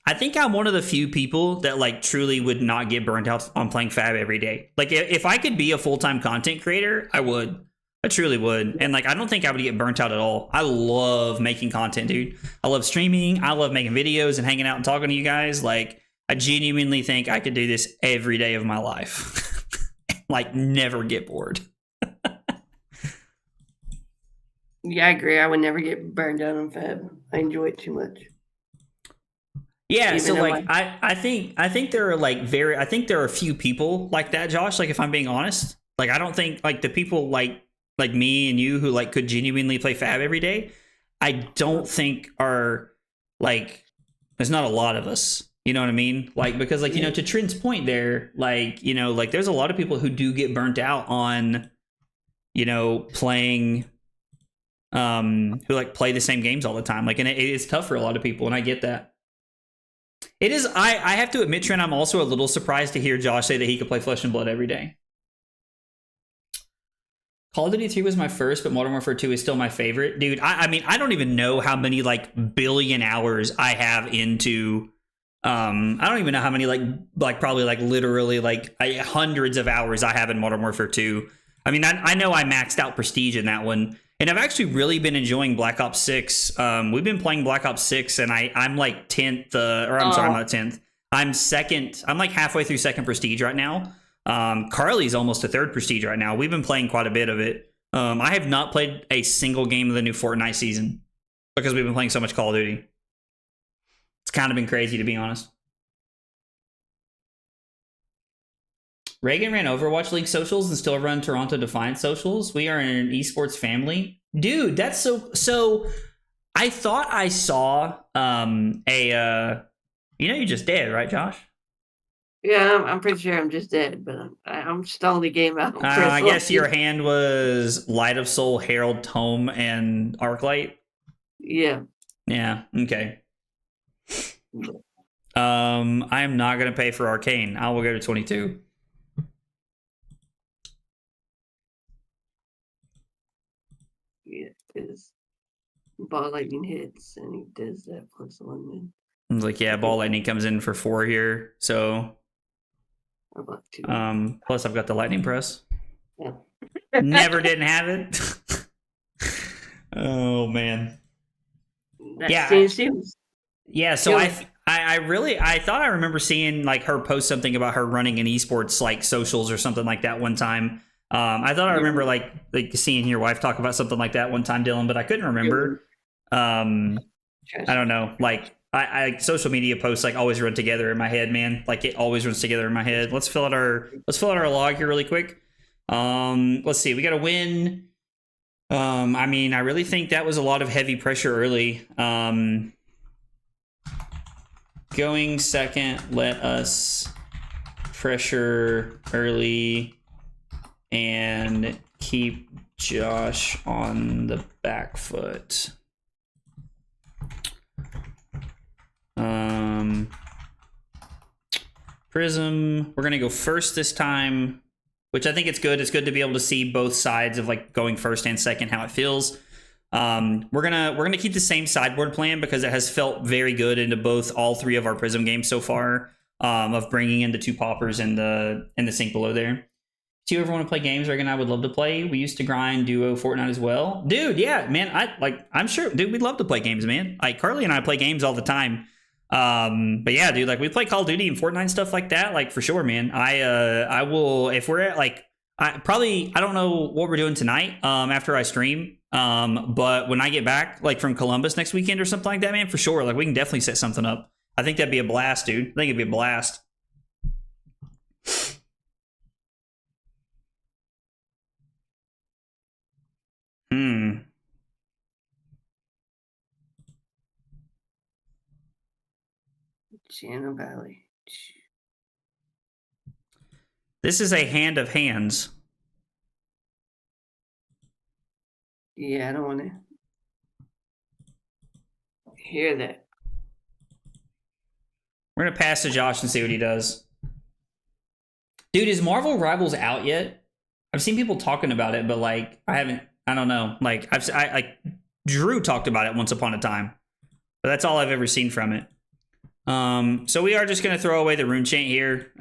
I think I'm one of the few people that like truly would not get burnt out on playing Fab every day. Like if I could be a full-time content creator, I would. I truly would. And like, I don't think I would get burnt out at all. I love making content, dude. I love streaming. I love making videos and hanging out and talking to you guys. Like, I genuinely think I could do this every day of my life. Like, never get bored. Yeah, I agree. I would never get burned out on Fab. I enjoy it too much. Yeah, Even so though like I think there are like I think there are a few people like that, Josh. Like, if I'm being honest, like I don't think like the people like me and you who like could genuinely play Fab every day, I don't think are like, there's not a lot of us. You know what I mean? Like, because like, you know, to Trent's point there, like, you know, like there's a lot of people who do get burnt out on, you know, playing who like play the same games all the time. Like, and it's tough for a lot of people, and I get that. It is. I have to admit, Trent, I'm also a little surprised to hear Josh say that he could play Flesh and Blood every day. Call of Duty 3 was my first, but Modern Warfare 2 is still my favorite. Dude, I mean, I don't even know how many like billion hours I have into I don't even know how many like probably like literally like hundreds of hours I have in Modern Warfare 2. I mean, I know I maxed out Prestige in that one. And I've actually really been enjoying Black Ops 6. We've been playing Black Ops 6, and I'm like 10th, or I'm sorry, I'm not 10th. I'm second. I'm like halfway through second Prestige right now. Carly's almost a third Prestige right now. We've been playing quite a bit of it. I have not played a single game of the new Fortnite season because we've been playing so much Call of Duty. It's kind of been crazy, to be honest. Reagan ran Overwatch League socials and still run Toronto Defiance socials. We are an esports family. Dude, that's so I thought I saw you know, you're just dead, right, Josh? Yeah, I'm pretty sure I'm just dead, but I'm stalling the game out. I guess your hand was Light of Soul, Herald Tome, and Arclight. Yeah. Yeah, okay. I am not gonna pay for Arcane. I will go to 22. Yeah, because Ball Lightning hits and he does that +1 then. I was like, yeah, Ball Lightning comes in for 4 here, so About 2. plus I've got the Lightning Press. Yeah. Never didn't have it. Oh man. Yeah. Yeah, so I really thought I remember seeing like her post something about her running an esports like socials or something like that one time. I thought I remember like seeing your wife talk about something like that one time, Dylan, but I couldn't remember. I don't know. Like I social media posts like always run together in my head, man. Like it always runs together in my head. Let's fill out our log here really quick. Let's see. We got to win. I mean, I really think that was a lot of heavy pressure early. Going second, let us pressure early and keep Josh on the back foot. Prism, we're gonna go first this time, which I think it's good. It's good to be able to see both sides of like going first and second, how it feels. We're gonna keep the same sideboard plan because it has felt very good into all three of our Prism games so far. Of bringing in the 2 poppers and the sink below there. Do you ever want to play games? Reagan and I would love to play. We used to grind duo Fortnite as well, dude. Yeah, man. I'm sure, dude. We'd love to play games, man. Like Carly and I play games all the time. But yeah, dude. Like we play Call of Duty and Fortnite and stuff like that. Like for sure, man. I will if we're at like I don't know what we're doing tonight. After I stream. But when I get back, like from Columbus next weekend or something like that, man, for sure. Like we can definitely set something up. I think that'd be a blast, dude. I think it'd be a blast. Channel Valley. This is a hand of hands. Yeah, I don't want to hear that. We're going to pass to Josh and see what he does. Dude, is Marvel Rivals out yet? I've seen people talking about it, but like I don't know. Like Drew talked about it once upon a time, but that's all I've ever seen from it. So we are just going to throw away the rune chant here.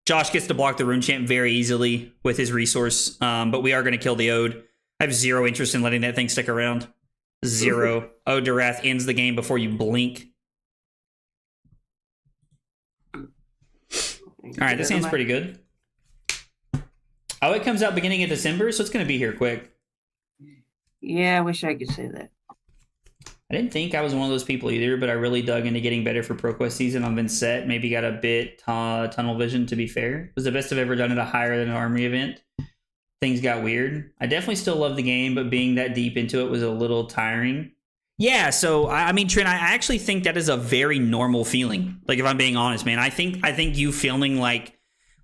Josh gets to block the Rune Champ very easily with his resource, but we are going to kill the Ode. I have zero interest in letting that thing stick around. Zero. Ode to Wrath ends the game before you blink. All right, this hand's pretty good. Oh, it comes out beginning of December, so it's going to be here quick. Yeah, I wish I could say that. I didn't think I was one of those people either, but I really dug into getting better for ProQuest season on Vincent. Maybe got a bit tunnel vision, to be fair. It was the best I've ever done at a higher than an armory event. Things got weird. I definitely still love the game, but being that deep into it was a little tiring. Yeah, so I mean, Trent, I actually think that is a very normal feeling. Like, if I'm being honest, man, I think you feeling like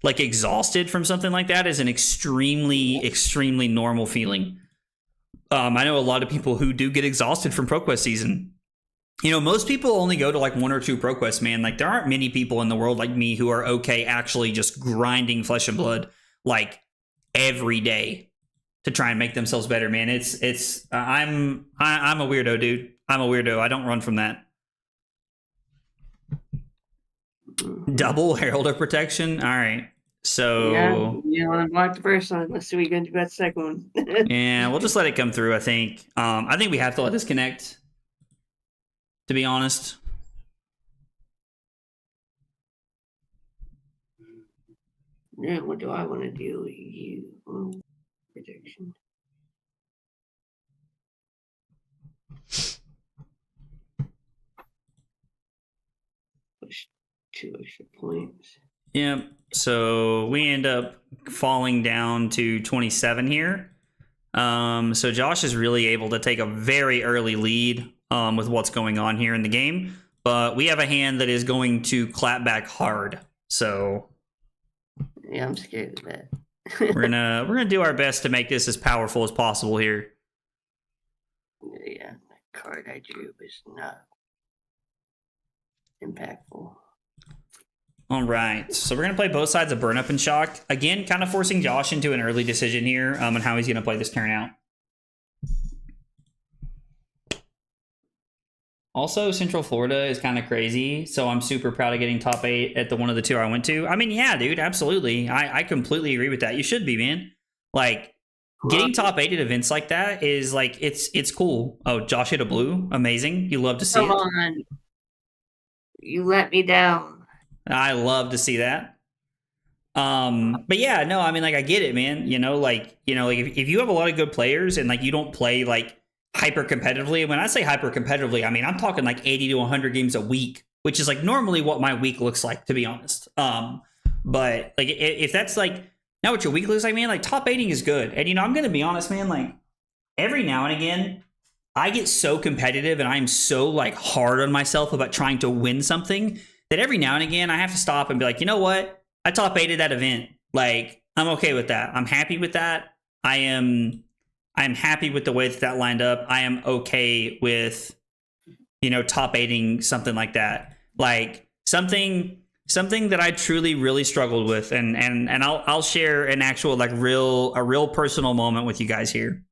exhausted from something like that is an extremely normal feeling. I know a lot of people who do get exhausted from ProQuest season. You know, most people only go to like 1 or 2 ProQuests, man. Like, there aren't many people in the world like me who are okay actually just grinding Flesh and Blood like every day to try and make themselves better, man. I'm a weirdo, dude. I'm a weirdo. I don't run from that. Double Herald of Protection. All right. So yeah, you want to block the first one. Let's see what you're going to do about the second one. yeah, we'll just let it come through, I think. I think we have to let this connect, to be honest. Yeah, what do I want to do with you? Protection. Push 2 extra points. Yep. So we end up falling down to 27 here. So Josh is really able to take a very early lead with what's going on here in the game. But we have a hand that is going to clap back hard. So yeah, I'm scared of that. we're gonna do our best to make this as powerful as possible here. Yeah, that card I drew was not impactful. All right, so we're going to play both sides of Burn Up and Shock. Again, kind of forcing Josh into an early decision here on how he's going to play this turn out. Also, Central Florida is kind of crazy, so I'm super proud of getting top 8 at the one of the 2 I went to. I mean, yeah, dude, absolutely. I completely agree with that. You should be, man. Like, getting top 8 at events like that is, like, it's cool. Oh, Josh hit a blue. Amazing. You love to see it. Come on. You let me down. I love to see that. But yeah, no, I mean, like, I get it, man. Like if you have a lot of good players and like you don't play like hyper competitively, when I say hyper competitively, I mean I'm talking like 80 to 100 games a week, which is like normally what my week looks like, to be honest. But like if that's like not what your week looks like, man, like top 8ing is good. And I'm gonna be honest, man, like every now and again I get so competitive and I'm so like hard on myself about trying to win something that every now and again I have to stop and be like, you know what? I top 8'd that event. Like, I'm okay with that. I'm happy with that. I'm happy with the way that lined up. I am okay with, top 8'ing something like that. Like something that I truly, really struggled with. And I'll share an actual, like, a real personal moment with you guys here.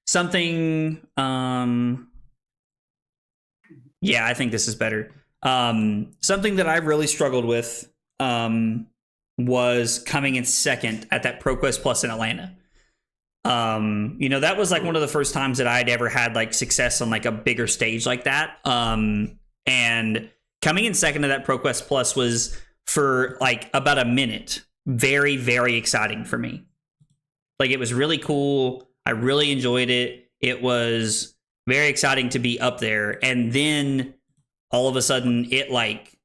Something, yeah, I think this is better. Something that I really struggled with was coming in second at that ProQuest Plus in Atlanta. That was like one of the first times that I'd ever had like success on like a bigger stage like that. And coming in second to that ProQuest Plus was for like about a minute very, very exciting for me. Like, it was really cool. I really enjoyed it. It was very exciting to be up there. And then all of a sudden it like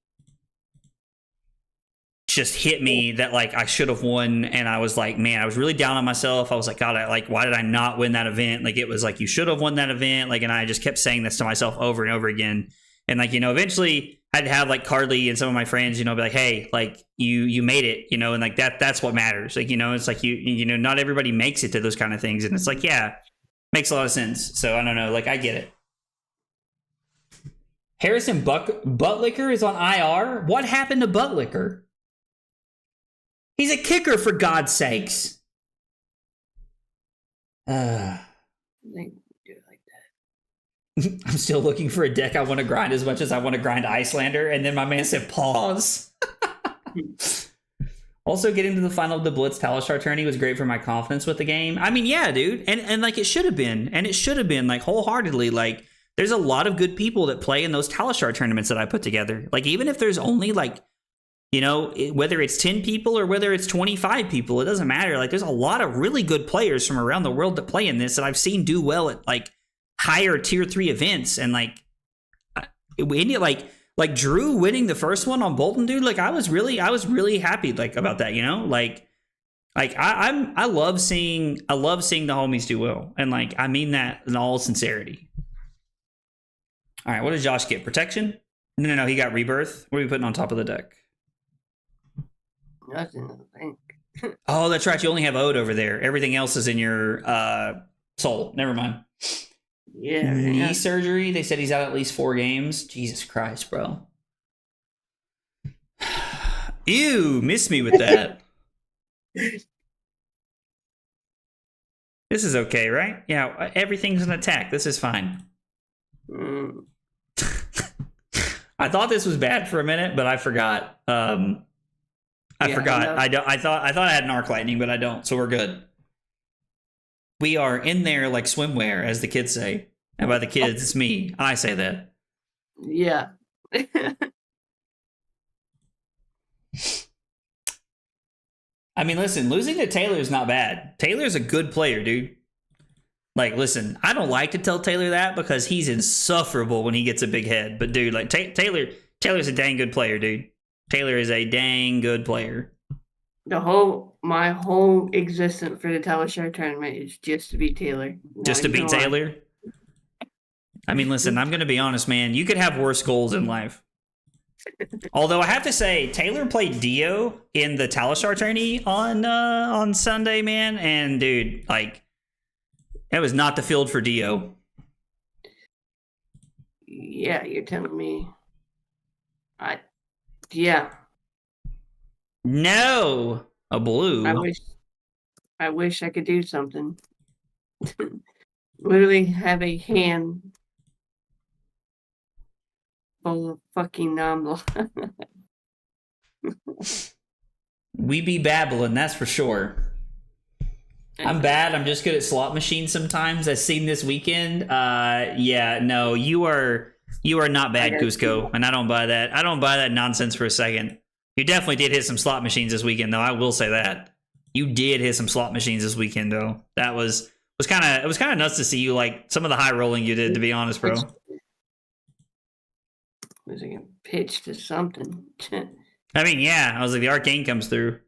just hit me that like I should have won, and I was like, man, I was really down on myself. I was like, God, why did I not win that event? Like, it was like, you should have won that event. Like, and I just kept saying this to myself over and over again. And like, eventually I'd have like Cardley and some of my friends, be like, hey, like you made it, and like that's what matters. Like, it's like not everybody makes it to those kind of things. And it's like, yeah, makes a lot of sense. So I don't know, like, I get it. Harrison Buttlicker is on IR. What happened to Buttlicker? He's a kicker, for God's sakes. I think do it like that. I'm still looking for a deck I want to grind as much as I want to grind Icelander. And then my man said, pause. Also, getting to the final of the Blitz Talishar tourney was great for my confidence with the game. I mean, yeah, dude, and like it should have been, like wholeheartedly. Like, there's a lot of good people that play in those Talishar tournaments that I put together. Like, even if there's only like, you know, whether it's 10 people or whether it's 25 people, it doesn't matter. Like, there's a lot of really good players from around the world that play in this that I've seen do well at like higher tier 3 events, and like, like Drew winning the first one on Bolton, dude. Like I was really happy like about that, you know. Like I love seeing the homies do well, and like I mean that in all sincerity. All right, what did Josh get? Protection? No, he got rebirth. What are we putting on top of the deck? Nothing, I think. Oh, that's right. You only have Ode over there. Everything else is in your soul. Never mind. Yeah. Knee surgery. They said he's out at least 4 games. Jesus Christ, bro. Ew, miss me with that. This is okay, right? Yeah, everything's an attack. This is fine. I thought this was bad for a minute, but I forgot. I forgot. I thought I had an arc lightning, but I don't. So we're good. We are in there like swimwear, as the kids say. And by the kids, it's me. I say that. Yeah. I mean, listen, losing to Taylor is not bad. Taylor's a good player, dude. Like, listen, I don't like to tell Taylor that because he's insufferable when he gets a big head. But, dude, like, Taylor's a dang good player, dude. Taylor is a dang good player. My whole existence for the Talishar tournament is just to beat Taylor. Just to beat Taylor? I mean, listen, I'm going to be honest, man. You could have worse goals in life. Although I have to say, Taylor played Dio in the Talishar tourney on Sunday, man. And, dude, like, that was not the field for Dio. Yeah, you're telling me. Yeah. No, a blue. I wish I could do something. Literally have a hand full of fucking numble. We be babbling, that's for sure. I'm bad. I'm just good at slot machines sometimes. As seen this weekend. Yeah, no, you are not bad, Cusco, and I don't buy that. I don't buy that nonsense for a second. You definitely did hit some slot machines this weekend, though. I will say that. You did hit some slot machines this weekend, though. That was kind of nuts to see you, like, some of the high rolling you did, to be honest, bro. Was like a pitch to something. I mean, yeah. I was like, the arcane comes through.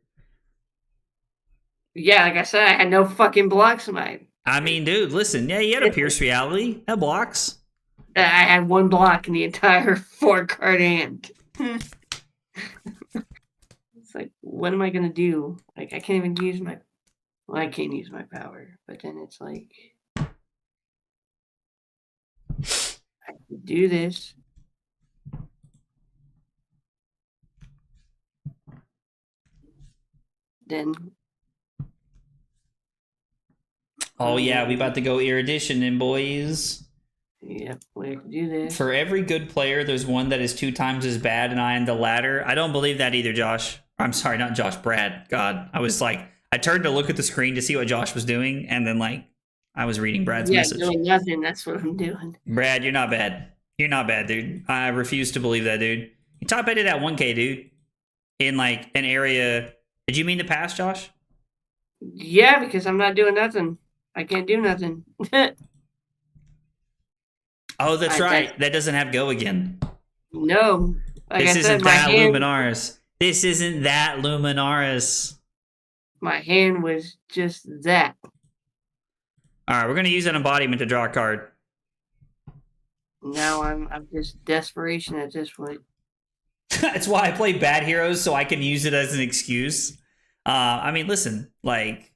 Yeah, like I said, I had no fucking blocks in my... I mean, dude, listen. Yeah, you had a Pierce Reality. That blocks. I had one block in the entire 4-card hand. It's like, what am I going to do? Like, I can't even use my... Well, I can't use my power. But then it's like... I can do this. Then... Oh, yeah, we about to go Erudition in, boys. Yep, we have to do this. For every good player, there's one that is 2 times as bad, and I am the latter. I don't believe that either, Josh. I'm sorry, not Josh, Brad. God, I was like, I turned to look at the screen to see what Josh was doing, and then, like, I was reading Brad's message. Yeah, doing nothing. That's what I'm doing. Brad, you're not bad. You're not bad, dude. I refuse to believe that, dude. You top ended at 1K, dude. In, like, an area... Did you mean to pass, Josh? Yeah, because I'm not doing nothing. I can't do nothing. Oh, that's right. That doesn't have go again. No. This isn't that Luminaris. This isn't that Luminaris. My hand was just that. All right, we're going to use an embodiment to draw a card. Now I'm just desperation at this point. That's why I play bad heroes, so I can use it as an excuse. I mean, listen, like...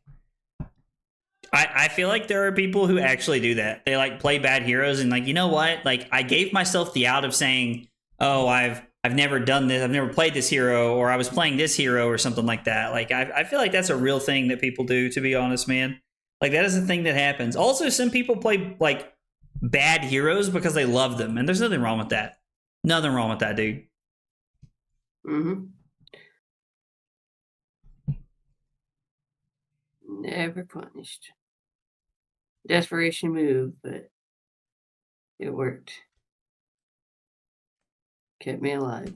I feel like there are people who actually do that. They like play bad heroes and like, you know what? Like I gave myself the out of saying, oh, I've never done this. I've never played this hero, or I was playing this hero or something like that. Like I feel like that's a real thing that people do, to be honest, man. Like that is a thing that happens. Also, some people play like bad heroes because they love them. And there's nothing wrong with that. Nothing wrong with that, dude. Mm-hmm. never punished. Desperation move, but it worked. Kept me alive.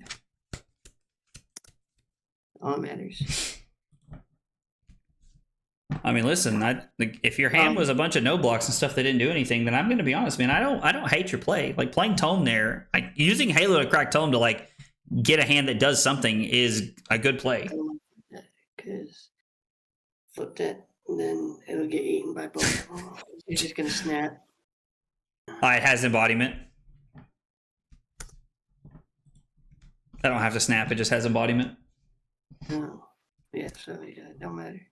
All that matters. I mean, listen, if your hand was a bunch of no blocks and stuff that didn't do anything, then I'm going to be honest, man. I don't hate your play. Like playing Tome there, like using Halo to crack Tome to like get a hand that does something is a good play. Because flip that, and then it'll get eaten by both of them. You're just gonna snap. It has embodiment. I don't have to snap; it just has embodiment. Oh, yeah. So yeah, it don't matter.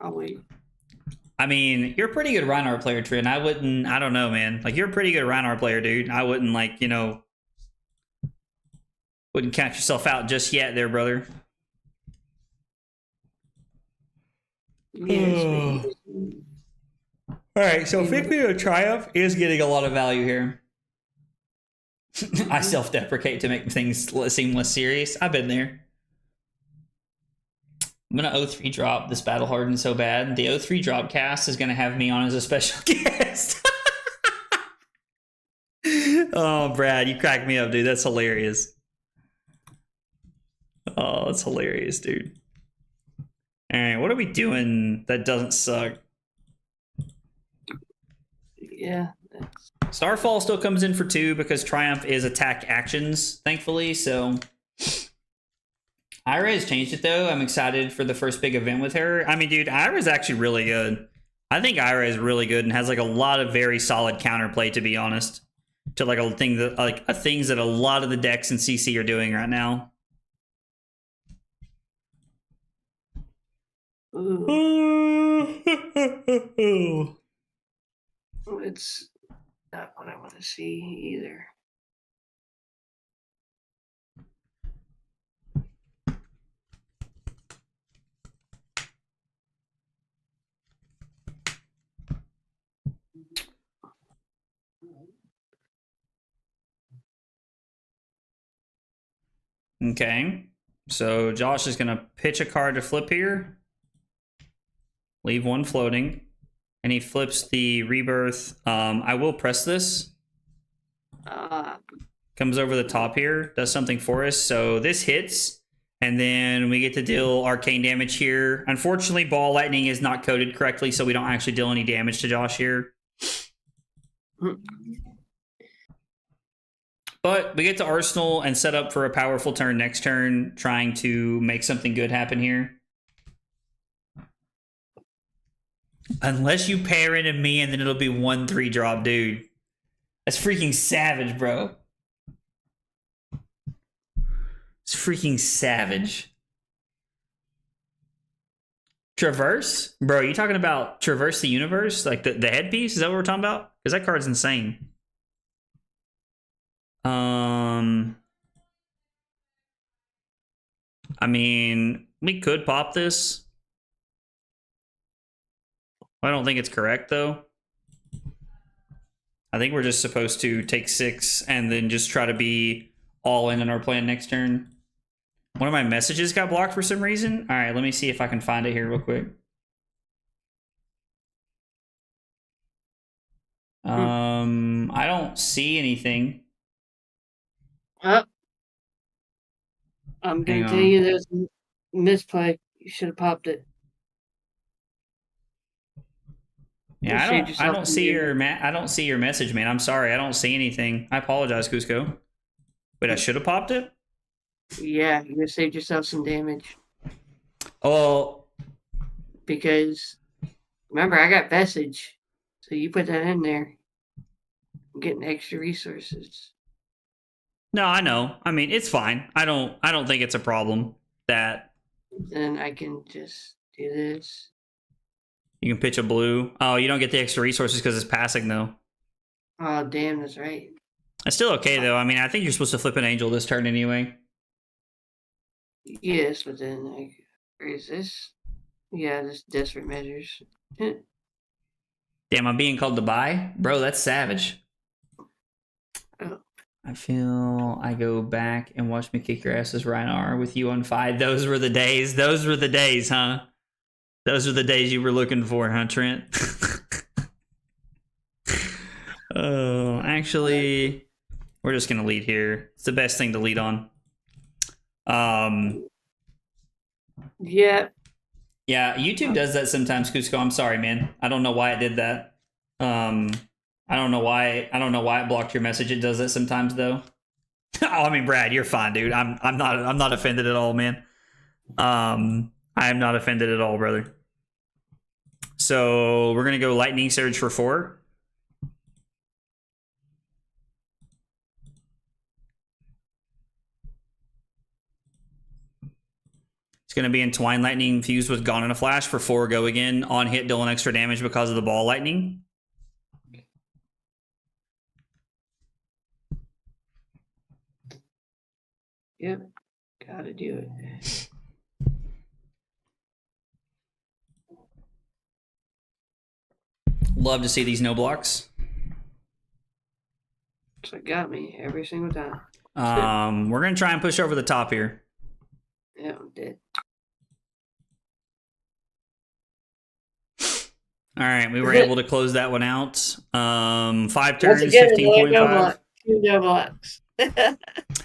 I'll wait. I mean, you're a pretty good Reinhardt player, Trin. I don't know, man. Like, you're a pretty good Reinhardt player, dude. I wouldn't, like, wouldn't count yourself out just yet there, brother. Yes, All right, so Victory of Triumph is getting a lot of value here. I self-deprecate to make things seem less serious. I've been there. I'm going to O3 drop this Battle Hardened so bad. The O3 drop cast is going to have me on as a special guest. Oh, Brad, you cracked me up, dude. That's hilarious. Oh, that's hilarious, dude. All right, what are we doing that doesn't suck? Yeah. Starfall still comes in for 2 because Triumph is attack actions, thankfully, so... Ira has changed it, though. I'm excited for the first big event with her. I mean, dude, Ira's actually really good. I think Ira is really good and has, like, a lot of very solid counterplay, to be honest. To, like, things that a lot of the decks in CC are doing right now. It's not what I want to see either. Okay. So Josh is going to pitch a card to flip here. Leave one floating. And he flips the Rebirth. I will press this. Comes over the top here. Does something for us. So this hits. And then we get to deal arcane damage here. Unfortunately, Ball Lightning is not coded correctly, so we don't actually deal any damage to Josh here. But we get to Arsenal and set up for a powerful turn next turn, trying to make something good happen here. Unless you pair into me, and then it'll be 1/3 drop, dude. That's freaking savage, bro. It's freaking savage. Traverse? Bro, you talking about Traverse the Universe? Like the headpiece? Is that what we're talking about? Because that card's insane. I mean, we could pop this. I don't think it's correct, though. I think we're just supposed to take 6 and then just try to be all in our plan next turn. One of my messages got blocked for some reason. All right, let me see if I can find it here real quick. I don't see anything. I'm going to tell you there's a misplay. You should have popped it. Yeah, I don't see your message, man. I'm sorry. I don't see anything. I apologize, Cusco. Wait, I should have popped it? Yeah, you saved yourself some damage. Oh. Because remember, I got Vestige. So you put that in there. I'm getting extra resources. No, I know. I mean, it's fine. I don't think it's a problem that then I can just do this. You can pitch a blue. Oh, you don't get the extra resources because it's passing, though. Oh, damn, that's right. It's still okay, though. I mean, I think you're supposed to flip an angel this turn anyway. Yes, but then, like, where is this? Yeah, this desperate measures. Damn, I'm being called to buy? Bro, that's savage. Oh. I feel I go back and watch me kick your asses, Reinar, with you on 5. Those were the days. Those were the days, huh? Those are the days you were looking for, huh, Trent? Oh, actually, we're just gonna lead here. It's the best thing to lead on. Yeah. Yeah, YouTube does that sometimes, Cusco. I'm sorry, man. I don't know why it did that. I don't know why it blocked your message. It does that sometimes though. Oh, I mean, Brad, you're fine, dude. I'm not offended at all, man. I am not offended at all, brother. So we're gonna go Lightning Surge for 4. It's going to be Entwine Lightning fused with Gone in a Flash for 4. Go again. On hit, deal an extra damage because of the ball lightning. Yep. Gotta do it. Love to see these no blocks. So it got me every single time. We're going to try and push over the top here. Yeah, I'm dead. All right, we were able to close that one out. 5 turns, 15.5. 2 no blocks.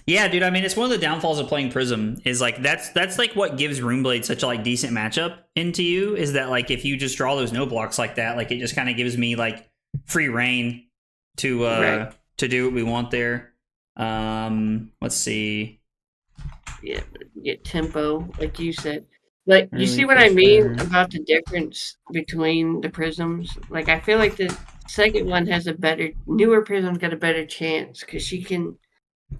Yeah, dude. I mean, it's one of the downfalls of playing Prism is like that's like what gives Runeblade such a like decent matchup into you is that like if you just draw those no blocks like that, like it just kind of gives me like free reign to to do what we want there. Let's see. Yeah, get tempo, like you said. Like, you see what I mean about the difference between the prisms? Like, I feel like the second one has newer prism's got a better chance because she can.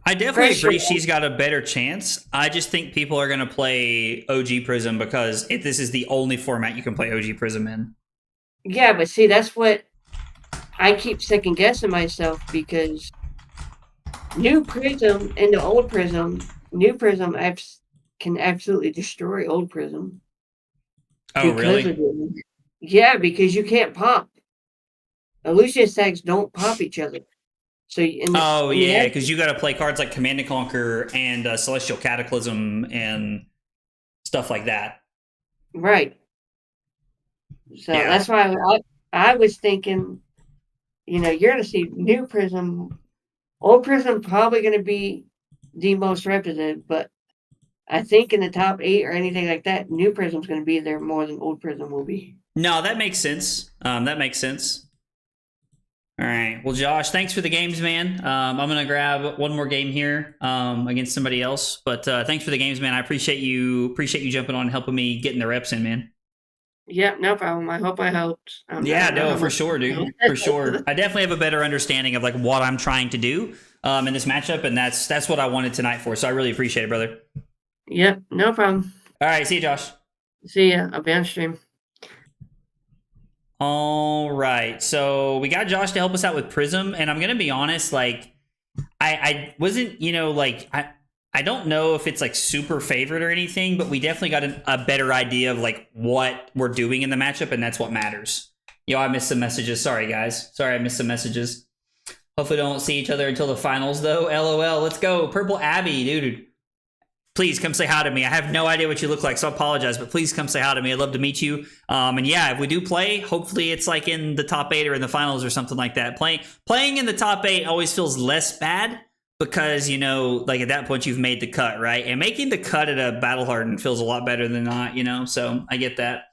I definitely agree she's got a better chance. I just think people are going to play OG Prism because this is the only format you can play OG Prism in. Yeah, but see, that's what I keep second guessing myself because new Prism and the old Prism, new Prism can absolutely destroy old Prism. Oh, really? Yeah, because you can't pop. Illusion stacks don't pop each other. So yeah, because you got to play cards like Command and Conquer and Celestial Cataclysm and stuff like that. Right. So that's why I was thinking, you're going to see new Prism. Old Prism probably going to be the most represented, but I think in the top 8 or anything like that, new Prism's going to be there more than old Prism will be. No, that makes sense. That makes sense. All right. Well, Josh, thanks for the games, man. I'm going to grab one more game here against somebody else. But thanks for the games, man. I appreciate you jumping on and helping me getting the reps in, man. Yeah, no problem. I hope I helped. Yeah, no, for sure, dude. For sure. I definitely have a better understanding of like what I'm trying to do in this matchup, and that's what I wanted tonight for. So I really appreciate it, brother. Yep, no problem. All right, see you, Josh. See ya. I'll be on stream. All right, so we got Josh to help us out with Prism, and I'm gonna be honest, like I wasn't, like I don't know if it's like super favorite or anything, but we definitely got a better idea of like what we're doing in the matchup, and that's what matters. I missed some messages. Sorry, guys. Sorry, I missed some messages. Hopefully, don't see each other until the finals, though. LOL. Let's go, Purple Abby, dude. Please come say hi to me. I have no idea what you look like, so I apologize, but please come say hi to me. I'd love to meet you. And yeah, if we do play, hopefully it's like in the top 8 or in the finals or something like that. Playing in the top 8 always feels less bad because, like at that point you've made the cut, right? And making the cut at a Battle Hardened feels a lot better than not, so I get that.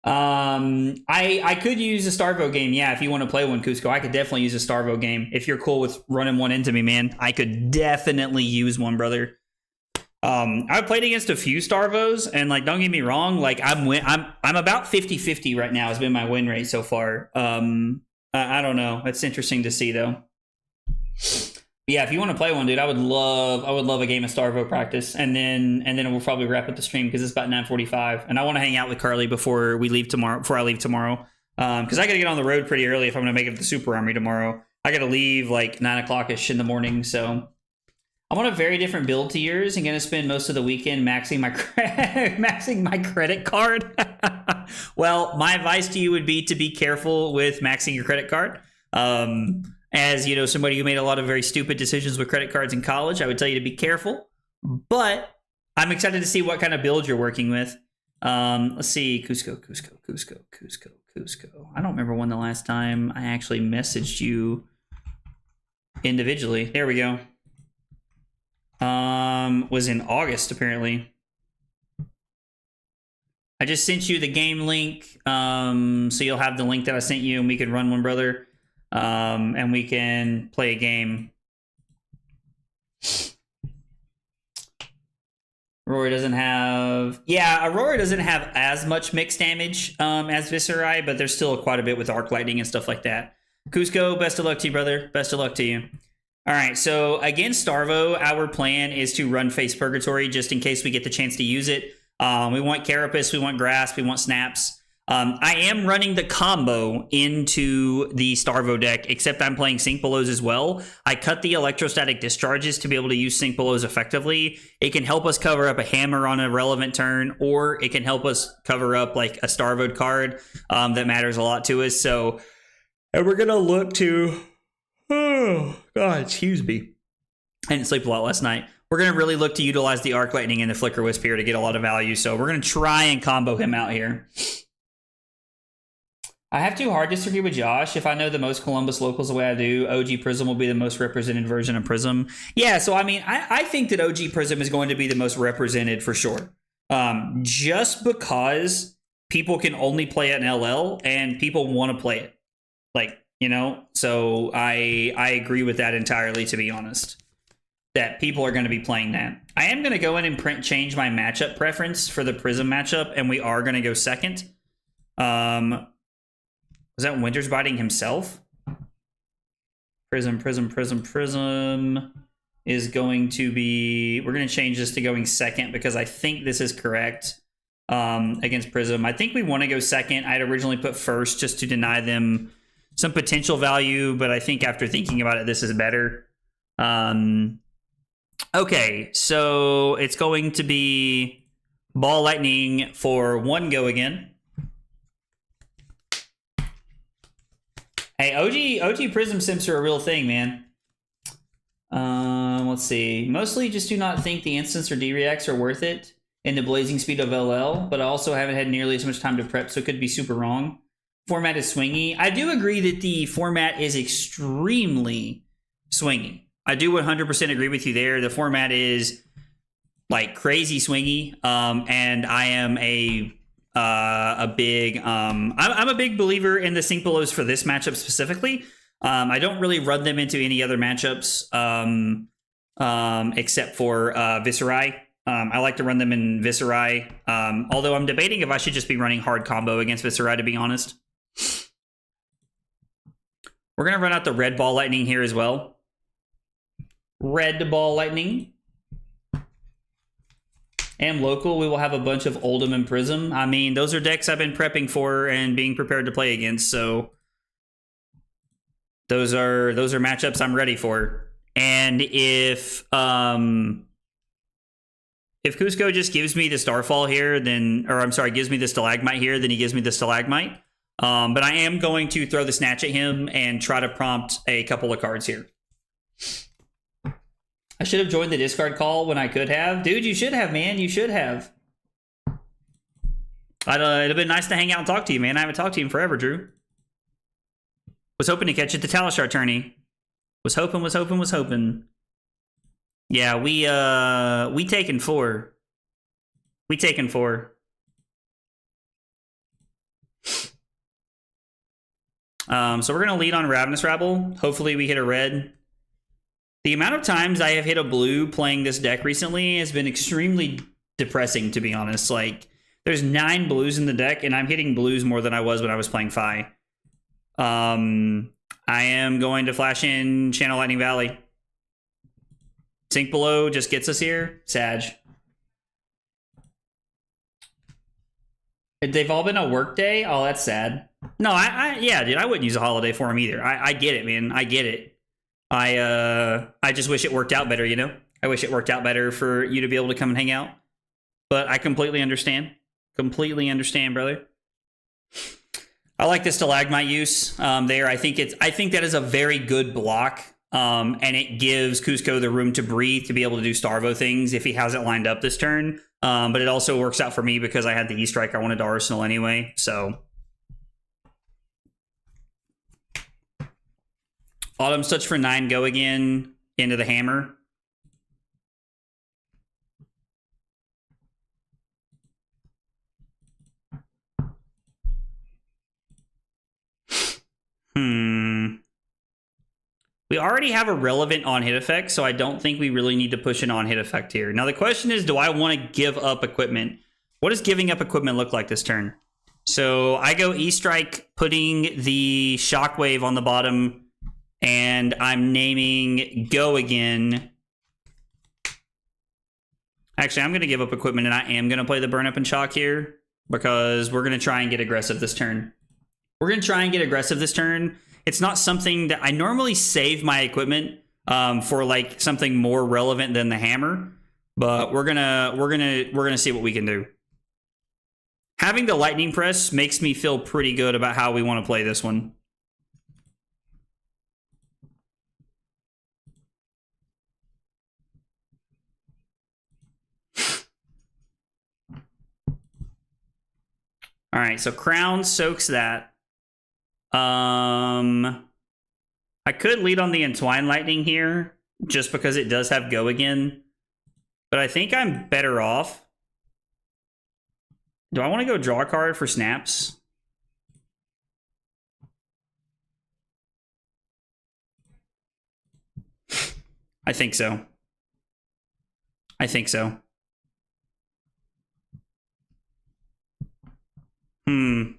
I could use a Starvo game. Yeah, if you want to play one, Cusco, I could definitely use a Starvo game. If you're cool with running one into me, man, I could definitely use one, brother. I've played against a few Starvos, and like, don't get me wrong, like I'm about 50-50 right now has been my win rate so far. I don't know. It's interesting to see though. Yeah, if you want to play one, dude, I would love a game of Starvo practice, and then we'll probably wrap up the stream because it's about 9:45, and I want to hang out with Carly before I leave tomorrow. Because I got to get on the road pretty early if I'm going to make it to the Super Army tomorrow. I got to leave like 9:00ish in the morning, so I'm on a very different build to yours. I'm going to spend most of the weekend maxing my credit card. Well, my advice to you would be to be careful with maxing your credit card. As somebody who made a lot of very stupid decisions with credit cards in college, I would tell you to be careful. But I'm excited to see what kind of build you're working with. Let's see. Cusco. I don't remember when the last time I actually messaged you individually. There we go. Was in August, apparently. I just sent you the game link, so you'll have the link that I sent you, and we can run one, brother, and we can play a game. Aurora doesn't have... Yeah, Aurora doesn't have as much mixed damage as Viscerai, but there's still quite a bit with Arc Lightning and stuff like that. Cusco, best of luck to you, brother. Best of luck to you. All right, so against Starvo, our plan is to run Face Purgatory just in case we get the chance to use it. We want Carapace, we want Grasp, we want Snaps. I am running the combo into the Starvo deck, except I'm playing Sync Belows as well. I cut the Electrostatic Discharges to be able to use Sync Belows effectively. It can help us cover up a Hammer on a relevant turn, or it can help us cover up like a Starvoed card that matters a lot to us. So, and we're going to look to... Oh, God, excuse me. I didn't sleep a lot last night. We're going to really look to utilize the Arc Lightning and the Flicker Wisp here to get a lot of value. So we're going to try and combo him out here. I have to hard disagree with Josh. If I know the most Columbus locals the way I do, OG Prism will be the most represented version of Prism. Yeah, so I mean, I think that OG Prism is going to be the most represented for sure. Just because people can only play it in LL and people want to play it. Like, you know, so I agree with that entirely, to be honest. That people are going to be playing that. I am going to go in and change my matchup preference for the Prism matchup, and we are going to go second. Was that Winter's Biting himself? Prism is going to be... We're going to change this to going second because I think this is correct against Prism. I think we want to go second. I had originally put first just to deny them some potential value, but I think after thinking about it, this is better. Okay, so it's going to be Ball Lightning for one go again. Hey, OG Prism Simps are a real thing, man. Let's see. Mostly just do not think the instants or D-Reacts are worth it in the blazing speed of LL, but I also haven't had nearly as much time to prep, so it could be super wrong. Format is swingy. I do agree that the format is extremely swingy. I do 100% agree with you there. The format is like crazy swingy, and I am I'm a big believer in the Sync Belows for this matchup specifically. I don't really run them into any other matchups except for Viscerai. I like to run them in Viscerai, although I'm debating if I should just be running hard combo against Viscerai, to be honest. We're going to run out the Red Ball Lightning here as well. Red Ball Lightning. And local, we will have a bunch of Oldham and Prism. I mean, those are decks I've been prepping for and being prepared to play against, so those are matchups I'm ready for. And if Cusco just gives me the Starfall here, then, or I'm sorry, gives me the Stalagmite here, then he gives me the Stalagmite. But I am going to throw the Snatch at him and try to prompt a couple of cards here. I should have joined the Discard call when I could have. Dude, you should have, man. You should have. It'd have been nice to hang out and talk to you, man. I haven't talked to you in forever, Drew. Was hoping to catch you at the Talishar tourney. Was hoping. Yeah, we taken 4. We taken 4. So we're gonna lead on Ravenous Rabble. Hopefully we hit a red. The amount of times I have hit a blue playing this deck recently has been extremely depressing, to be honest. Like, there's 9 blues in the deck, and I'm hitting blues more than I was when I was playing Fi. I am going to flash in Channel Lightning Valley. Sync Below just gets us here. Sag. They've all been a work day? Oh, that's sad. No, yeah, dude, I wouldn't use a holiday for him either. I get it, man. I get it. I just wish it worked out better, you know? I wish it worked out better for you to be able to come and hang out. But I completely understand. Completely understand, brother. I like the Stalagmite use there. I think that is a very good block and it gives Cusco the room to breathe to be able to do Starvo things if he has it lined up this turn. But it also works out for me because I had the E-Strike I wanted to Arsenal anyway, so... Autumn's Touch for 9, go again, into the hammer. We already have a relevant on-hit effect, so I don't think we really need to push an on-hit effect here. Now, the question is, do I want to give up equipment? What does giving up equipment look like this turn? So I go E-Strike, putting the Shockwave on the bottom, and I'm naming Go again. Actually, I'm going to give up equipment, and I am going to play the Burn Up and Shock here, because we're going to try and get aggressive this turn. We're going to try and get aggressive this turn. It's not something that I normally save my equipment for like something more relevant than the hammer, but we're gonna see what we can do. Having the lightning press makes me feel pretty good about how we want to play this one. All right, so Crown soaks that. I could lead on the Entwine Lightning here, just because it does have Go again. But I think I'm better off. Do I want to go draw a card for snaps? I think so. I think so.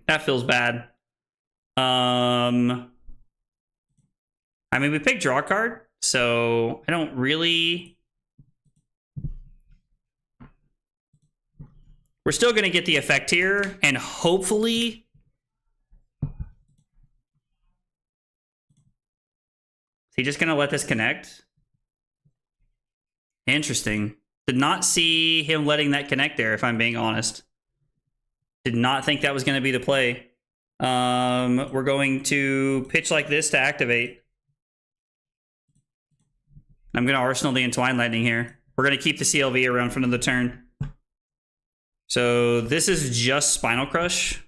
That feels bad. I mean, we picked draw a card, so I don't really... We're still going to get the effect here, and hopefully... Is he just going to let this connect? Interesting. Did not see him letting that connect there, if I'm being honest. Did not think that was going to be the play. We're going to pitch like this to activate. I'm going to Arsenal the Entwine Lightning here. We're going to keep the CLV around for another turn. So this is just Spinal Crush.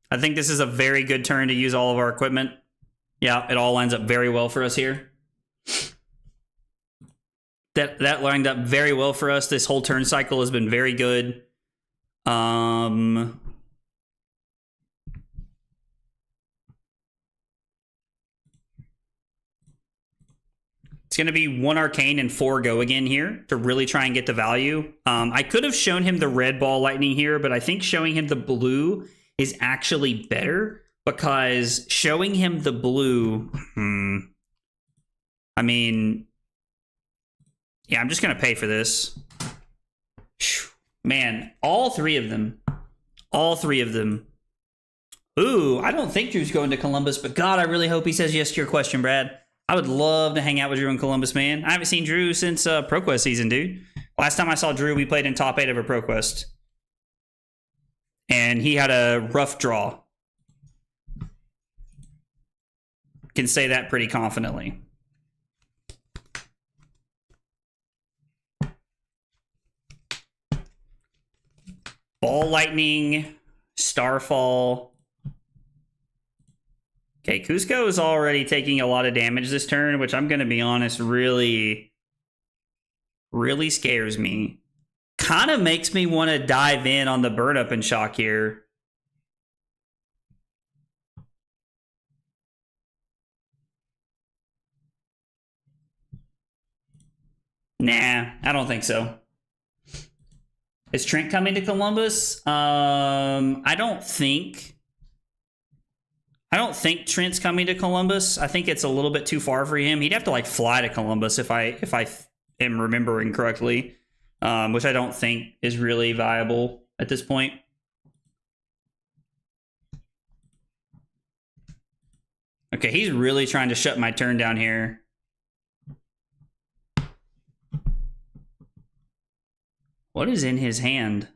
I think this is a very good turn to use all of our equipment. Yeah, it all lines up very well for us here. That lined up very well for us. This whole turn cycle has been very good. It's going to be 1 Arcane and 4 Go again here to really try and get the value. I could have shown him the red ball lightning here, but I think showing him the blue is actually better, because showing him the blue... I mean... Yeah, I'm just going to pay for this. Man, all 3 of them. All 3 of them. Ooh, I don't think Drew's going to Columbus, but God, I really hope he says yes to your question, Brad. I would love to hang out with Drew in Columbus, man. I haven't seen Drew since ProQuest season, dude. Last time I saw Drew, we played in top 8 of a ProQuest. And he had a rough draw. Can say that pretty confidently. Ball Lightning, Starfall. Okay, Cusco is already taking a lot of damage this turn, which I'm going to be honest, really scares me. Kind of makes me want to dive in on the Burn Up and Shock here. Nah, I don't think so. Is Trent coming to Columbus? I don't think Trent's coming to Columbus. I think it's a little bit too far for him. He'd have to like fly to Columbus if I am remembering correctly, which I don't think is really viable at this point. Okay, he's really trying to shut my turn down here. What is in his hand?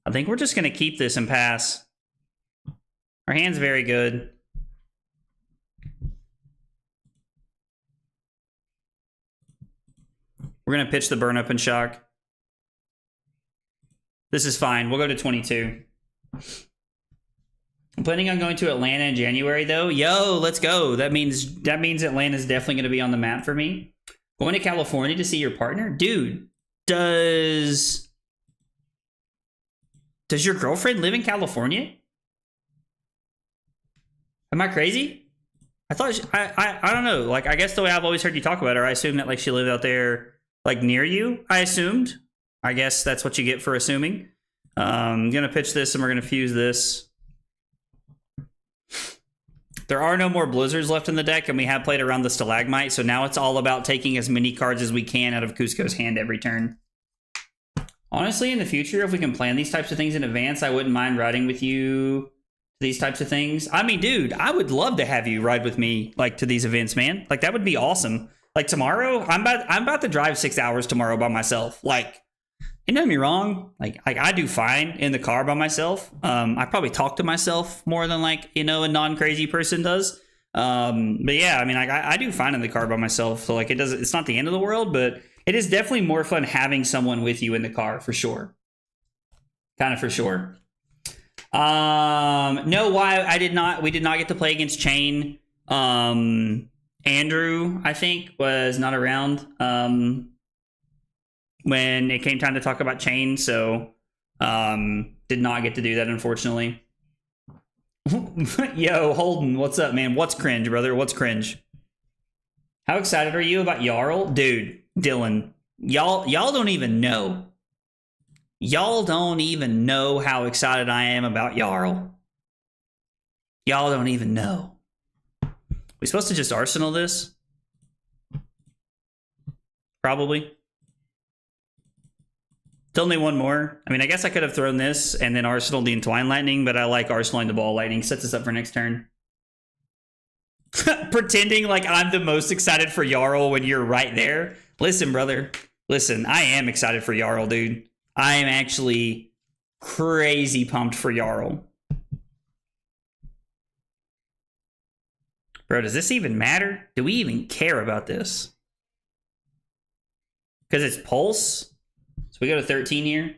I think we're just going to keep this and pass. Our hand's very good. We're going to pitch the burn up and shock. This is fine. We'll go to 22. I'm planning on going to Atlanta in January, though. Yo, let's go. That means Atlanta's definitely going to be on the map for me. Going to California to see your partner? Dude, does your girlfriend live in California? Am I crazy? I thought I don't know. Like, I guess the way I've always heard you talk about her, I assume that like she lived out there like near you. I assumed. I guess that's what you get for assuming. I'm gonna pitch this and we're gonna fuse this. There are no more blizzards left in the deck, and we have played around the stalagmite, so now it's all about taking as many cards as we can out of Cusco's hand every turn. Honestly, in the future, if we can plan these types of things in advance, I wouldn't mind riding with you. These types of things. I mean, dude, I would love to have you ride with me, like, to these events, man. Like, that would be awesome. Like, tomorrow, I'm about to drive 6 hours tomorrow by myself. Like, you know me wrong. Like I do fine in the car by myself. I probably talk to myself more than like, you know, a non-crazy person does. But yeah, I mean, I do fine in the car by myself. So like, it's not the end of the world, but it is definitely more fun having someone with you in the car for sure. Kind of for sure. No, why we did not get to play against Chain. Andrew, I think, was not around when it came time to talk about Chain, so did not get to do that, unfortunately. Yo, Holden, what's up, man? What's cringe, brother? What's cringe? How excited are you about Jarl? Dude, Dylan, y'all don't even know. Y'all don't even know how excited I am about Jarl. Y'all don't even know. We supposed to just Arsenal this? Probably. It's only one more. I mean, I guess I could have thrown this and then Arsenal the Entwine Lightning, but I like Arsenaling the Ball Lightning. Sets us up for next turn. Pretending like I'm the most excited for Jarl when you're right there. Listen, brother. Listen, I am excited for Jarl, dude. I am actually crazy pumped for Jarl. Bro, does this even matter? Do we even care about this? Because it's Pulse. So we go to 13 here.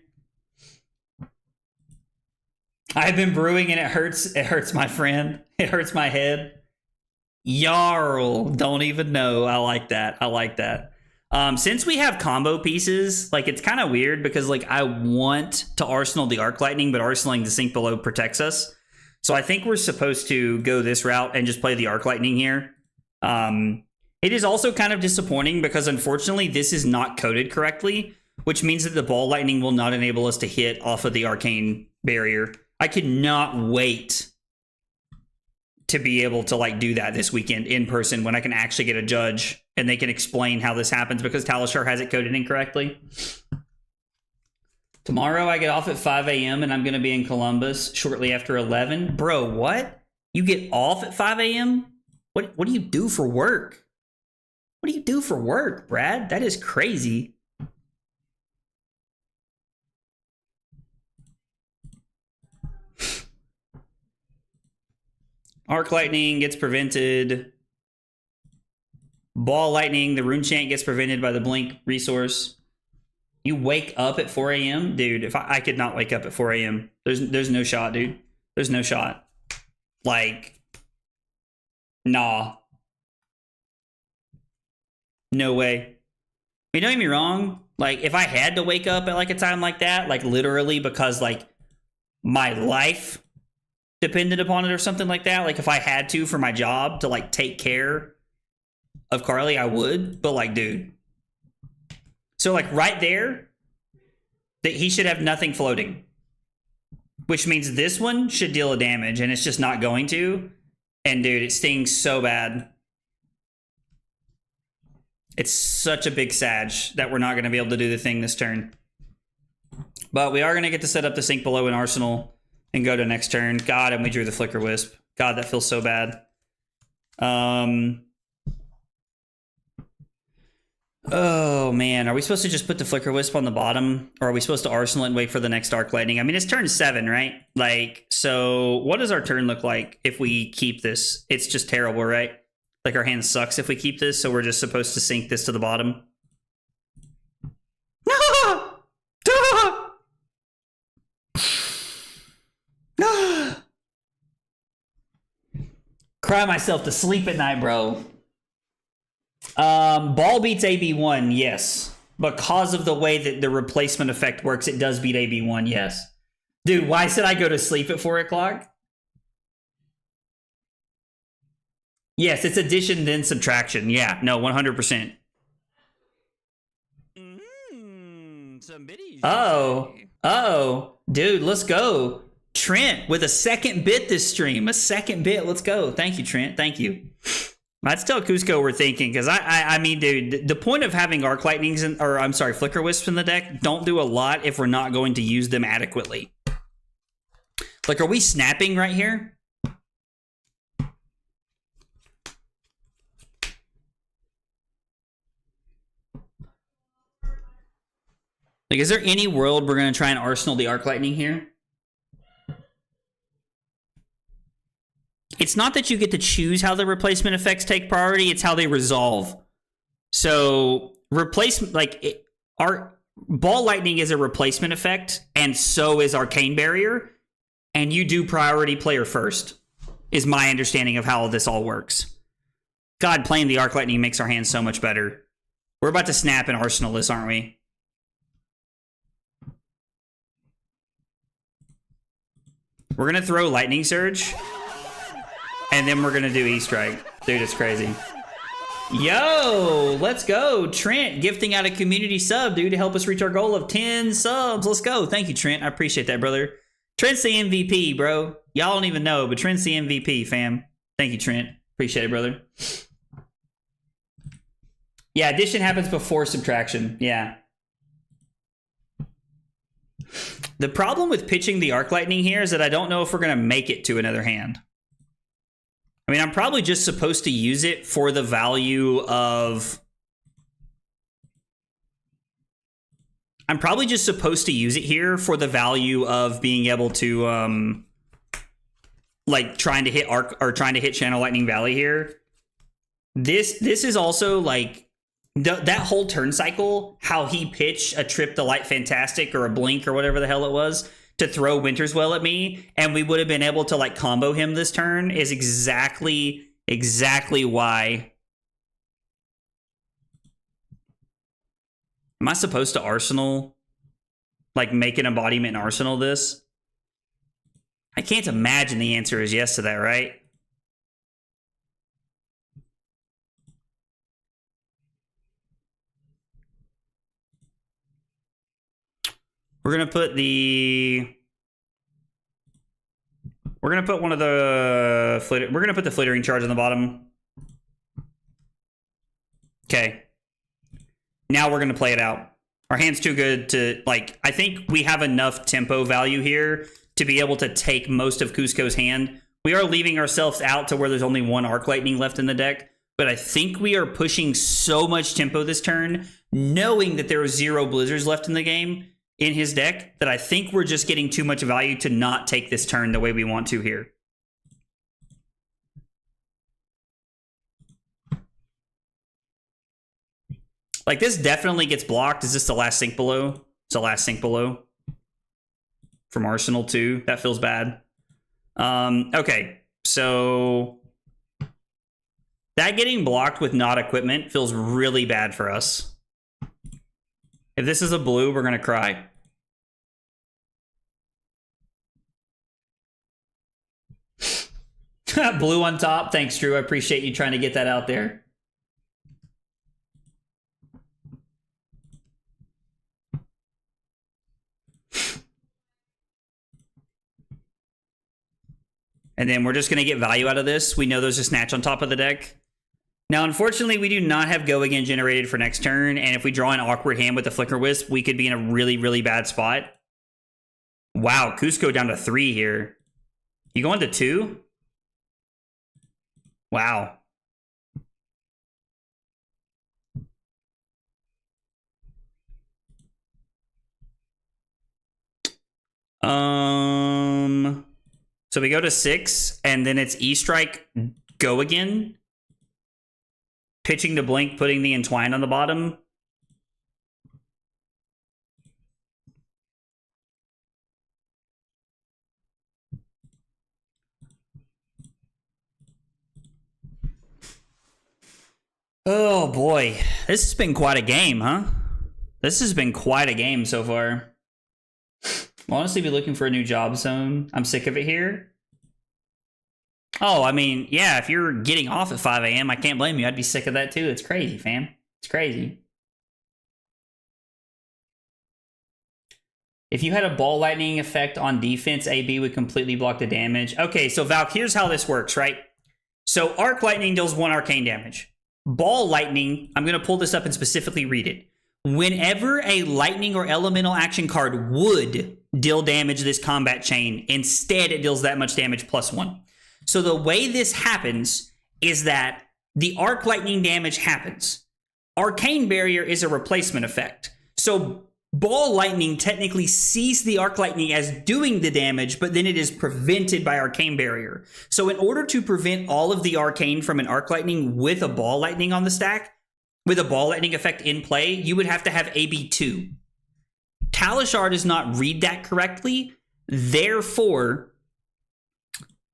I've been brewing and it hurts. It hurts my friend. It hurts my head. Jarl. Don't even know. I like that. I like that. Since we have combo pieces, like it's kind of weird because like I want to Arsenal the Arc Lightning, but Arsenaling the Sink Below protects us. So I think we're supposed to go this route and just play the Arc Lightning here. It is also kind of disappointing because unfortunately this is not coded correctly, which means that the Ball Lightning will not enable us to hit off of the Arcane barrier. I could not wait to be able to like do that this weekend in person when I can actually get a judge and they can explain how this happens because Talishar has it coded incorrectly. Tomorrow I get off at 5 a.m. and I'm going to be in Columbus shortly after 11. Bro, what? You get off at 5 a.m.? What do you do for work? What do you do for work, Brad? That is crazy. Arc Lightning gets prevented. Ball Lightning, the Rune Chant gets prevented by the Blink resource. You wake up at 4 a.m.? Dude, if I could not wake up at 4 a.m. There's no shot, dude. There's no shot. Like, nah. No way. I mean, don't get me wrong. Like, if I had to wake up at like a time like that, like literally because like my life depended upon it or something like that, like if I had to for my job to like take care of Carly, I would. But like, dude. So like right there, that he should have nothing floating. Which means this one should deal a damage and it's just not going to. And dude, it stings so bad. It's such a big sag that we're not going to be able to do the thing this turn. But we are going to get to set up the Sink Below in Arsenal and go to next turn. God, and we drew the Flicker Wisp. God, that feels so bad. Oh man, are we supposed to just put the Flicker Wisp on the bottom? Or are we supposed to Arsenal it and wait for the next Arc Lightning? I mean, it's turn 7, right? Like, so what does our turn look like if we keep this? It's just terrible, right? Like, our hand sucks if we keep this, so we're just supposed to sink this to the bottom. Cry myself to sleep at night, bro. Ball beats AB1, yes. Because of the way that the replacement effect works, it does beat AB1, yes. Dude, why said I go to sleep at 4 o'clock? Yes, it's addition then subtraction. Yeah, no, 100%. Oh, dude, let's go. Trent with a second bit this stream. A second bit, let's go. Thank you, Trent. Thank you. Let's tell Cusco we're thinking, because I mean, dude, the point of having Arc Lightnings, Flicker Wisps in the deck, don't do a lot if we're not going to use them adequately. Like, are we snapping right here? Like, is there any world we're going to try and Arsenal the Arc Lightning here? It's not that you get to choose how the replacement effects take priority, it's how they resolve. So, replacement, like, our Ball Lightning is a replacement effect, and so is Arcane Barrier, and you do priority player first, is my understanding of how this all works. God, playing the Arc Lightning makes our hand so much better. We're about to snap and Arsenal this, aren't we? We're going to throw Lightning Surge. And then we're going to do E-Strike. Dude, it's crazy. Yo, let's go. Trent gifting out a community sub, dude, to help us reach our goal of 10 subs. Let's go. Thank you, Trent. I appreciate that, brother. Trent's the MVP, bro. Y'all don't even know, but Trent's the MVP, fam. Thank you, Trent. Appreciate it, brother. Yeah, addition happens before subtraction. Yeah. The problem with pitching the Arc Lightning here is that I don't know if we're going to make it to another hand. I mean, I'm probably just supposed to use it for the value of... I'm probably just supposed to use it here for the value of being able to, like, trying to hit Arc, or trying to hit Channel Lightning Valley here. This is also, like, that whole turn cycle, how he pitched a Trip the Light Fantastic or a Blink or whatever the hell it was, to throw Winter's Well at me, and we would have been able to, like, combo him this turn, is exactly why. Am I supposed to Arsenal? Like, make an embodiment and Arsenal this? I can't imagine the answer is yes to that, right? We're gonna put the... We're gonna put one of the... We're gonna put the Flittering Charge on the bottom. Okay. Now we're gonna play it out. Our hand's too good to, like... I think we have enough tempo value here to be able to take most of Cusco's hand. We are leaving ourselves out to where there's only one Arc Lightning left in the deck, but I think we are pushing so much tempo this turn, knowing that there are 0 Blizzards left in the game, in his deck, that I think we're just getting too much value to not take this turn the way we want to here. Like, this definitely gets blocked. Is this the last Sink Below? It's the last Sink Below. From Arsenal too. That feels bad. Okay, so... that getting blocked with not equipment feels really bad for us. If this is a blue, we're going to cry. Blue on top. Thanks, Drew. I appreciate you trying to get that out there. And then we're just going to get value out of this. We know there's a Snatch on top of the deck. Now, unfortunately, we do not have Go Again generated for next turn, and if we draw an awkward hand with the Flicker Wisp, we could be in a really, really bad spot. Wow, Cusco down to 3 here. You going to 2? Wow. So we go to 6, and then it's E-Strike, go again. Pitching to blink, putting the Entwine on the bottom. Oh boy, this has been quite a game, huh? This has been quite a game so far. I'll honestly be looking for a new job zone. I'm sick of it here. Oh, I mean, yeah, if you're getting off at 5 a.m., I can't blame you. I'd be sick of that too. It's crazy, fam. It's crazy. If you had a ball lightning effect on defense, AB would completely block the damage. Okay, so Valk, here's how this works, right? So Arc Lightning deals 1 arcane damage. Ball Lightning, I'm going to pull this up and specifically read it. Whenever a lightning or elemental action card would deal damage this combat chain, instead it deals that much damage +1. So the way this happens is that the Arc Lightning damage happens. Arcane Barrier is a replacement effect. So Ball Lightning technically sees the Arc Lightning as doing the damage, but then it is prevented by Arcane Barrier. So in order to prevent all of the Arcane from an Arc Lightning with a Ball Lightning on the stack, with a Ball Lightning effect in play, you would have to have AB2. Talishar does not read that correctly, therefore...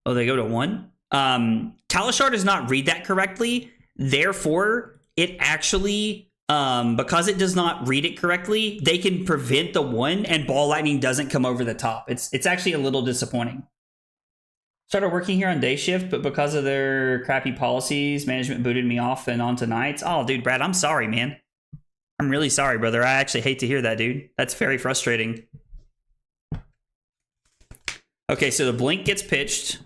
Oh, they go to 1? Talishar does not read that correctly, therefore, it actually... because it does not read it correctly, they can prevent the 1 and Ball Lightning doesn't come over the top. It's actually a little disappointing. Started working here on day shift, but because of their crappy policies, management booted me off and onto nights. Oh, dude, Brad, I'm sorry, man. I'm really sorry, brother. I actually hate to hear that, dude. That's very frustrating. Okay, so the blink gets pitched.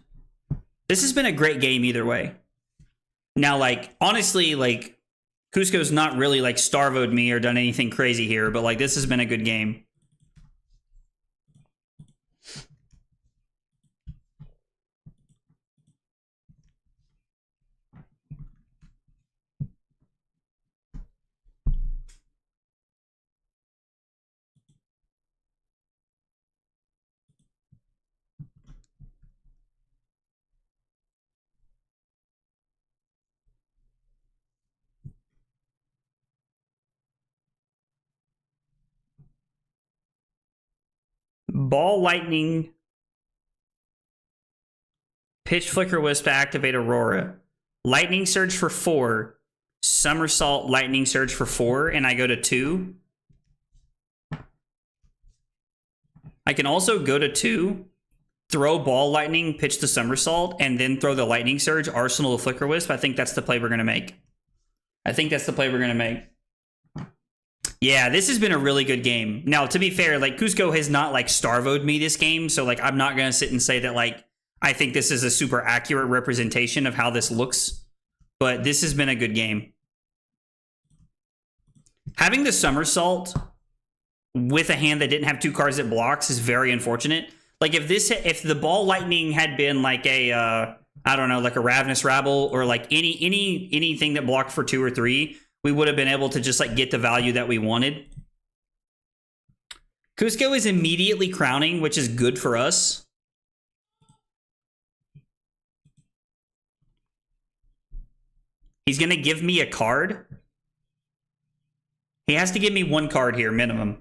This has been a great game either way. Now, like, honestly, like, Cusco's not really like starvoed me or done anything crazy here, but like this has been a good game. Ball Lightning, Pitch Flicker Wisp to activate Aurora, Lightning Surge for 4, Somersault Lightning Surge for 4, and I go to 2. I can also go to 2, throw Ball Lightning, pitch the Somersault, and then throw the Lightning Surge, Arsenal the Flicker Wisp. I think that's the play we're going to make. Yeah, this has been a really good game. Now, to be fair, like, Cusco has not, like, starvoed me this game, so, like, I'm not going to sit and say that, like, I think this is a super accurate representation of how this looks, but this has been a good game. Having the Somersault with a hand that didn't have 2 cards that blocks is very unfortunate. Like, if the Ball Lightning had been, like, a, I don't know, like a Ravenous Rabble, or, like, anything that blocked for 2 or 3... we would have been able to just like get the value that we wanted. Cusco is immediately crowning, which is good for us. He's going to give me a card. He has to give me 1 card here, minimum.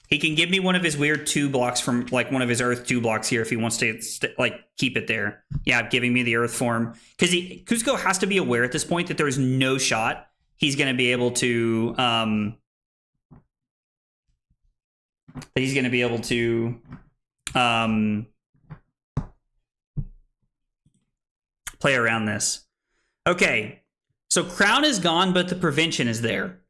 He can give me one of his weird 2 blocks from like one of his Earth 2 blocks here if he wants to like keep it there. Yeah, giving me the Earth form. Because Cusco has to be aware at this point that there's no shot he's going to be able to play around this. Okay, so Crown is gone, but the prevention is there.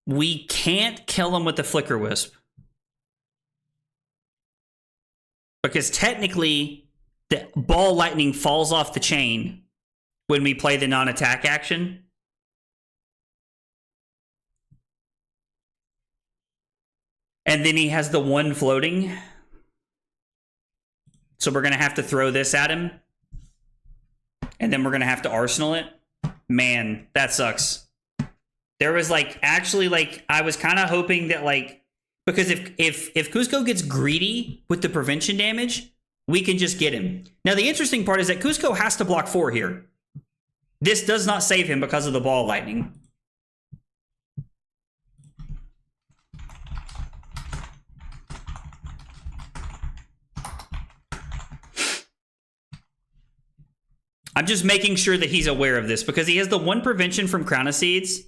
We can't kill him with the Flicker Wisp, because technically the Ball Lightning falls off the chain when we play the non-attack action. And then he has the 1 floating. So we're going to have to throw this at him. And then we're going to have to Arsenal it. Man, that sucks. There was like actually like I was kind of hoping that like because if Cusco gets greedy with the prevention damage, we can just get him. Now the interesting part is that Cusco has to block 4 here. This does not save him because of the ball lightning. I'm just making sure that he's aware of this because he has the 1 prevention from Crown of Seeds.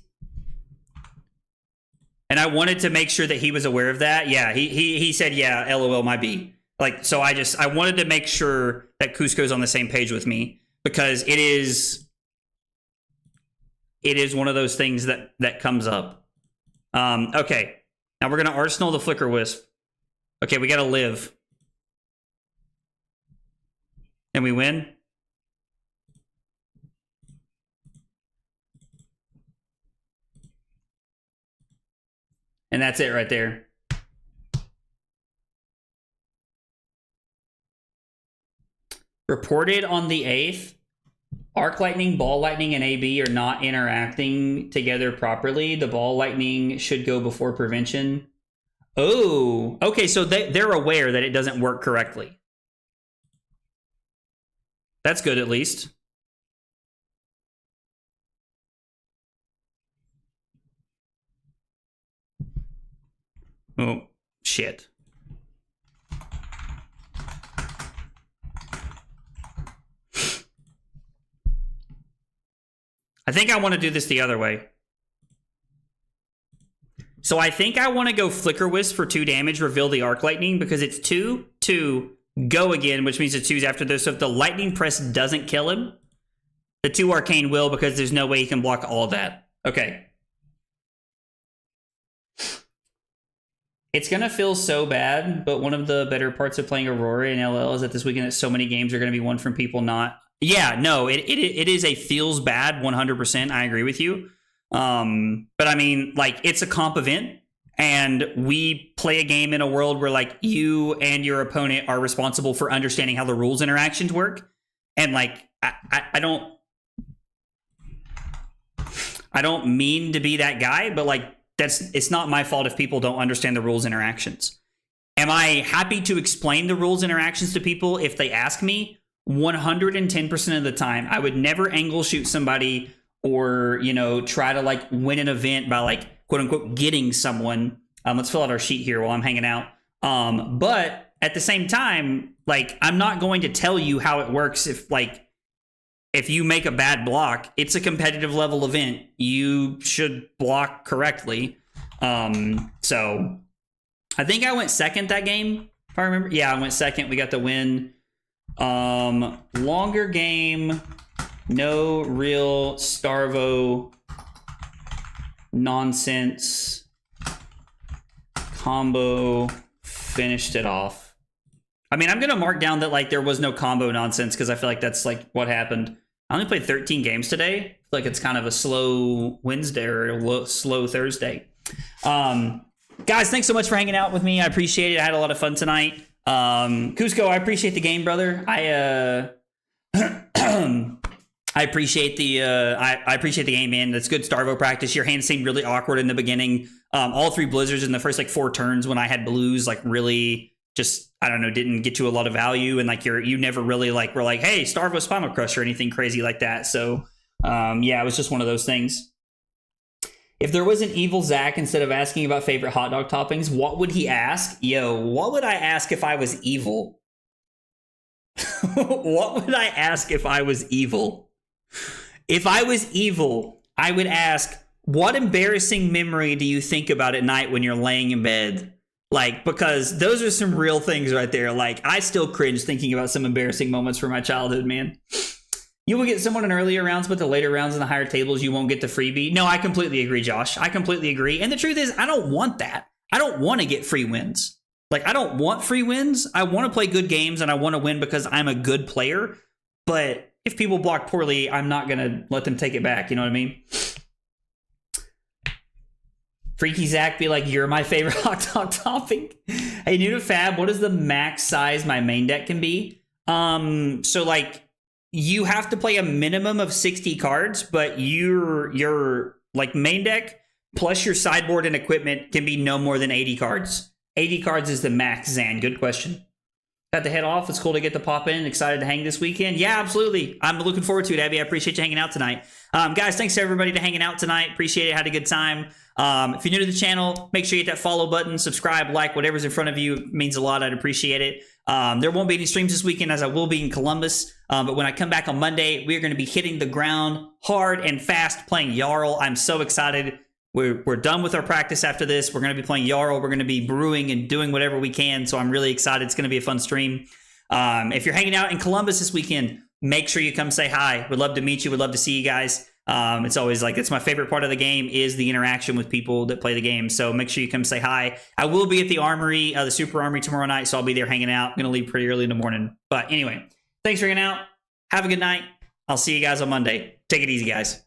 And I wanted to make sure that he was aware of that. Yeah, he said, yeah, LOL, my B. Like, so I wanted to make sure that Cusco's on the same page with me because it is one of those things that comes up. Okay, now we're going to Arsenal the Flicker Wisp. Okay, we got to live. And we win. And that's it right there. Reported on the 8th, Arc Lightning, Ball Lightning, and AB are not interacting together properly. The Ball Lightning should go before prevention. Oh, okay, so they're aware that it doesn't work correctly. That's good, at least. Oh, shit. I think I want to do this the other way. So I think I want to go Flicker Wisp for 2 damage, reveal the Arc Lightning, because it's 2, 2, go again, which means the 2's after this. So if the Lightning Press doesn't kill him, the 2 Arcane will, because there's no way he can block all of that. Okay. It's going to feel so bad, but one of the better parts of playing Aurora in LL is that this weekend so many games are going to be won from people not... Yeah, no, it is a feels bad 100%. I agree with you. But I mean, like, it's a comp event, and we play a game in a world where, like, you and your opponent are responsible for understanding how the rules interactions work. And, like, I don't mean to be that guy, but, like, it's not my fault if people don't understand the rules interactions. Am I happy to explain the rules interactions to people if they ask me? 110% of the time. I would never angle shoot somebody or, you know, try to like win an event by like quote unquote getting someone. Let's fill out our sheet here while I'm hanging out. But at the same time, like, I'm not going to tell you how it works if you make a bad block. It's a competitive level event. You should block correctly. So I think I went second that game, if I remember. Yeah, I went second. We got the win. Longer game, no real Starvo nonsense combo, finished it off. I mean, I'm gonna mark down that like there was no combo nonsense because I feel like that's like what happened. I only played 13 games today. I feel like it's kind of a slow Wednesday or a slow Thursday. Guys, thanks so much for hanging out with me. I appreciate it. I had a lot of fun tonight. Cusco, I appreciate the game, brother. I appreciate the I appreciate the game, man. That's good Starvo practice. Your hand seemed really awkward in the beginning. All 3 blizzards in the first like 4 turns when I had blues, like really just, I don't know, didn't get you a lot of value, and like you never really like were like, hey, Starvo Spinal Crush or anything crazy like that. So yeah, it was just one of those things. If there was an evil Zach, instead of asking about favorite hot dog toppings, what would he ask? Yo, what would I ask if I was evil? What would I ask if I was evil? If I was evil, I would ask, what embarrassing memory do you think about at night when you're laying in bed? Like, because those are some real things right there. Like, I still cringe thinking about some embarrassing moments from my childhood, man. You will get someone in earlier rounds, but the later rounds in the higher tables, you won't get the freebie. No, I completely agree, Josh. I completely agree. And the truth is, I don't want that. I don't want to get free wins. Like, I don't want free wins. I want to play good games, and I want to win because I'm a good player. But if people block poorly, I'm not going to let them take it back. You know what I mean? Freaky Zach be like, you're my favorite hot dog topping. Hey, new to Fab, what is the max size my main deck can be? So, like, you have to play a minimum of 60 cards, but your like main deck plus your sideboard and equipment can be no more than 80 cards. 80 cards is the max, Zan. Good question. Got to head off. It's cool to get to pop in. Excited to hang this weekend. Yeah, absolutely. I'm looking forward to it, Abby. I appreciate you hanging out tonight. Guys, thanks to everybody to hanging out tonight. Appreciate it. Had a good time. If you're new to the channel, make sure you hit that follow button, subscribe, like, whatever's in front of you. It means a lot. I'd appreciate it. There won't be any streams this weekend as I will be in Columbus. But when I come back on Monday, we're going to be hitting the ground hard and fast playing Jarl. I'm so excited. We're done with our practice after this. We're going to be playing Jarl. We're going to be brewing and doing whatever we can. So I'm really excited. It's going to be a fun stream. If you're hanging out in Columbus this weekend, make sure you come say hi. We'd love to meet you. We'd love to see you guys. It's always like, it's my favorite part of the game is the interaction with people that play the game. So make sure you come say hi. I will be at the Armory, the Super Armory tomorrow night. So I'll be there hanging out. I'm going to leave pretty early in the morning. But anyway, thanks for hanging out. Have a good night. I'll see you guys on Monday. Take it easy, guys.